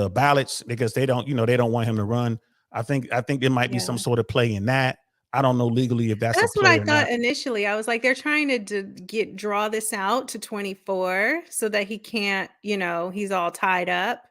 ballots because they don't want him to run. I think there might be some sort of play in that. I don't know legally if that's a That's what play I or thought not. initially. I was like, they're trying to draw this out to 24 so that he can't, he's all tied up.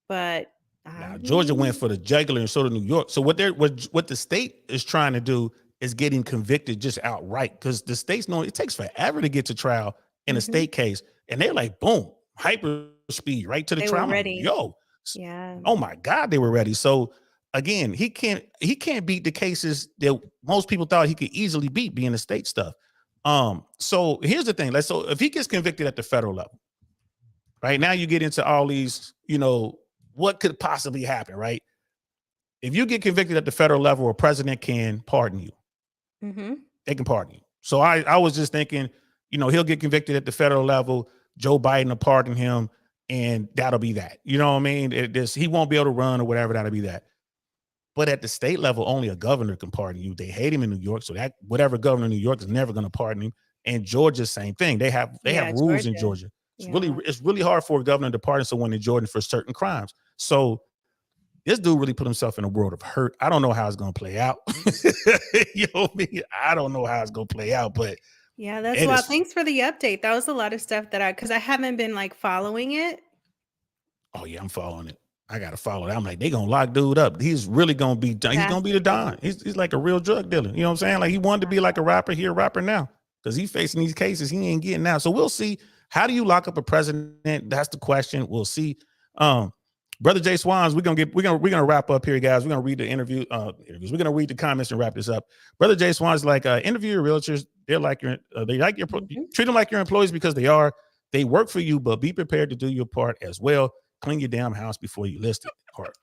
But Now, Georgia went for the jugular and so did New York. So what the state is trying to do is get him convicted just outright because the states know it takes forever to get to trial in a state case. And they're like, boom, hyper speed right to the They trial. were I'm like, ready. yo, Yeah. oh my God, they were ready. So again, he can't beat the cases that most people thought he could easily beat, being the state stuff. So here's the thing. So if he gets convicted at the federal level, right now you get into all these, what could possibly happen, right? If you get convicted at the federal level, a president can pardon you. Mm-hmm. They can pardon you. So I was just thinking, he'll get convicted at the federal level. Joe Biden will pardon him, and that'll be that. You know what I mean? He won't be able to run or whatever. That'll be that. But at the state level, only a governor can pardon you. They hate him in New York, so that whatever governor in New York is never going to pardon him. And Georgia, same thing. They have rules in Georgia. It's really hard for a governor to pardon someone in Georgia for certain crimes. So this dude really put himself in a world of hurt. I don't know how it's going to play out. You know what I mean? I don't know how it's going to play out, but yeah, that's wild. Thanks for the update. That was a lot of stuff because I haven't been following it. Oh yeah, I'm following it. I got to follow it. I'm like, they going to lock dude up. He's really going to be done. He's going to be the Don. He's like a real drug dealer. You know what I'm saying? Like he wanted to be like a rapper. He a rapper now because he's facing these cases. He ain't getting out. So we'll see. How do you lock up a president? That's the question. We'll see. Brother Jay Swans, we're gonna wrap up here, guys. We're gonna read the interviews. We're gonna read the comments and wrap this up. Brother Jay Swans, interview your realtors. Treat them like your employees because they are. They work for you, but be prepared to do your part as well. Clean your damn house before you list it,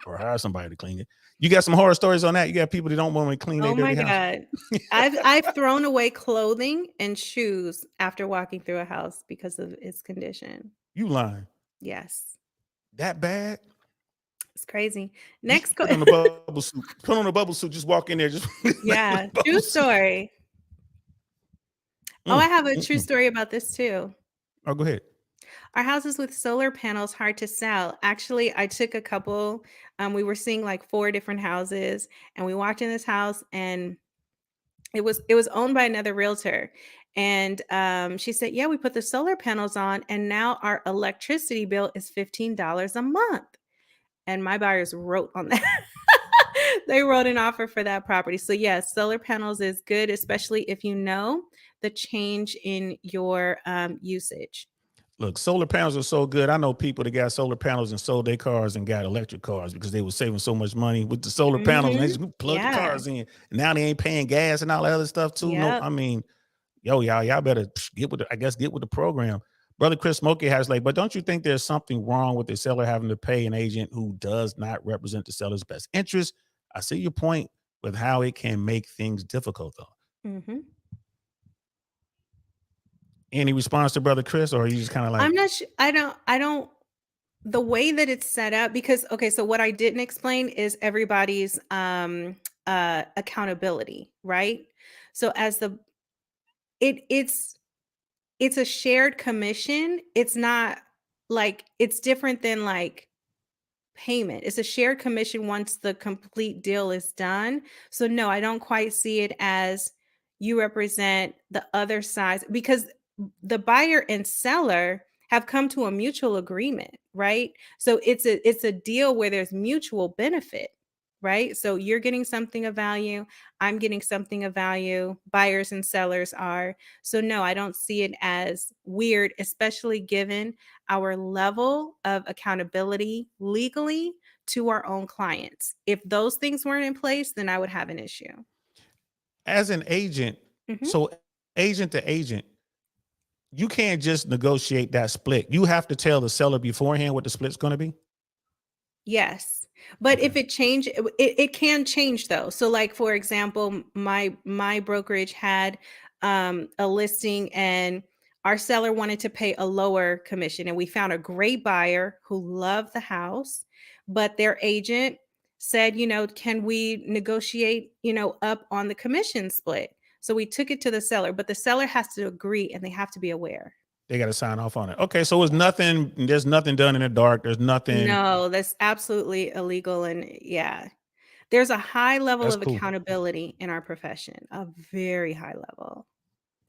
or hire somebody to clean it. You got some horror stories on that? You got people that don't want to clean their dirty house? Oh my God, I've thrown away clothing and shoes after walking through a house because of its condition. You lying? Yes. That bad? It's crazy. Next, put on a bubble suit. Put on a bubble suit. Just walk in there. Just yeah. True story. I have a true story about this too. Oh, go ahead. Our houses with solar panels hard to sell. Actually, I took a couple. We were seeing 4 different houses, and we walked in this house, and it was owned by another realtor. And she said, "Yeah, we put the solar panels on, and now our electricity bill is $15 a month." And my buyers wrote on that. They wrote an offer for that property. So yes, solar panels is good, especially if you know the change in your usage. Look, solar panels are so good. I know people that got solar panels and sold their cars and got electric cars because they were saving so much money with the solar panels. And they just plug the cars in. And now they ain't paying gas and all that other stuff too. No, I mean, y'all better get with the program. Brother Chris Smokey has but don't you think there's something wrong with the seller having to pay an agent who does not represent the seller's best interest? I see your point with how it can make things difficult, though. Mm-hmm. Any response to Brother Chris, or are you just kind of I'm not sure. I don't. The way that it's set up, because so what I didn't explain is everybody's accountability, right? So as it's a shared commission. It's not it's different than payment. It's a shared commission once the complete deal is done. So no, I don't quite see it as you represent the other side, because the buyer and seller have come to a mutual agreement, right? So it's a deal where there's mutual benefit, right? So you're getting something of value, I'm getting something of value, buyers and sellers are. So no, I don't see it as weird, especially given our level of accountability legally to our own clients. If those things weren't in place, then I would have an issue. As an agent, so agent to agent, you can't just negotiate that split. You have to tell the seller beforehand what the split's going to be. Yes. But if it change, it can change though. So for example, my brokerage had a listing and our seller wanted to pay a lower commission, and we found a great buyer who loved the house, but their agent said, can we negotiate, up on the commission split? So we took it to the seller, but the seller has to agree and they have to be aware. They got to sign off on it. Okay. So there's nothing done in the dark. There's nothing. No, that's absolutely illegal. And there's a high level of accountability in our profession, a very high level.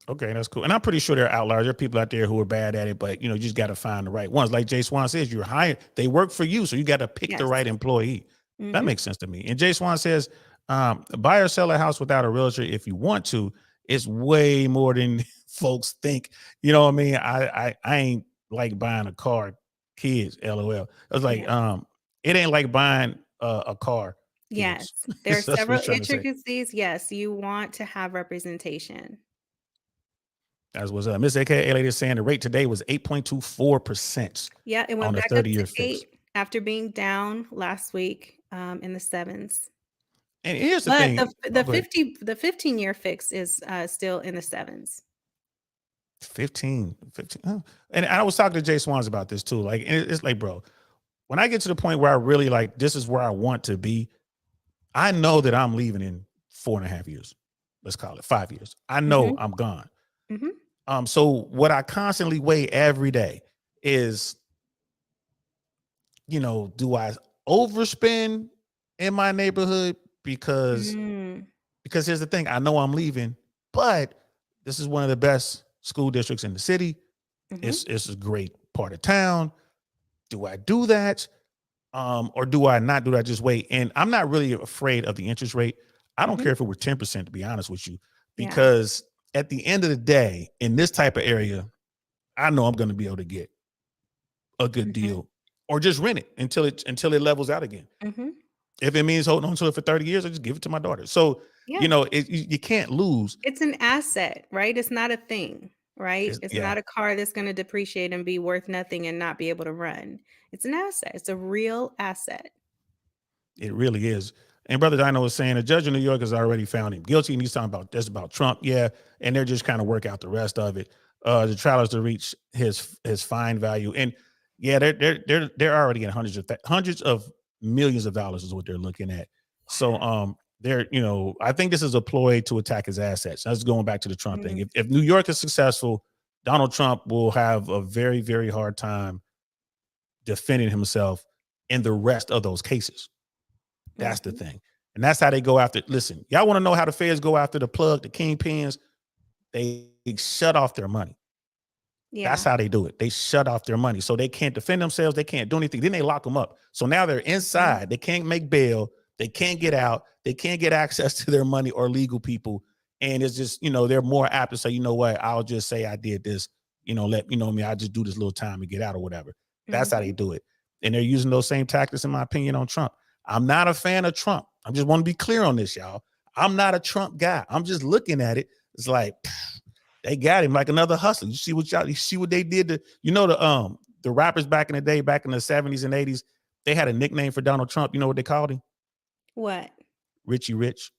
Okay, that's cool. And I'm pretty sure there are outliers. There are people out there who are bad at it, but you just got to find the right ones. Like Jay Swan says, you're hired. They work for you. So you got to pick the right employee. That makes sense to me. And Jay Swan says, buy or sell a house without a realtor if you want to. It's way more than folks think. You know what I mean? I ain't like buying a car, kids, LOL. It's it ain't like buying a car. Yes, deals. there are That's what several he's trying to say. intricacies. Yes, you want to have representation. That's what's up. Miss AKA lady is saying the rate today was 8.24% Yeah, it on went a back up to 30-year fix. 8 after being down last week in the sevens. And here's the But thing. the Go ahead. 15-year fix is still in the sevens. 15. Oh. And I was talking to Jay Swans about this too. Like, it's like, bro, when I get to the point where I really like, this is where I want to be, I know that I'm leaving in 4.5 years. Let's call it 5 years. I know Mhm. I'm gone. Mhm. So what I constantly weigh every day is, do I overspend in my neighborhood because Mm. here's the thing, I know I'm leaving, but this is one of the best school districts in the city. Mhm. It's a great part of town. Do I do that? Or do I not do that? Just wait. And I'm not really afraid of the interest rate. I don't Mhm. care if it were 10%, to be honest with you, Yeah. because at the end of the day, in this type of area, I know I'm going to be able to get a good Mhm. deal or just rent it until it levels out again. Mhm. If it means holding on to it for 30 years, I just give it to my daughter. So, Yeah. you can't lose. It's an asset, right? It's not a thing, right? It's Yeah, not a car that's going to depreciate and be worth nothing and not be able to run. It's an asset. It's a real asset. it really is. And Brother Dino was saying a judge in New York has already found him guilty, and he's talking about that's about Trump. Yeah, and they're just kind of work out the rest of it. The trial is to reach his fine value, and yeah, they're already in hundreds of millions of dollars is what they're looking at. So they're I think this is a ploy to attack his assets. That's going back to the Trump thing. Mhm. If New York is successful, Donald Trump will have a very, very hard time defending himself in the rest of those cases. That's the Mhm. thing. And that's how they go after. Listen, y'all want to know how the feds go after the plug, the kingpins? They shut off their money. That's Yeah. how they do it. They shut off their money. So they can't defend themselves. They can't do anything. Then they lock them up. So now they're Mhm. inside. They can't make bail. They can't get out. They can't get access to their money or legal people. And it's just, they're more apt to say, you know what, I'll just say I did this, let me, I just do this little time and get out or whatever. That's how they Mhm. do it. And they're using those same tactics, in my opinion, on Trump. I'm not a fan of Trump. I just want to be clear on this, y'all. I'm not a Trump guy. I'm just looking at it. It's like, they got him like another hustler. You see what they did to, the rappers back in the day, back in the 70s and 80s, they had a nickname for Donald Trump. You know what they called him? What? Richie Rich.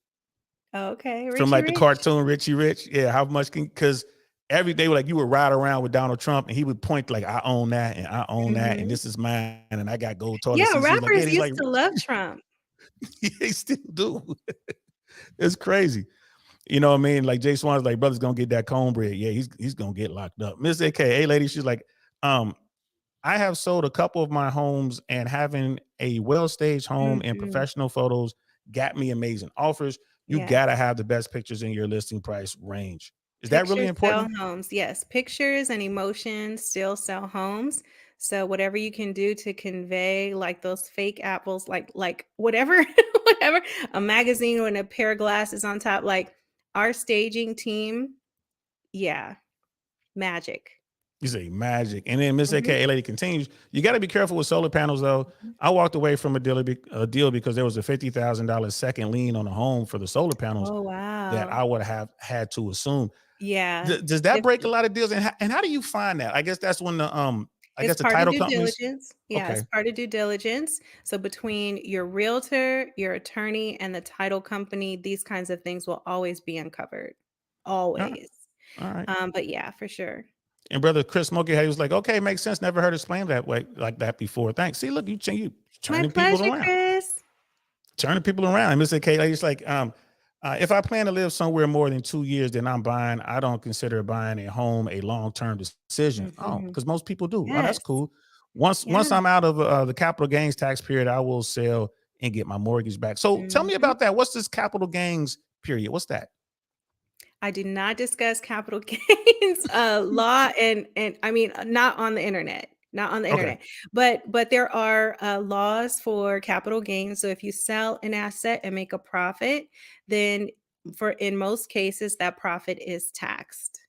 Okay, From Richie like the Rich. cartoon Richie Rich. Yeah, how much because every day like you would ride around with Donald Trump and he would point like, I own that and I own that and Mhm. this is mine and I got gold toilet Yeah, seats. He's like, yeah, rappers he's like, used to love Trump. they still do. It's crazy. You know what I mean? Like Jay Swan's like, brother's gonna get that cornbread. Yeah, he's gonna get locked up. Miss AKA lady, she's like, I have sold a couple of my homes and having a well-staged home and Mhm. professional photos got me amazing offers. You Yes. gotta have the best pictures in your listing price range. Is that really Pictures sell important? homes. Yes, pictures and emotions still sell homes. So whatever you can do to convey like those fake apples, like whatever, whatever, a magazine and a pair of glasses on top, like our staging team, yeah, magic. You say magic. And then Miss Mhm. AKA lady continues, you got to be careful with solar panels though. Mhm. I walked away from a deal because there was a $50,000 second lien on a home for the solar panels Oh, that wow. I would have had to assume. Yeah. Does that If break a lot of deals? And how do you find that? I guess that's when I It's guess the part of title due companies. diligence. Yeah, it's Okay. part of due diligence. So between your realtor, your attorney, and the title company, these kinds of things will always be uncovered. All right. Always. All right. But yeah, for sure. And brother Chris Smokey, he was like, okay, makes sense. Never heard it explained that way like that before. Thanks. See, look, you My turning people pleasure, around. Chris. Turning people around. And Mr. K, it's like, if I plan to live somewhere more than 2 years, then I'm buying. I don't consider buying a home a long-term decision. Oh, Mhm. because most people do. Oh, that's Yes. cool. Once Yeah. I'm out of the capital gains tax period, I will sell and get my mortgage back. So tell me Mhm. about that. What's this capital gains period? What's that? I do not discuss capital gains law and I mean not on the internet. Not on the Okay. internet. But there are laws for capital gains. So if you sell an asset and make a profit, then for in most cases that profit is taxed.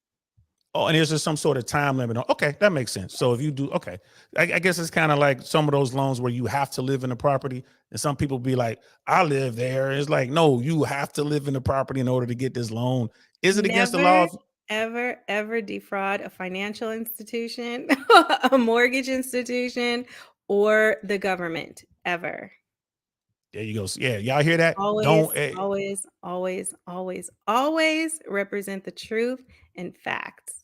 Oh, and there's just some sort of time limit on. Okay, that makes sense. So if you do, okay, I guess it's kind of like some of those loans where you have to live in the property, and some people be like, "I live there." It's like, no, you have to live in the property in order to get this loan. Is it against the law? Never, ever defraud a financial institution, a mortgage institution, or the government, ever. There you go. Yeah, y'all hear that? Always, Don't. always, always, always, always represent the truth and facts.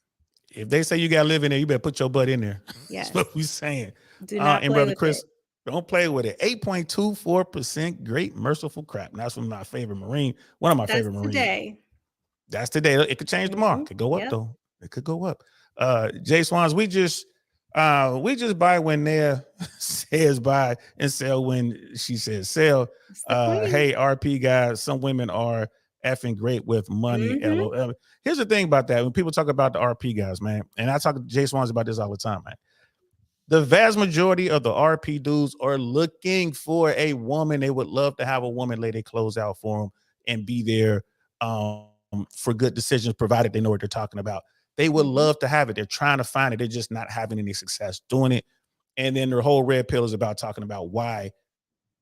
If they say you got to live in there, you better put your butt in there. That's Yes. what we saying. Do not And play brother with Chris, it. don't play with it. 8.24% great merciful crap. And that's from my favorite Marine. One of my That's favorite Marines. today. That's today. It could change tomorrow. It could go up Yep. though. It could go up. Jay Swans, we just buy when Nair says buy and sell when she says sell. It's the queen. Hey, RP guys, some women are effing great with money. Mhm. LOL. Here's the thing about that. When people talk about the RP guys, man, and I talk to Jay Swans about this all the time, man. The vast majority of the RP dudes are looking for a woman. They would love to have a woman lay their clothes out for them and be there for good decisions, provided they know what they're talking about. They would Mhm. love to have it. They're trying to find it. They're just not having any success doing it. And then their whole red pill is about talking about why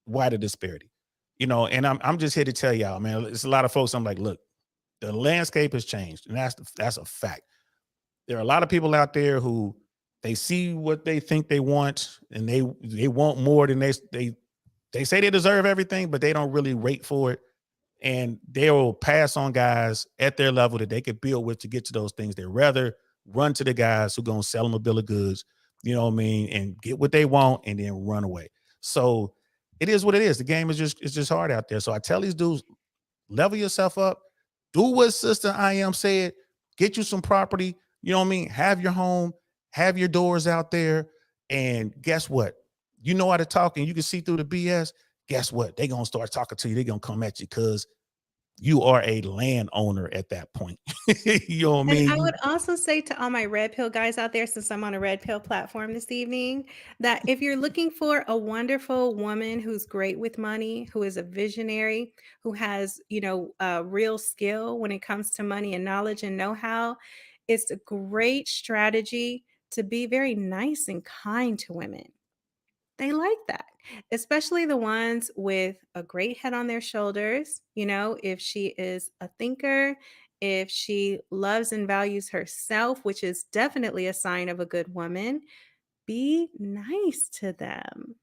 the disparity, and I'm just here to tell y'all, man, it's a lot of folks. I'm like, look, the landscape has changed, and that's a fact. There are a lot of people out there who they see what they think they want, and they want more than they say they deserve everything, but they don't really rate for it. And they will pass on guys at their level that they could build with to get to those things. They rather run to the guys who gonna sell them a bill of goods, you know what I mean, and get what they want and then run away. So it is what it is. The game is just hard out there. So I tell these dudes, level yourself up, do what Sister I Am said, get you some property, you know what I mean? Have your home, have your doors out there, and guess what? You know how to talk and you can see through the BS. Guess what? They're gonna start talking to you, they're gonna come at you because you are a landowner at that point. You know what I And mean? I would also say to all my red pill guys out there, since I'm on a red pill platform this evening, that if you're looking for a wonderful woman who's great with money, who is a visionary, who has, real skill when it comes to money and knowledge and know-how, it's a great strategy to be very nice and kind to women. They like that, especially the ones with a great head on their shoulders. If she is a thinker, if she loves and values herself, which is definitely a sign of a good woman, be nice to them.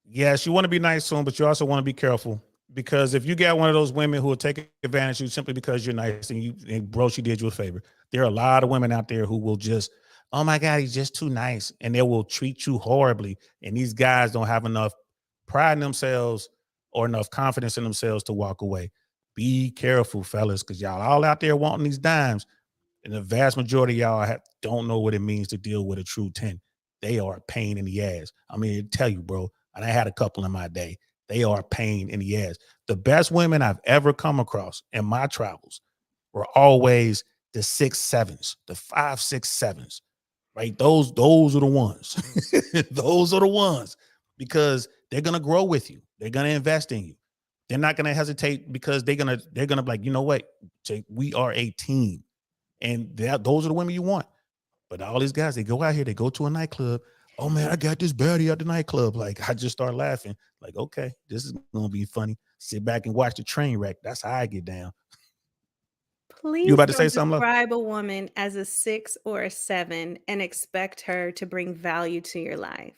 Yes, you want to be nice to them, but you also want to be careful because if you get one of those women who will take advantage of you simply because you're nice and bro, she did you a favor. There are a lot of women out there who will just, oh my God, he's just too nice, and they will treat you horribly. And these guys don't have enough pride in themselves or enough confidence in themselves to walk away. Be careful, fellas, because y'all all out there wanting these dimes, and the vast majority of y'all don't know what it means to deal with a true 10. They are a pain in the ass. I mean, tell you, bro, and I had a couple in my day. They are a pain in the ass. The best women I've ever come across in my travels were always the 6'7s, the 5, 6, 7s, right? Those are the ones. Those are the ones because they're gonna grow with you. They're gonna invest in you. They're not gonna hesitate because they're gonna be like, you know what? We are a team. And those are the women you want. But all these guys, they go out here, they go to a nightclub. Oh man, I got this baddie at the nightclub. Like, I just start laughing. Like, okay, this is gonna be funny. Sit back and watch the train wreck. That's how I get down. You Please about to say don't something, love? describe a woman as a 6 or a 7 and expect her to bring value to your life.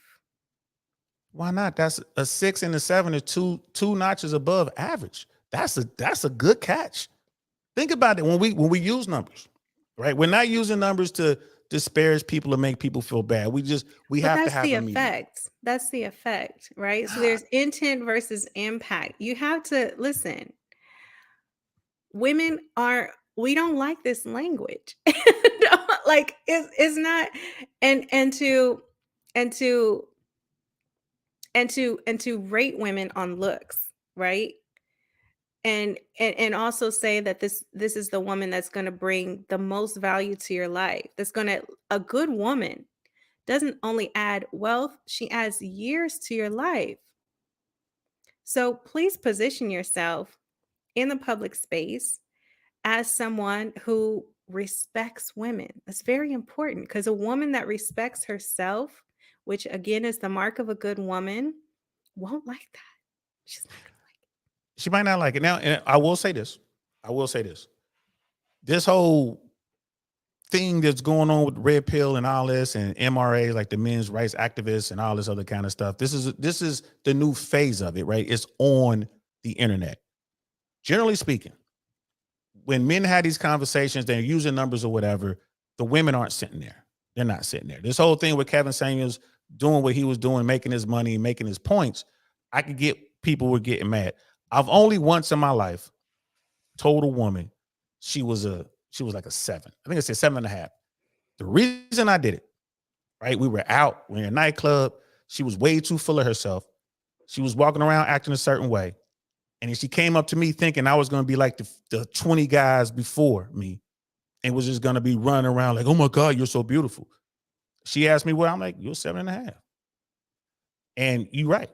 Why not? That's a 6 and a 7 is two notches above average. That's a good catch. Think about it when we use numbers, right? We're not using numbers to disparage people or make people feel bad. We But have to that's have the a meaning. effect. That's the effect, right? So there's intent versus impact. You have to listen. We don't like this language. Like it's not and to and to and to rate women on looks, right? And also say that this is the woman that's going to bring the most value to your life. A good woman doesn't only add wealth, she adds years to your life. So please position yourself in the public space as someone who respects women. That's very important because a woman that respects herself, which again is the mark of a good woman, won't like that. She's not gonna like it. She might not like it. Now, and I will say this. This whole thing that's going on with red pill and all this and MRA, like the men's rights activists and all this other kind of stuff. This is the new phase of it, right? It's on the internet. Generally speaking, when men had these conversations, they're using numbers or whatever, the women aren't sitting there. They're not sitting there. This whole thing with Kevin Samuels doing what he was doing, making his money, making his points, I could get people were getting mad. I've only once in my life told a woman she was like a 7. I think I said 7.5. The reason I did it, right? We were out, we were in a nightclub. She was way too full of herself. She was walking around acting a certain way. And then she came up to me thinking I was going to be like the 20 guys before me and was just going to be running around like, oh my God, you're so beautiful. She asked me, well, I'm like, you're 7.5. And you're right.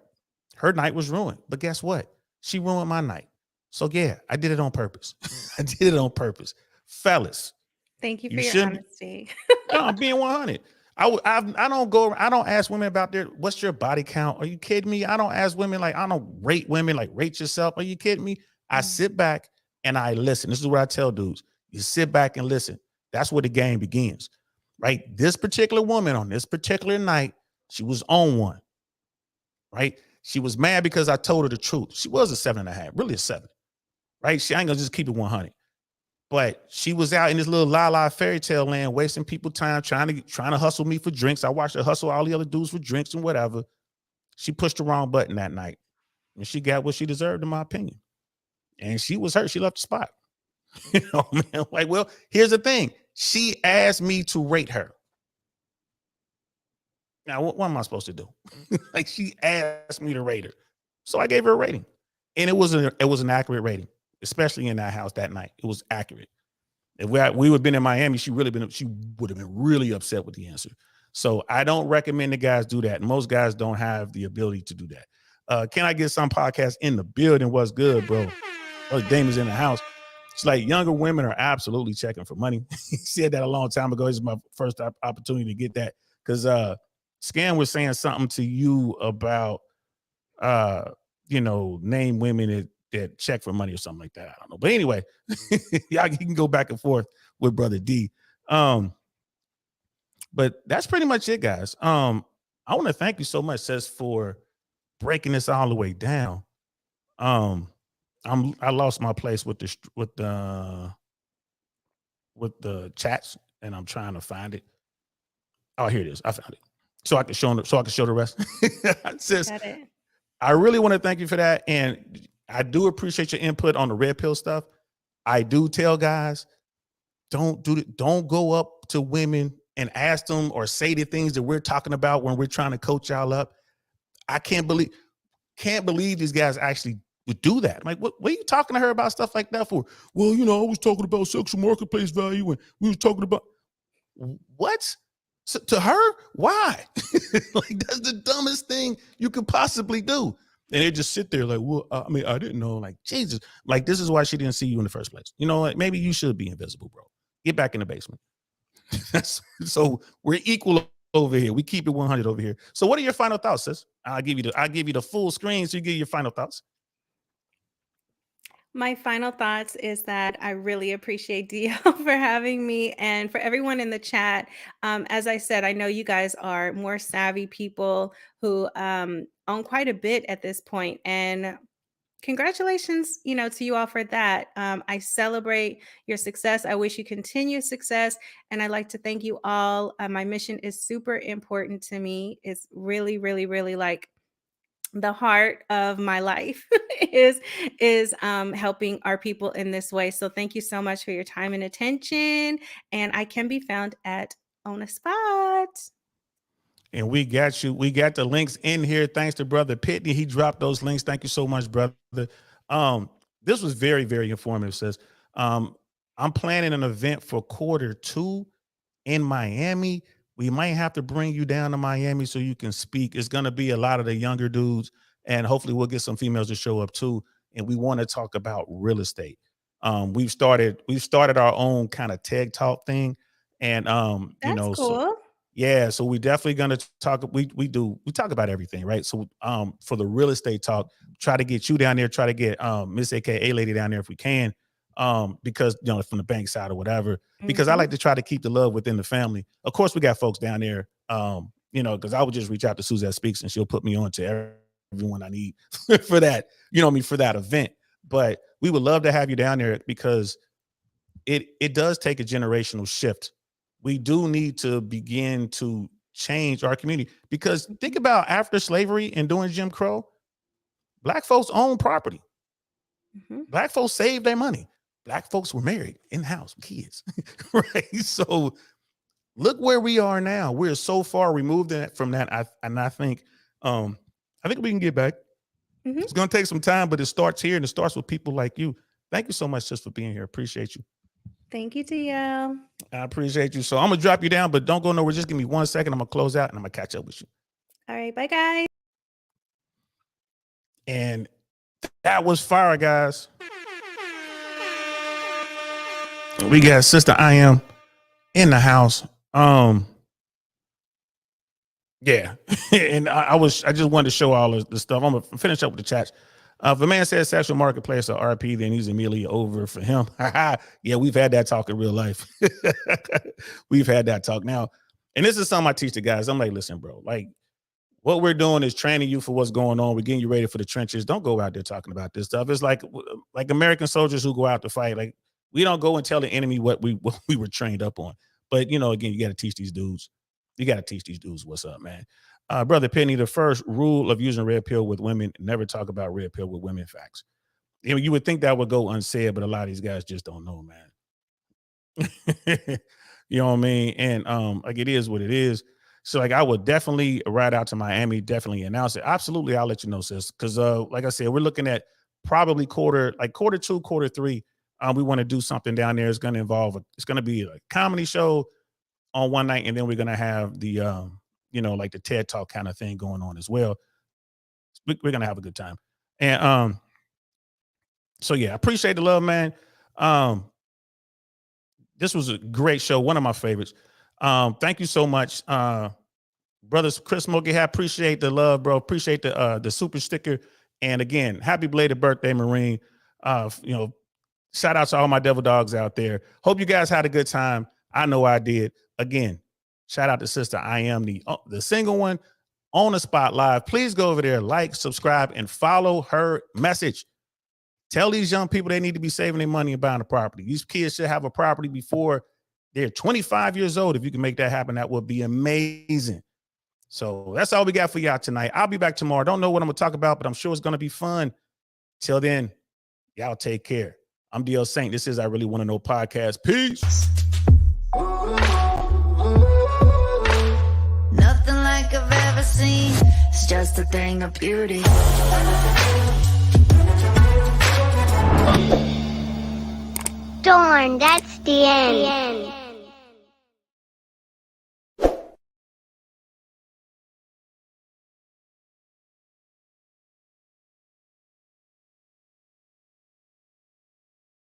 Her night was ruined. But guess what? She ruined my night. So yeah, I did it on purpose. I did it on purpose. Fellas. Thank you for You your shouldn't- honesty. No, I'm being 100. I don't ask women about what's your body count? Are you kidding me? I don't ask women I don't rate women like rate yourself. Are you kidding me? I sit back and I listen. This is what I tell dudes. You sit back and listen. That's where the game begins, right? This particular woman on this particular night, she was on one, right? She was mad because I told her the truth. She was a 7.5, really a 7, right? She ain't gonna just keep it 100. But she was out in this little la-la fairy tale land, wasting people time, trying to hustle me for drinks. I watched her hustle all the other dudes for drinks and whatever. She pushed the wrong button that night. And she got what she deserved, in my opinion. And she was hurt. She left the spot. You know, man. Like, well, here's the thing. She asked me to rate her. Now, what am I supposed to do? Like, she asked me to rate her. So I gave her a rating. And it was an accurate rating, especially in that house that night. It was accurate. If we would have been in Miami, she would have been really upset with the answer. So I don't recommend the guys do that. Most guys don't have the ability to do that. Can I get some podcasts in the building? What's good, bro? Oh, Dame is in the house. It's like younger women are absolutely checking for money. He said that a long time ago. This is my first opportunity to get that because Scan was saying something to you about name women that check for money or something like that. I don't know. But anyway, y'all can go back and forth with Brother D. But that's pretty much it, guys. I want to thank you so much, Sis, for breaking this all the way down. I lost my place with the chats, and I'm trying to find it. Oh, here it is. I found it. So I can show the rest. Sis, I really want to thank you for that. And I do appreciate your input on the red pill stuff. I do tell guys, don't go up to women and ask them or say the things that we're talking about when we're trying to coach y'all up. I can't believe these guys actually would do that. I'm like, what are you talking to her about stuff like that for? Well, I was talking about sexual marketplace value and we was talking about what? So, to her, why? Like, that's the dumbest thing you could possibly do. And they just sit there like, well, I didn't know. Like, Jesus, like, this is why she didn't see you in the first place. You know what? Maybe you should be invisible, bro. Get back in the basement. So we're equal over here. We keep it 100 over here. So what are your final thoughts, sis? I'll give you the full screen so you give your final thoughts. My final thoughts is that I really appreciate DL for having me and for everyone in the chat. As I said, I know you guys are more savvy people who own quite a bit at this point, and congratulations, to you all for that. I celebrate your success. I wish you continued success, and I'd like to thank you all. My mission is super important to me. It's really, really, really like the heart of my life is helping our people in this way. So thank you so much for your time and attention. And I can be found at On a Spot. And we got you. We got the links in here. Thanks to Brother Pitney. He dropped those links. Thank you so much, brother. This was very, very informative, sis. I'm planning an event for Q2 in Miami. We might have to bring you down to Miami so you can speak. It's going to be a lot of the younger dudes, and hopefully we'll get some females to show up too. And we want to talk about real estate. We've started our own kind of TED Talk thing, and That's cool. so yeah, so we definitely gonna talk. We talk about everything, right? So for the real estate talk, try to get you down there, try to get Miss AKA lady down there if we can, because from the bank side or whatever. Because I Mhm. like to try to keep the love within the family. Of course, we got folks down there, because I would just reach out to Suzette Speaks and she'll put me on to everyone I need for that, for that event. But we would love to have you down there because it does take a generational shift. We do need to begin to change our community because think about after slavery and during Jim Crow, Black folks own property. Mhm. Black folks saved their money. Black folks were married in the house with kids, right? So look where we are now. We're so far removed from that. I think we can get back. Mhm. It's going to take some time, but it starts here and it starts with people like you. Thank you so much just for being here. Appreciate you. Thank you, DL. I appreciate you. So I'm gonna drop you down, but don't go nowhere. Just give me 1 second. I'm gonna close out and I'm gonna catch up with you. All right, bye guys. And that was fire, guys. We got Sister I Am in the house. Yeah. And I just wanted to show all of the stuff. I'm gonna finish up with the chats. If a man says sexual marketplace or RP, then he's immediately over for him. Yeah, we've had that talk in real life. We've had that talk now. And this is something I teach the guys. I'm like, listen, bro, like what we're doing is training you for what's going on. We're getting you ready for the trenches. Don't go out there talking about this stuff. It's like American soldiers who go out to fight. Like we don't go and tell the enemy what we were trained up on. But again, you got to teach these dudes. You got to teach these dudes what's up, man. Brother Penny, the first rule of using red pill with women, never talk about red pill with women facts. You would think that would go unsaid, but a lot of these guys just don't know, man. You know what I mean? And it is what it is. So I would definitely ride out to Miami, definitely announce it. Absolutely, I'll let you know, sis. Because like I said, we're looking at probably quarter 2, quarter 3. We want to do something down there. It's going to be a comedy show on one night, and then we're going to have the like the TED Talk kind of thing going on as well. We're going to have a good time. And so yeah, I appreciate the love, man. This was a great show, one of my favorites. Thank you so much. Brothers Chris Smokey Hat, appreciate the love, bro. Appreciate the super sticker. And again, happy belated birthday, Marine. Shout out to all my devil dogs out there. Hope you guys had a good time. I know I did. Again, shout out to Sister I Am, the single one on the spot live. Please go over there, like, subscribe, and follow her message. Tell these young people they need to be saving their money and buying a property. These kids should have a property before they're 25 years old. If you can make that happen, that would be amazing. So that's all we got for y'all tonight. I'll be back tomorrow. Don't know what I'm going to talk about, but I'm sure it's going to be fun. Till then, y'all take care. I'm DL Saint. This is I Really Want to Know podcast. Peace. Nothing like I've ever seen. It's just a thing of beauty. Darn, that's the end.